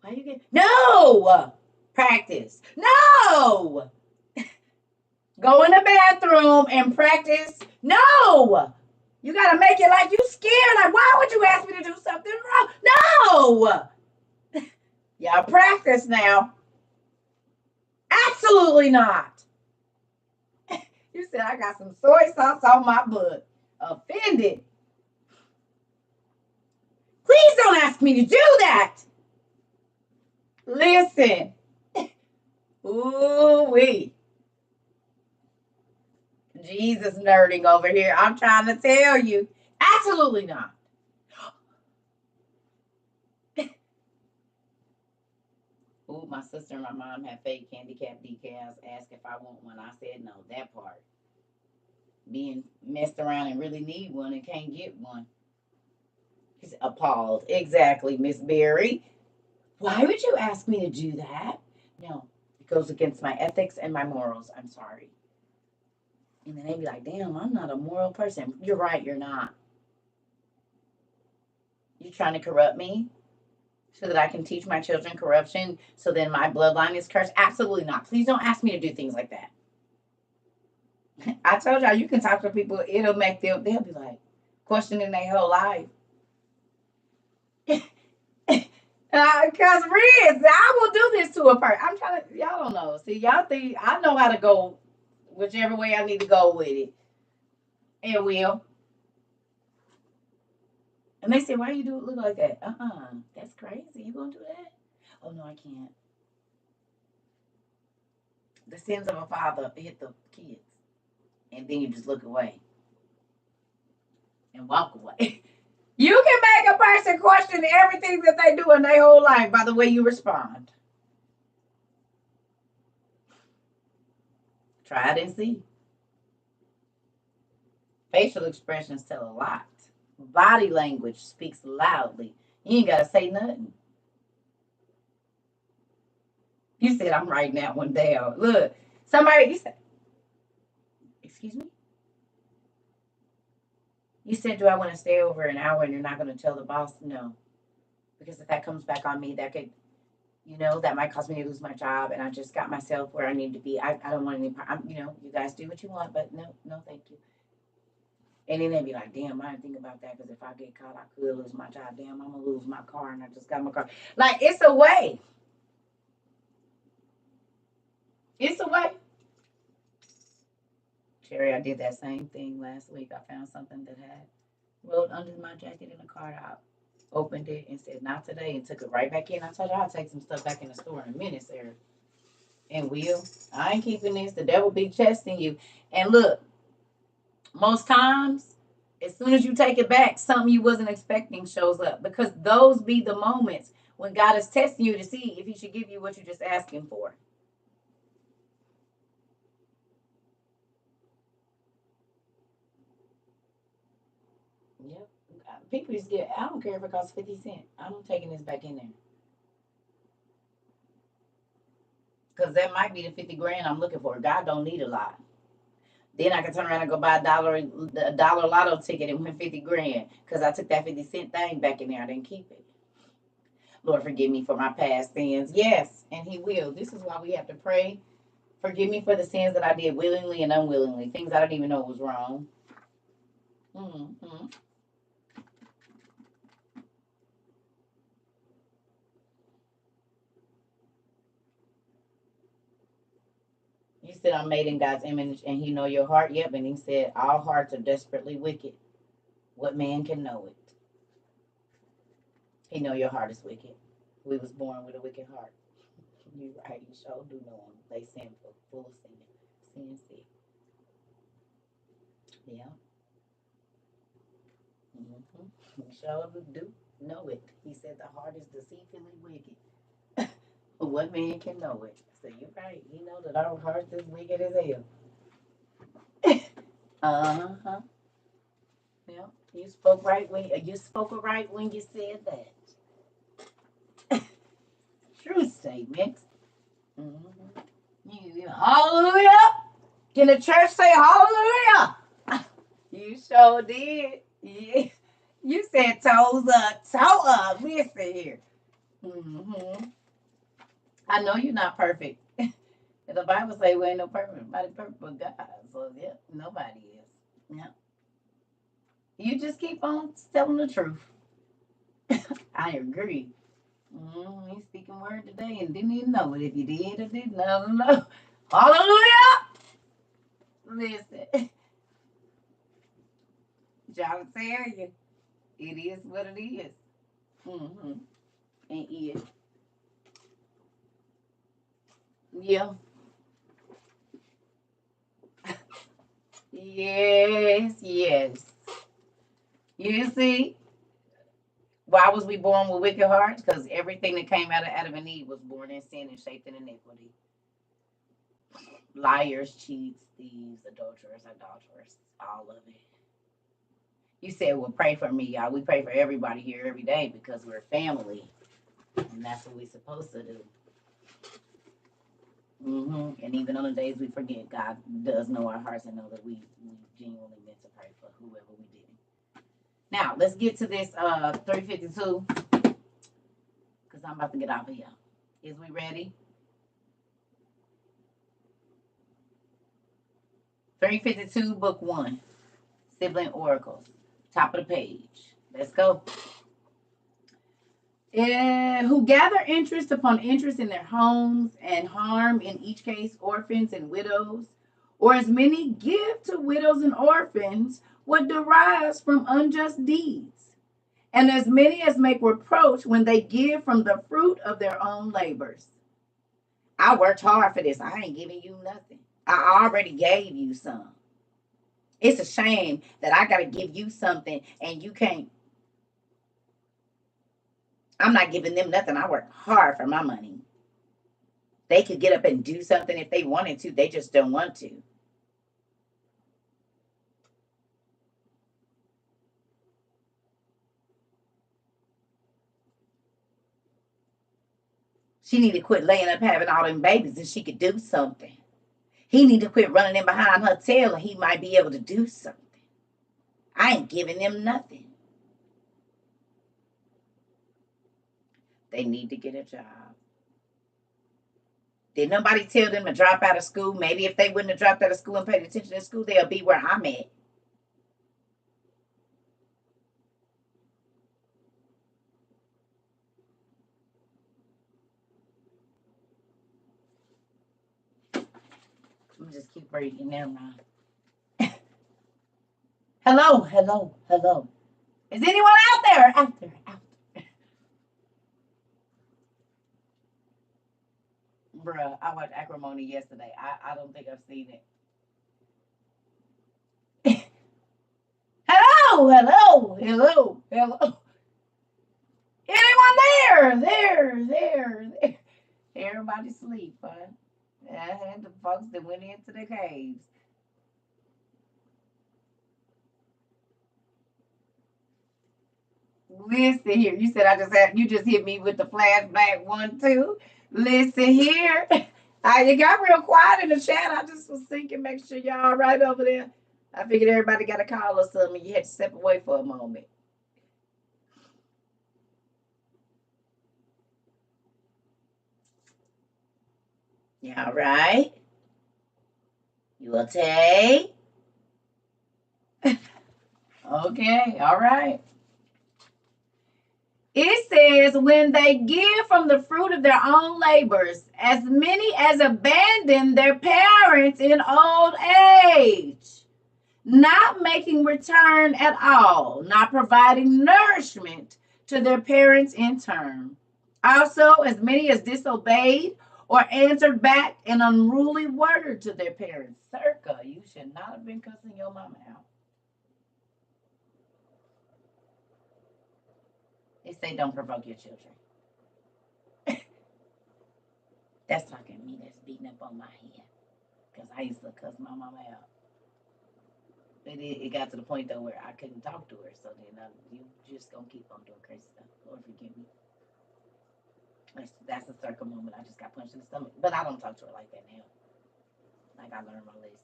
Why you get no practice? No. Go in the bathroom and practice. No. You gotta make it like you scared. Like, why would you ask me to do something wrong? No. Y'all practice now. Absolutely not. You said I got some soy sauce on my butt. Offended. Please don't ask me to do that. Listen. Ooh-wee. Jesus nerding over here. I'm trying to tell you. Absolutely not. Ooh, my sister and my mom had fake handicap decals. Asked if I want one. I said no. That part. Being messed around and really need one and can't get one. He's appalled. Exactly, Miss Berry. Why would you ask me to do that? No, it goes against my ethics and my morals. I'm sorry. And then they'd be like, damn, I'm not a moral person. You're right, you're not. You trying to corrupt me so that I can teach my children corruption so then my bloodline is cursed? Absolutely not. Please don't ask me to do things like that. I told y'all you can talk to people, it'll make them, they'll be like questioning their whole life. Because Riz, I will do this to a person. I'm trying to, y'all don't know. See, y'all think I know how to go whichever way I need to go with it. And will. And they say, why you do it look like that? That's crazy. You gonna do that? Oh no, I can't. The sins of a father hit the kids. And then you just look away. And walk away. You can make a person question everything that they do in their whole life by the way you respond. Try it and see. Facial expressions tell a lot. Body language speaks loudly. You ain't gotta say nothing. You said I'm writing that one down. Look, somebody you said, excuse me? You said, do I want to stay over an hour and you're not gonna tell the boss? No. Because if that comes back on me, that could, that might cause me to lose my job, and I just got myself where I need to be. I don't want any, you guys do what you want, but no, thank you. And then they'd be like, damn, I didn't think about that because if I get caught, I could lose my job. Damn, I'm going to lose my car and I just got my car. Like, it's a way. It's a way. Cherry, I did that same thing last week. I found something that had rolled under my jacket in the car. I opened it and said, not today, and took it right back in. I told you I'll take some stuff back in the store in a minute, Sarah. And I ain't keeping this. The devil be testing you. And look, most times, as soon as you take it back, something you wasn't expecting shows up. Because those be the moments when God is testing you to see if he should give you what you're just asking for. Yep. People just get, I don't care if it costs 50 cents. I'm taking this back in there. Because that might be the 50 grand I'm looking for. God don't need a lot. Then I can turn around and go buy a dollar lotto ticket and win 50 grand. Because I took that 50-cent thing back in there. I didn't keep it. Lord, forgive me for my past sins. Yes, and he will. This is why we have to pray. Forgive me for the sins that I did willingly and unwillingly. Things I didn't even know was wrong. Mm-hmm. You said I'm made in God's image and he know your heart. Yep, and he said all hearts are desperately wicked. What man can know it? He know your heart is wicked. We was born with a wicked heart. You right, you sure do know them. They sinful, full of sin sick. Yeah. Mm-hmm. You sure do know it. He said the heart is deceitfully wicked. What man can know it? So you're right. You know that our hearts is wicked as hell. Uh-huh. Yeah. You spoke right when you said that. True statement. Mm-hmm. Hallelujah. Can the church say hallelujah? You sure did. Yeah. You said toes up, toe up. Listen here. Mm-hmm. I know you're not perfect. The Bible say we ain't nobody perfect but God. So yeah, nobody is. Yeah. You just keep on telling the truth. I agree. He's speaking word today and didn't even know it. If you did or didn't, I don't know. Hallelujah! Listen, trying to tell you, it is what it is. Mm-hmm. And it. Yeah. Yes. You see, why was we born with wicked hearts? Because everything that came out of Adam and Eve was born in sin and shaped in iniquity. Liars, cheats, thieves, adulterers, all of it. You said, well, pray for me, y'all. We pray for everybody here every day because we're family. And that's what we're supposed to do. And even on the days we forget, God does know our hearts and know that we genuinely meant to pray for whoever we did. Now, let's get to this 352 because I'm about to get off of here. Is we ready? 352, book 1, sibling oracles, top of the page. Let's go. Who gather interest upon interest in their homes and harm, in each case, orphans and widows, or as many give to widows and orphans what derives from unjust deeds, and as many as make reproach when they give from the fruit of their own labors. I worked hard for this. I ain't giving you nothing. I already gave you some. It's a shame that I got to give you something and you can't. I'm not giving them nothing. I work hard for my money. They could get up and do something if they wanted to. They just don't want to. She need to quit laying up having all them babies and she could do something. He need to quit running in behind her tail and he might be able to do something. I ain't giving them nothing. They need to get a job. Did nobody tell them to drop out of school? Maybe if they wouldn't have dropped out of school and paid attention in school, they'll be where I'm at. Let me just keep reading. Never mind. Hello, hello, hello. Is anyone out there? Out there, out there. Bruh, I watched Acrimony yesterday. I don't think I've seen it. Hello, hello, hello, hello. Anyone there? Everybody sleep, huh? The folks that went into the caves. Listen here. You said you just hit me with the flashback 1, 2. Listen here. You got real quiet in the chat. I just was thinking, make sure y'all all right over there. I figured everybody got a call or something. You had to step away for a moment. Yeah, all right. You okay? Okay, all right. It says, when they give from the fruit of their own labors, as many as abandon their parents in old age, not making return at all, not providing nourishment to their parents in turn. Also, as many as disobeyed or answered back an unruly word to their parents. Circa, you should not have been cussing your mama out. They say don't provoke your children. That's talking to me that's beating up on my head. Because I used to cuss my mama out. It got to the point though where I couldn't talk to her. So then you just gonna keep on doing crazy stuff. Lord forgive me. That's a circle moment. I just got punched in the stomach. But I don't talk to her like that now. Like I learned my lesson.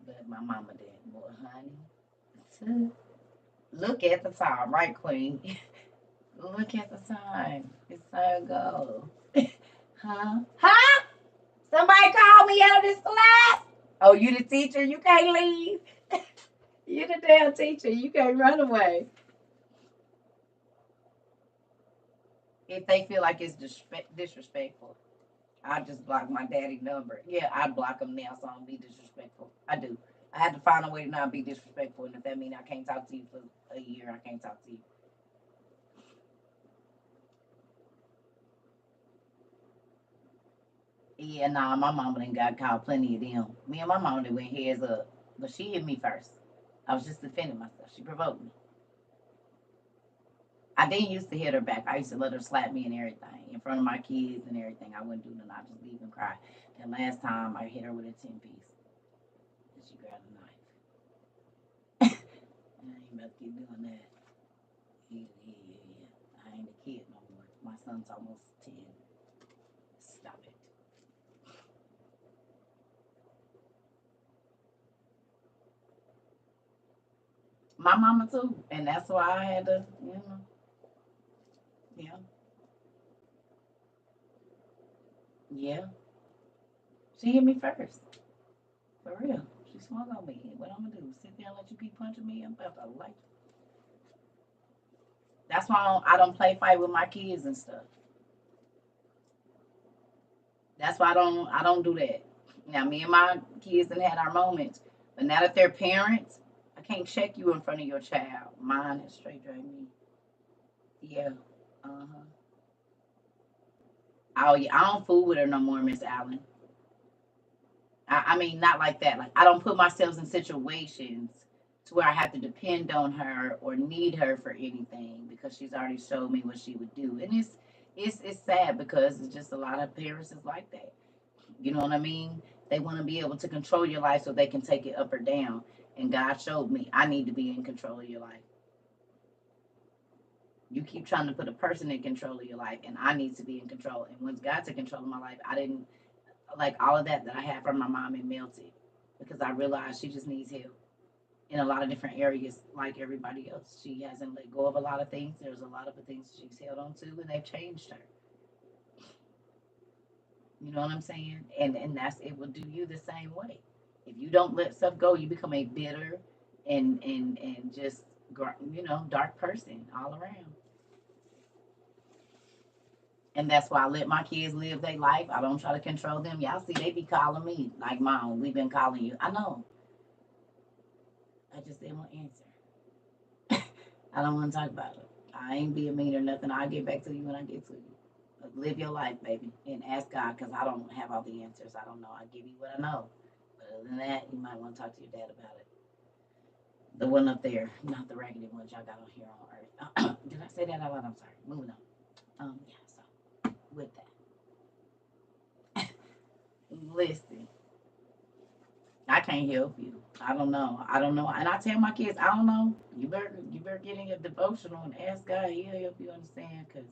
But my mama did. Boy, honey. Look at the time, right, Queen? Look at the time. It's time to go. Huh? Huh? Somebody called me out of this class. Oh, you the teacher? You can't leave. You the damn teacher. You can't run away. If they feel like it's disrespectful, I just block my daddy number. Yeah, I block him now so I don't be disrespectful. I do. I had to find a way to not be disrespectful, and if that means I can't talk to you for a year, I can't talk to you. Yeah, nah, my mama done got called plenty of them. Me and my mama done went heads up, but she hit me first. I was just defending myself. She provoked me. I didn't used to hit her back. I used to let her slap me and everything in front of my kids and everything. I wouldn't do nothing. I just leave and cry. Then last time I hit her with a 10-piece, and she grabbed a knife. And I ain't about to keep doing that. Yeah. I ain't a kid no more. My son's almost 10. Stop it. My mama too, and that's why I had to, yeah, yeah. She hit me first, for real. She swung on me. What I'm gonna do? Sit there and let you keep punching me? I'm about to like. That's why I don't play fight with my kids and stuff. That's why I don't do that. Now me and my kids done had our moments, but now that they're parents, I can't check you in front of your child. Mine is straight drag me. Yeah. Uh-huh. Oh yeah, I don't fool with her no more, Miss Allen. I mean, not like that. Like I don't put myself in situations to where I have to depend on her or need her for anything because she's already showed me what she would do. And it's sad because it's just a lot of parents is like that. You know what I mean? They want to be able to control your life so they can take it up or down. And God showed me I need to be in control of your life. You keep trying to put a person in control of your life, and I need to be in control. And once God took control of my life, I didn't like all of that I had from my mom, and melted because I realized she just needs help in a lot of different areas, like everybody else. She hasn't let go of a lot of things. There's a lot of the things she's held on to, and they've changed her. You know what I'm saying? And that's it will do you the same way. If you don't let stuff go, you become a bitter and just dark person all around. And that's why I let my kids live their life. I don't try to control them. Y'all see, they be calling me like, Mom, we've been calling you. I know. I just didn't want to answer. I don't want to talk about it. I ain't being mean or nothing. I'll get back to you when I get to you. Live your life, baby, and ask God because I don't have all the answers. I don't know. I give you what I know. But other than that, you might want to talk to your dad about it. The one up there, not the raggedy one y'all got on here on Earth. Did I say that out loud? I'm sorry. Moving on. Yeah. So with that, listen. I can't help you. I don't know. And I tell my kids, I don't know. You better get in your devotional and ask God. He'll help you understand. Cause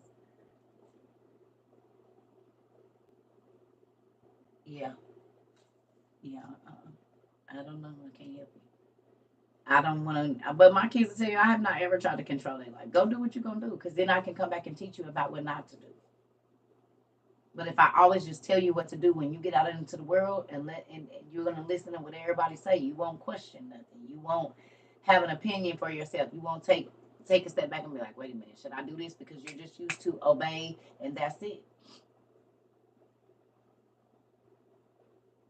yeah, yeah. I don't know. I can't help you. I don't want to. But my kids will tell you, I have not ever tried to control their life. Go do what you're gonna do, cause then I can come back and teach you about what not to do. But if I always just tell you what to do when you get out into the world and you're gonna listen to what everybody say, you won't question nothing. You won't have an opinion for yourself. You won't take a step back and be like, wait a minute, should I do this? Because you're just used to obey and that's it.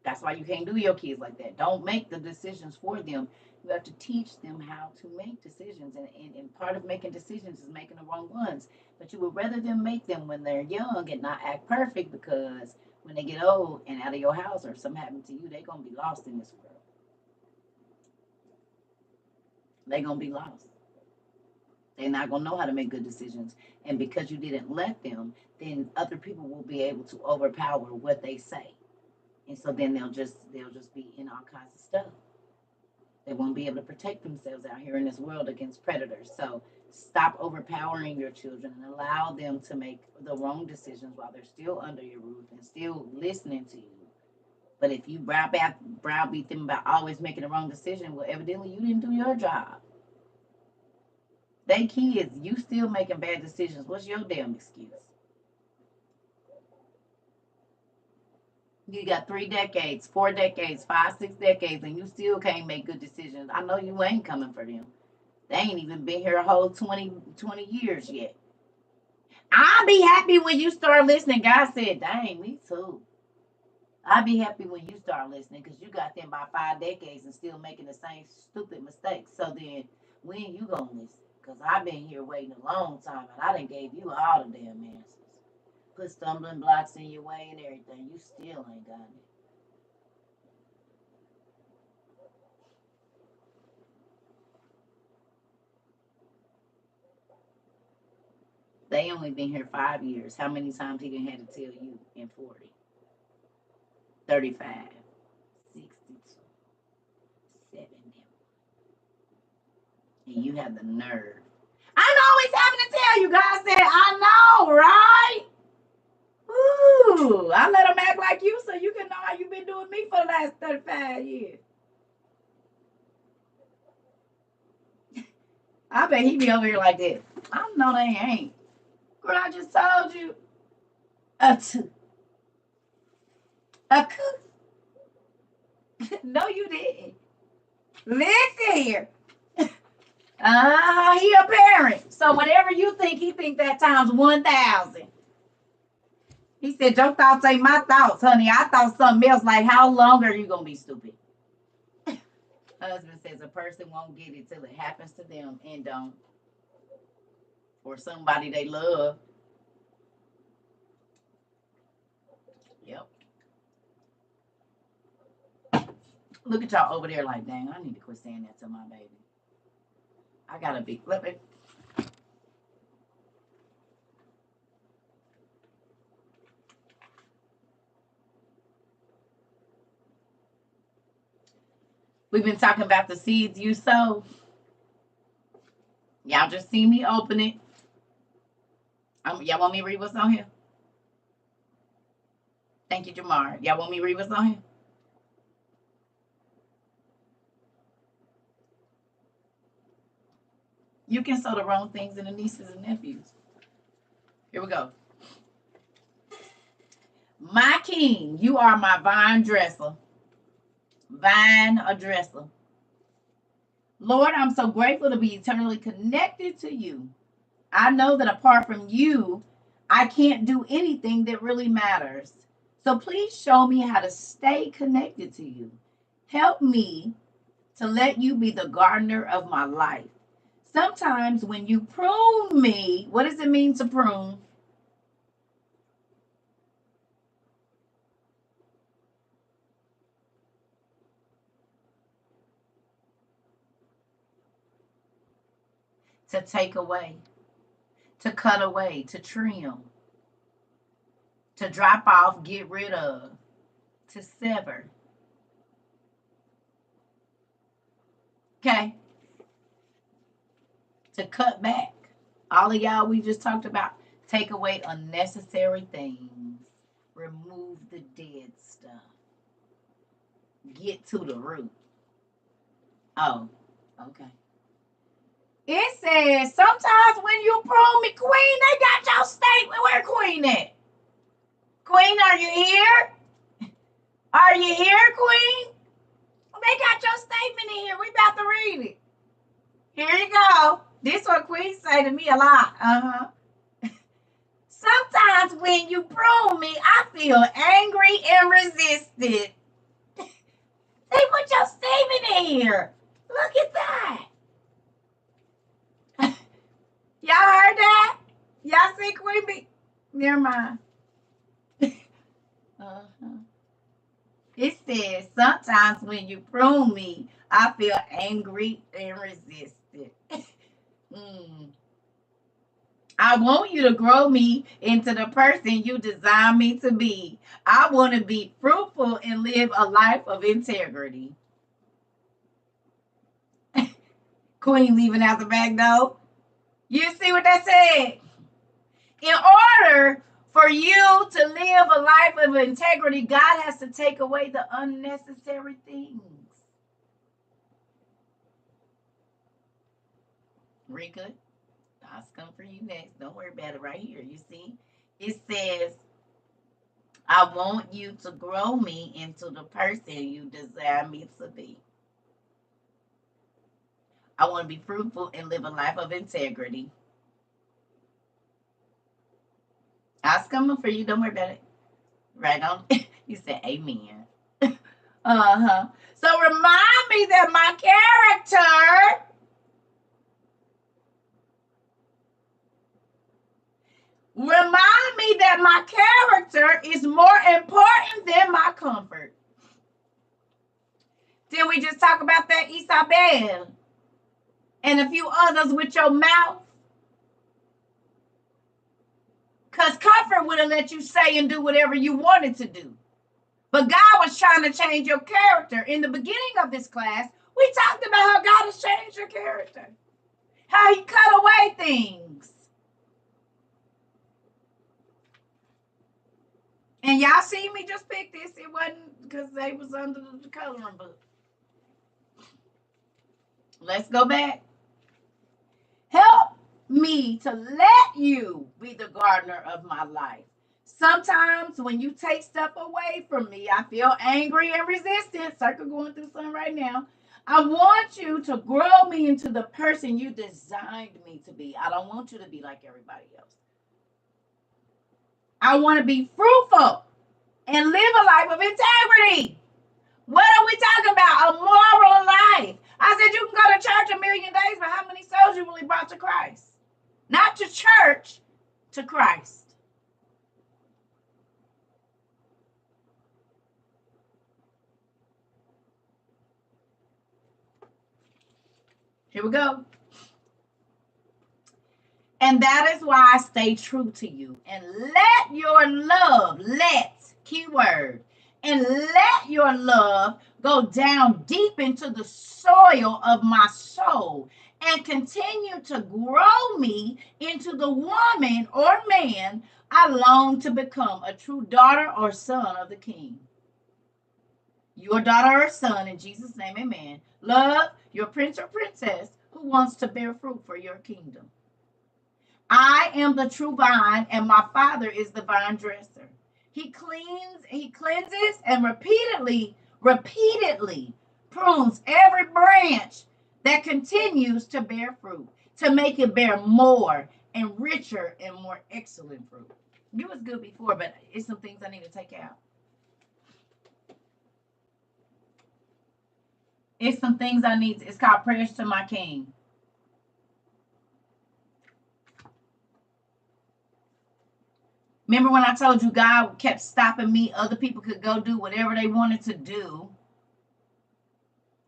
That's why you can't do your kids like that. Don't make the decisions for them. You have to teach them how to make decisions. And part of making decisions is making the wrong ones. But you would rather them make them when they're young and not act perfect because when they get old and out of your house or something happened to you, they're going to be lost in this world. They're going to be lost. They're not going to know how to make good decisions. And because you didn't let them, then other people will be able to overpower what they say. And so then they'll just be in all kinds of stuff. They won't be able to protect themselves out here in this world against predators. So stop overpowering your children and allow them to make the wrong decisions while they're still under your roof and still listening to you. But if you browbeat them about always making the wrong decision, well, evidently you didn't do your job. They kids, you still making bad decisions. What's your damn excuse? You got 3 decades, 4 decades, 5, 6 decades, and you still can't make good decisions. I know you ain't coming for them. They ain't even been here a whole 20 years yet. I'll be happy when you start listening. God said, dang, me too. I'll be happy when you start listening because you got them by 5 decades and still making the same stupid mistakes. So then, when you gonna listen? Because I've been here waiting a long time and I done gave you all the damn answers. Put stumbling blocks in your way and everything. You still ain't done it. They only been here 5 years. How many times he done had to tell you in 40, 35, 62, 70? And you have the nerve. I'm always having to tell you. God said, I know, right? Ooh, I let them act like you so you can know how you've been doing me for the last 35 years. I bet he be over here like this. I know they ain't. Girl, I just told you. A no, you didn't. Listen here. He a parent. So whatever you think, he think that times 1,000. He said, your thoughts ain't my thoughts, honey. I thought something else, like how long are you going to be stupid? Husband says a person won't get it till it happens to them and don't. Or somebody they love. Yep. Look at y'all over there like, dang, I need to quit saying that to my baby. I gotta be flipping. We've been talking about the seeds you sow. Y'all just see me open it. Y'all want me to read what's on here? Thank you, Jamar. Y'all want me to read what's on here? You can sow the wrong things in the nieces and nephews. Here we go. My king, you are my vine dresser. Vine dresser. Lord, I'm so grateful to be eternally connected to you. I know that apart from you, I can't do anything that really matters. So please show me how to stay connected to you. Help me to let you be the gardener of my life. Sometimes when you prune me, what does it mean to prune? To take away, to cut away, to trim, to drop off, get rid of, to sever. Okay? To cut back. All of y'all we just talked about, take away unnecessary things. Remove the dead stuff. Get to the root. Oh, okay. It says sometimes when you prune me, Queen, they got your statement. Where Queen at? Queen, are you here? Are you here, Queen? They got your statement in here. We about to read it. Here you go. This what Queen say to me a lot. Sometimes when you prune me, I feel angry and resistant. They put your statement in here. Look at that. Y'all heard that? Y'all see Queen B? Never mind. It says, sometimes when you prune me, I feel angry and resistant. I want you to grow me into the person you designed me to be. I want to be fruitful and live a life of integrity. Queen leaving out the back door. You see what that said? In order for you to live a life of integrity, God has to take away the unnecessary things. Rika, I'll come for you next. Don't worry about it right here. You see? It says, I want you to grow me into the person you desire me to be. I want to be fruitful and live a life of integrity. I was coming for you. Don't worry about it. Right on. You said amen. So remind me that my character is more important than my comfort. Didn't we just talk about that, Isabel? And a few others with your mouth? Because comfort would have let you say and do whatever you wanted to do. But God was trying to change your character. In the beginning of this class, we talked about how God has changed your character. How he cut away things. And y'all see me just pick this. It wasn't because they was under the coloring book. Let's go back. Help me to let you be the gardener of my life. Sometimes when you take stuff away from me, I feel angry and resistant. CERCA going through something right now. I want you to grow me into the person you designed me to be. I don't want you to be like everybody else. I want to be fruitful and live a life of integrity. What are we talking about? A moral life. I said you can go to church a million days, but how many souls you really brought to Christ? Not to church, to Christ. Here we go. And that is why I stay true to you. And let your love, keyword, and let your love go down deep into the soil of my soul and continue to grow me into the woman or man I long to become, a true daughter or son of the King. Your daughter or son, in Jesus' name, amen. Love your prince or princess who wants to bear fruit for your kingdom. I am the true vine, and my Father is the vine dresser. He cleanses, and repeatedly prunes every branch that continues to bear fruit, to make it bear more and richer and more excellent fruit. You was good before, but it's some things I need to take out. It's some things I need. It's called prayers to my King. Remember when I told you God kept stopping me? Other people could go do whatever they wanted to do.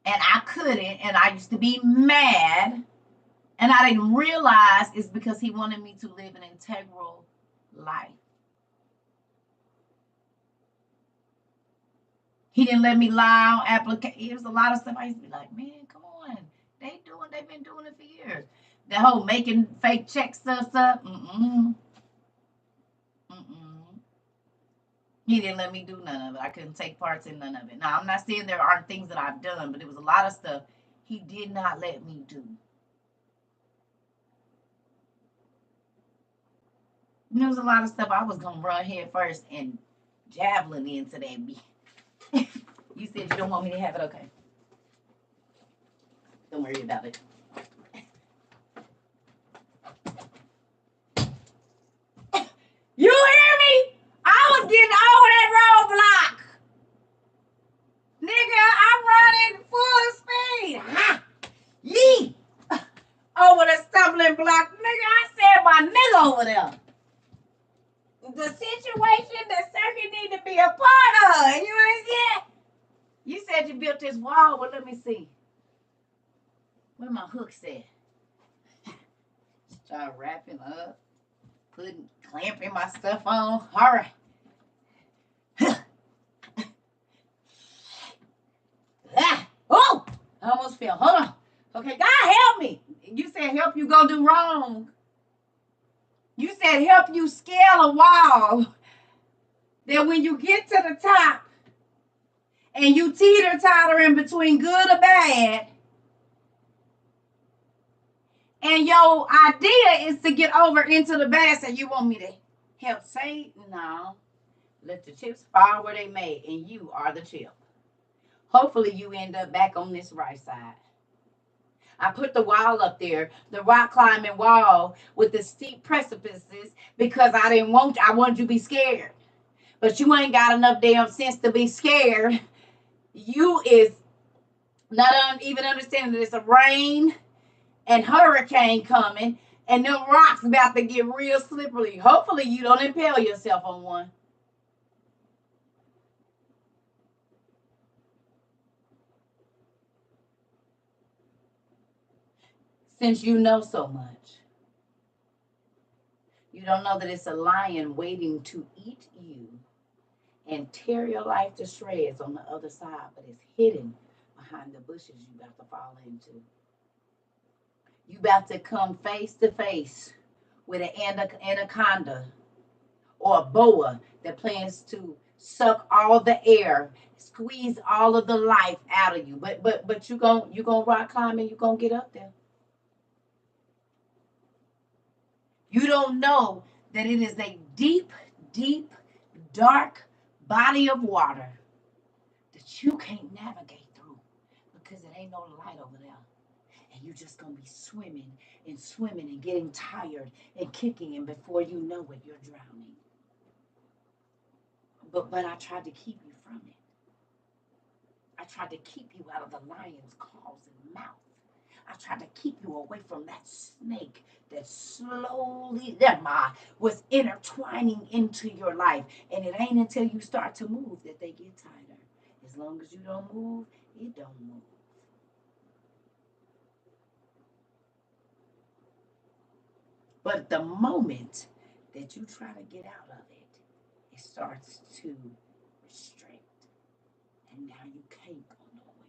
And I couldn't. And I used to be mad. And I didn't realize it's because he wanted me to live an integral life. He didn't let me lie on application. There's a lot of stuff I used to be like, man, come on. They've been doing it for years. The whole making fake check stuff. He didn't let me do none of it. I couldn't take parts in none of it. Now, I'm not saying there aren't things that I've done, but it was a lot of stuff he did not let me do. There was a lot of stuff I was going to run head first and javelin into that beat. You said you don't want me to have it? Okay. Don't worry about it. You hear me? I was getting over that roadblock. Nigga, I'm running full speed. Ha! Yee! Over the stumbling block. Nigga, I said my nigga over there. The situation that CERCA need to be a part of. You understand? You said you built this wall. Well, let me see. Where my hooks at? Start wrapping up. Clamping my stuff on. All right. Oh! I almost fell. Hold on. Okay, God help me. You said help you go do wrong. You said help you scale a wall. That when you get to the top and you teeter-totter in between good or bad, and your idea is to get over into the bad, so you want me to help say, no, let the chips fall where they may, and you are the chip. Hopefully you end up back on this right side. I put the wall up there, the rock climbing wall with the steep precipices, because I wanted you to be scared. But you ain't got enough damn sense to be scared. You is not even understanding that it's a rain and hurricane coming, and them rocks about to get real slippery. Hopefully you don't impale yourself on one. Since you know so much, you don't know that it's a lion waiting to eat you and tear your life to shreds on the other side, but it's hidden behind the bushes you about to fall into. You about to come face to face with an anaconda or a boa that plans to suck all the air, squeeze all of the life out of you. But you gonna rock climb and you gonna get up there. You don't know that it is a deep, deep, dark body of water that you can't navigate through because it ain't no light over there. And you're just going to be swimming and getting tired and kicking, and before you know it, you're drowning. But I tried to keep you from it. I tried to keep you out of the lion's claws and mouth. I tried to keep you away from that snake that slowly was intertwining into your life. And it ain't until you start to move that they get tighter. As long as you don't move, it don't move. But the moment that you try to get out of it, it starts to restrict. And now you can't go nowhere.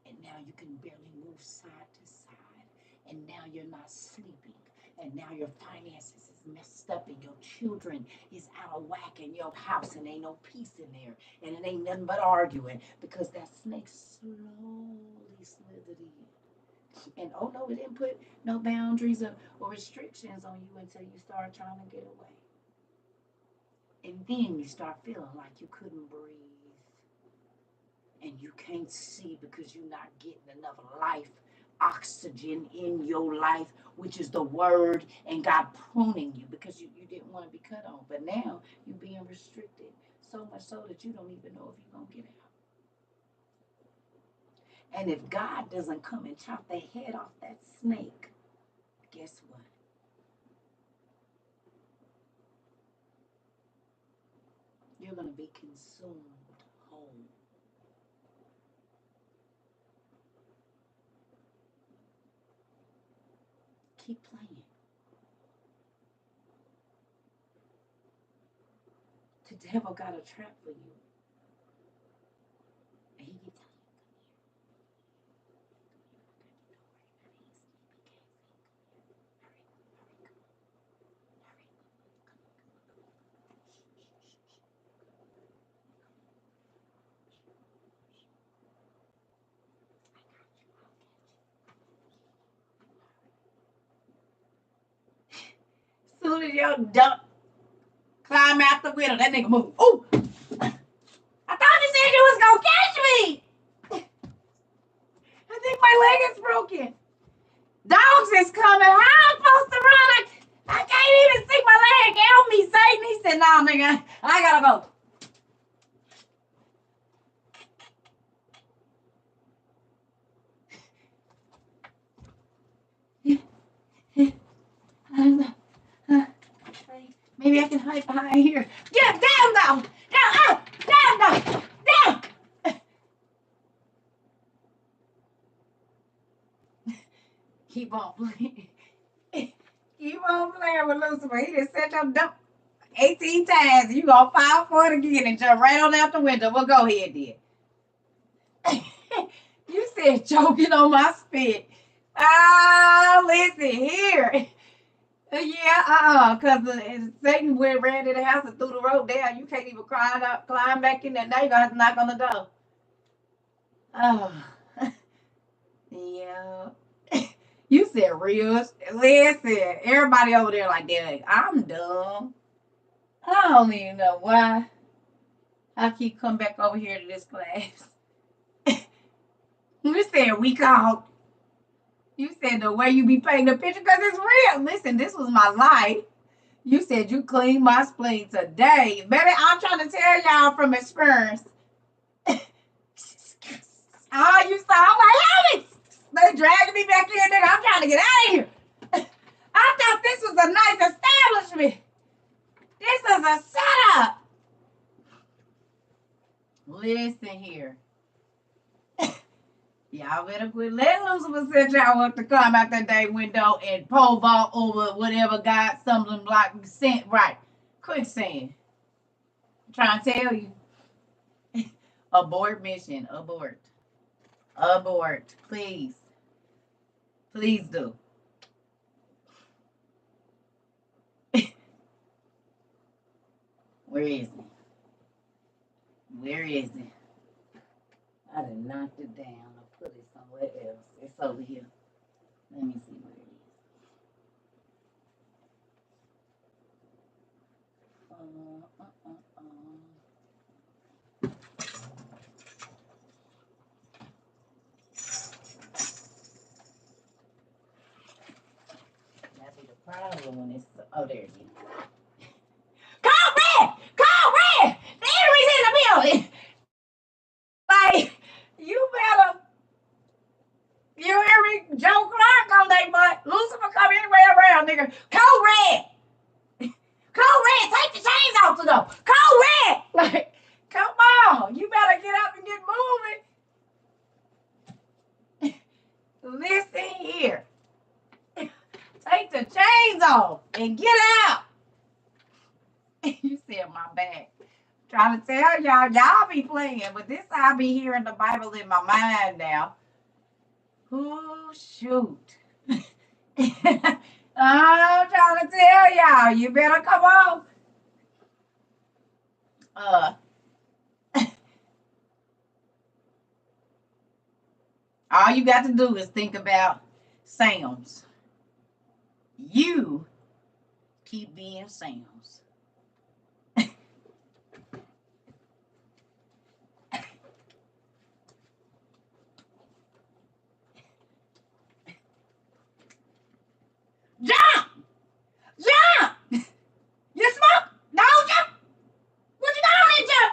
And now you can barely move side to side. And now you're not sleeping. And now your finances is messed up and your children is out of whack in your house and ain't no peace in there. And it ain't nothing but arguing because that snake slowly slithered in. And oh no, it didn't put no boundaries or restrictions on you until you start trying to get away. And then you start feeling like you couldn't breathe. And you can't see because you're not getting enough life, oxygen in your life, which is the word, and God pruning you because you didn't want to be cut off. But now you're being restricted so much so that you don't even know if you're going to get out. And if God doesn't come and chop the head off that snake, guess what? You're going to be consumed whole. Keep playing. The devil got a trap for you. And he keeps telling you, soon as your dump climb out the window, that nigga move. Ooh! I thought you said you was gonna catch me! I think my leg is broken. Dogs is coming. How am I supposed to run? I can't even see my leg. Help me, Satan. He said, nah, nigga, I gotta go. Maybe I can hide behind here. Get down now! Down! Keep on playing. Keep on playing with Lucifer. He just set your dump 18 times. You gonna fall for it again and jump right on out the window. Well, go ahead, then. You said choking on my spit. Listen here. Yeah, because Satan ran to the house and threw the rope down. You can't even climb back in there. Now you're going to have to knock on the door. Oh, yeah. You said real. Listen, everybody over there like that. I'm dumb. I don't even know why I keep coming back over here to this class. You said we called. You said the way you be painting the picture because it's real. Listen, this was my life. You said you cleaned my spleen today. Baby, I'm trying to tell y'all from experience. You saw, I'm like, help me. They dragging me back in there. I'm trying to get out of here. I thought this was a nice establishment. This is a setup. Listen here. Y'all better quit letting Lucifer set y'all up to come out that day window and pole vault over whatever God stumbling block sent. Right. Quicksand. I'm trying to tell you. Abort mission. Abort. Abort. Please. Please do. Where is it? Where is it? I done knocked it down. I put it somewhere else. It's over here. Let me see where it is. That'd be the problem when it's. Oh, there it is. Call red! Call red! The enemy's in the building! Like, you better. You hear me? Joe Clark on that butt. Lucifer come anywhere around, nigga. Code red. Code red. Take the chains off the door. Code red. Like, come on. You better get up and get moving. Listen here. Take the chains off and get out. You said my back. Trying to tell y'all be playing, but this I be hearing the Bible in my mind now. Oh, shoot. I'm trying to tell y'all, you better come on. All you got to do is think about sounds. You keep being sounds. Jump! Jump! You smoke? No, jump! What you got on that jump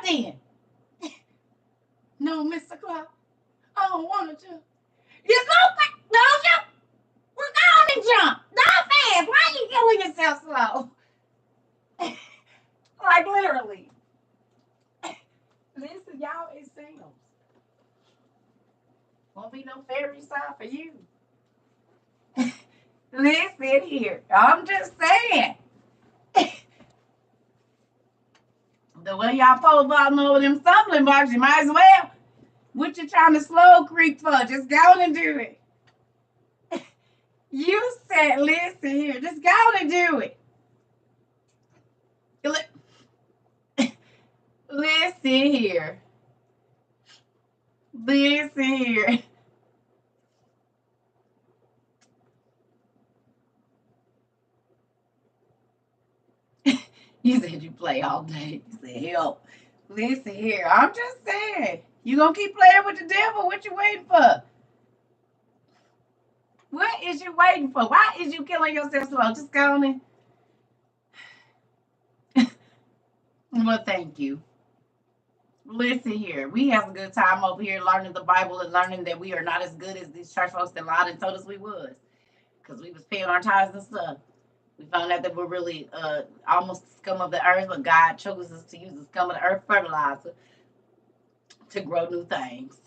then? No, Mr. Clark. I don't want to jump. You smoke? No, jump! We're going to jump. Not fast. Why are you killing yourself slow? Like literally. Listen, y'all, it sounds. Won't be no fairy side for you. Listen here. I'm just saying. The way y'all pole vaulting over them stumbling blocks, you might as well. What you trying to slow creep for? Just go and do it. You said, listen here. Just go and do it. Listen here. Listen here. You said you play all day. You said, help. Listen here. I'm just saying. You gonna keep playing with the devil? What you waiting for? What is you waiting for? Why is you killing yourself slow? Just go on in. Well, thank you. Listen here. We have a good time over here learning the Bible and learning that we are not as good as these church folks that lied and told us we was. Because we was paying our tithes and stuff. We found out that we're really almost the scum of the earth, but God chose us to use the scum of the earth fertilizer to grow new things.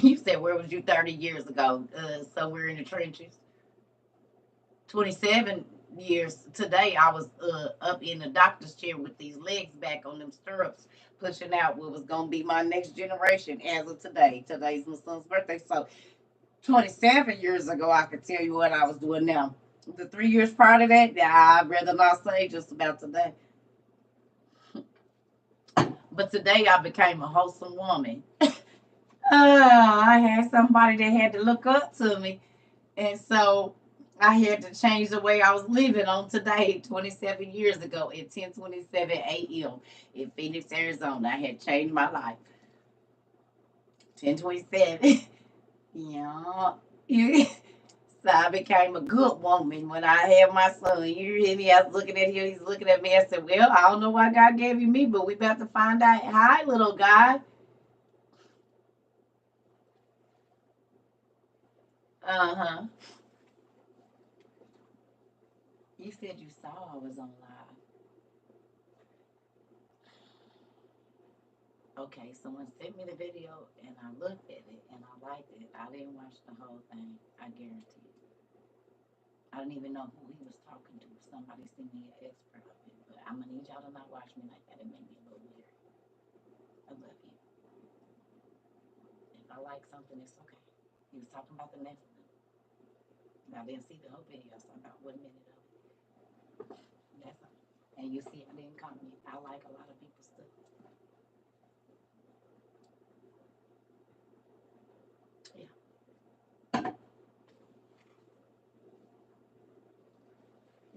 You said, where was you 30 years ago? Somewhere in the trenches. 27 years today, I was up in the doctor's chair with these legs back on them stirrups, pushing out what was going to be my next generation as of today. Today's my son's birthday. So 27 years ago, I could tell you what I was doing now. The 3 years prior to that, I'd rather not say just about today. But today I became a wholesome woman. I had somebody that had to look up to me. And so I had to change the way I was living on today, 27 years ago at 10:27 a.m. in Phoenix, Arizona. I had changed my life. 10:27. Yeah. So I became a good woman when I had my son. You hear me? I was looking at him. He's looking at me. I said, well, I don't know why God gave you me, but we about to find out. Hi, little guy. Uh-huh. You said you saw I was on live. Okay, someone sent me the video and I looked at it and I liked it. I didn't watch the whole thing. I guarantee you. I didn't even know who he was talking to. Somebody sent me an expert of it. But I'm going to need y'all to not watch me like that. It made me a little weird. I love you. If I like something, it's okay. He was talking about the Nephilim. I didn't see the whole video, so about 1 minute of it. That's all. And you see, I didn't comment. I like a lot of people's stuff. Yeah.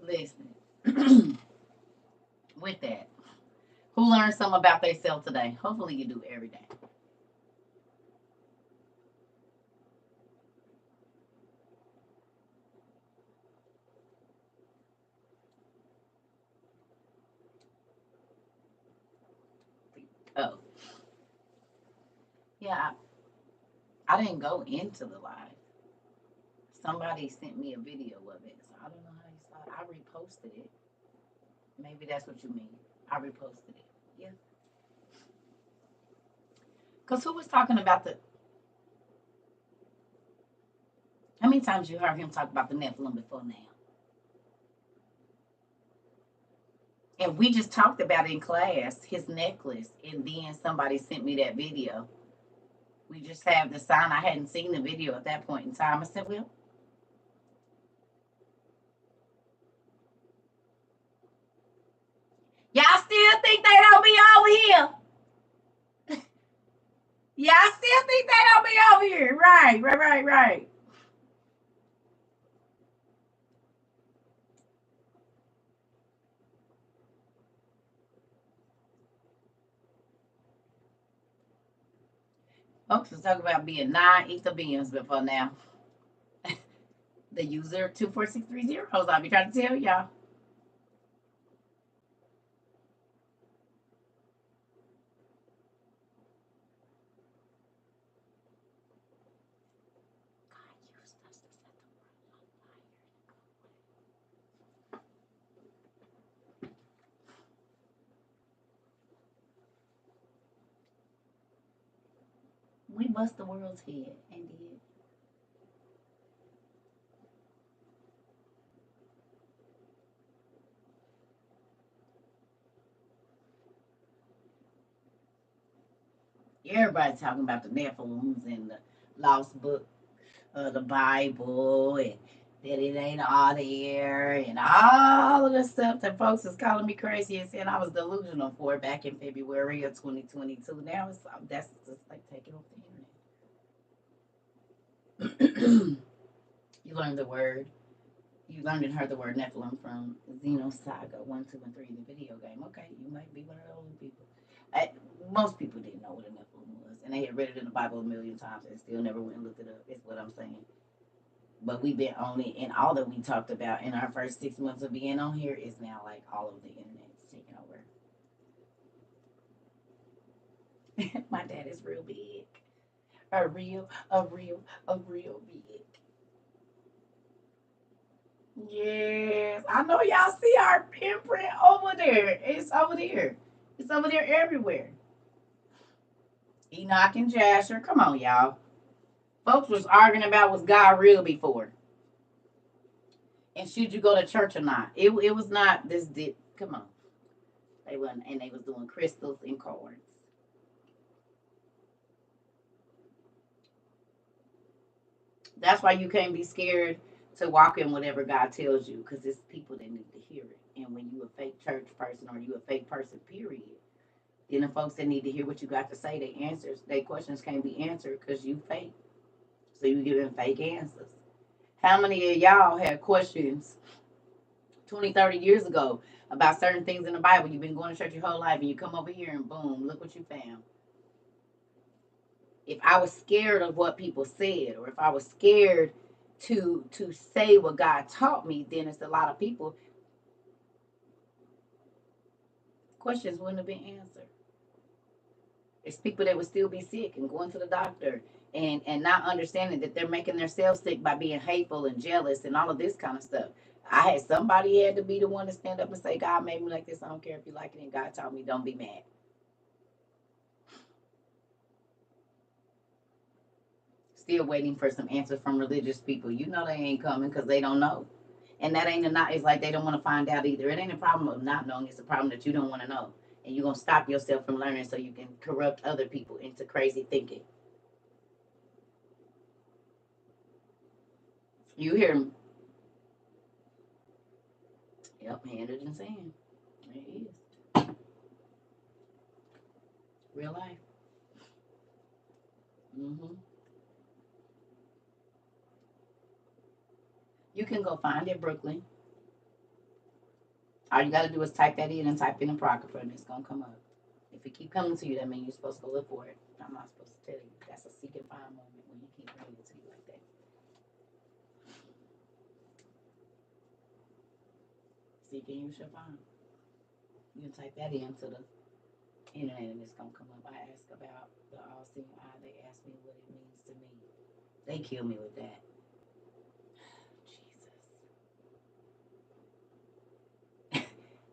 Listen. With that, who learned something about themselves today? Hopefully you do every day. Oh. Yeah, I didn't go into the live. Somebody sent me a video of it, so I don't know how you saw it. I reposted it. Maybe that's what you mean. I reposted it. Yeah. Because who was talking about the. How many times you heard him talk about the Nephilim before now? And we just talked about in class his necklace, and then somebody sent me that video. We just have the sign. I hadn't seen the video at that point in time. I said, well, y'all still think they don't be over here? Y'all still think they don't be over here? Right. Folks was talking about being 9 ether beings before now. The user 24630. I'll be trying to tell y'all. We bust the world's head and did. Everybody talking about the Nephilims and the lost book of the Bible, and that it ain't all there, and all of the stuff that folks is calling me crazy and saying I was delusional for back in February of 2022. Now that's just like taking off the internet. You learned the word. You learned and heard the word Nephilim from Xenosaga 1, 2, and 3, the video game. Okay, you might be one of those people. Most people didn't know what a Nephilim was, and they had read it in the Bible a million times and still never went and looked it up. Is what I'm saying. But we've been only, in all that we talked about in our first 6 months of being on here is now like all of the internet's taking over. My dad is real big. A real big. Yes, I know y'all see our imprint over there. It's over there. It's over there everywhere. Enoch and Jasher. Come on, y'all. Folks was arguing about was God real before. And should you go to church or not? It was not this did come on. They wasn't, and they was doing crystals and cards. That's why you can't be scared to walk in whatever God tells you, because it's people that need to hear it. And when you a fake church person or you a fake person, period, then the folks that need to hear what you got to say, their questions can't be answered because you fake. So you giving fake answers. How many of y'all had questions 20, 30 years ago about certain things in the Bible? You've been going to church your whole life and you come over here and boom, look what you found. If I was scared of what people said, or if I was scared to say what God taught me, then it's a lot of people questions wouldn't have been answered. It's people that would still be sick and going to the doctor and not understanding that they're making themselves sick by being hateful and jealous and all of this kind of stuff. I had somebody had to be the one to stand up and say, God made me like this. I don't care if you like it. And God taught me, don't be mad. Still waiting for some answers from religious people. You know they ain't coming because they don't know. And that ain't it's like they don't want to find out either. It ain't a problem of not knowing. It's a problem that you don't want to know. And you're going to stop yourself from learning so you can corrupt other people into crazy thinking. You hear me? Yep, handed and sand. It is. Real life. Mm-hmm. You can go find it, Brooklyn. All you got to do is type that in and type in Apocrypha, and it's going to come up. If it keep coming to you, that means you're supposed to go look for it. I'm not supposed to tell you. That's a seek and find moment when you keep bringing it to you like that. Seek and you shall find. You can type that into the internet, and it's going to come up. I ask about the all-seeing eye. They ask me what it means to me. They kill me with that. Jesus.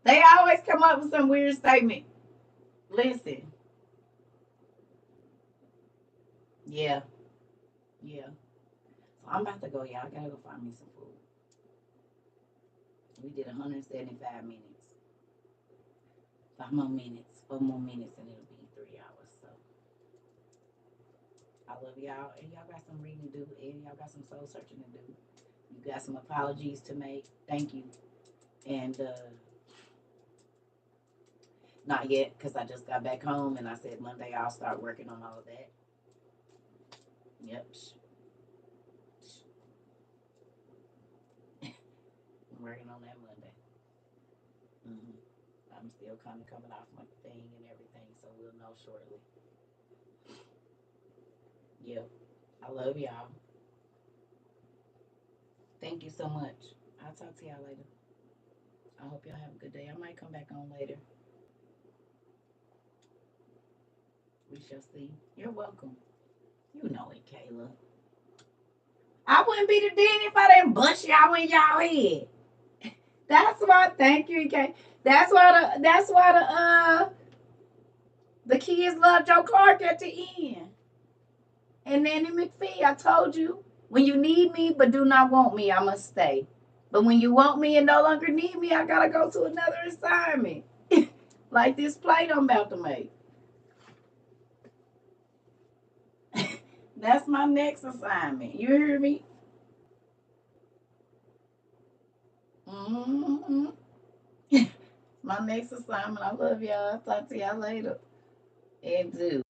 They always come up with some weird statement. Listen. Yeah. Yeah. So I'm about to go, y'all. I gotta go find me some food. We did 175 minutes. 5 more minutes, 4 more minutes, and it'll be 3 hours. So I love y'all, and y'all got some reading to do, and y'all got some soul searching to do. You got some apologies to make. Thank you, and not yet, because I just got back home, and I said Monday I'll start working on all of that. Yep. I'm working on that Monday. I'm still kind of coming off my thing and everything, so we'll know shortly. Yep. I love y'all. Thank you so much. I'll talk to y'all later. I hope y'all have a good day. I might come back on later. We shall see. You're welcome. You know it, Kayla. I wouldn't be the dean if I didn't bust y'all in y'all head. That's why. Thank you, Kay. That's why the kids love Joe Clark at the end. And Nanny McPhee, I told you, when you need me but do not want me, I must stay. But when you want me and no longer need me, I gotta go to another assignment. Like this plate I'm about to make. That's my next assignment. You hear me? Mm-hmm. My next assignment. I love y'all. Talk to y'all later. And do.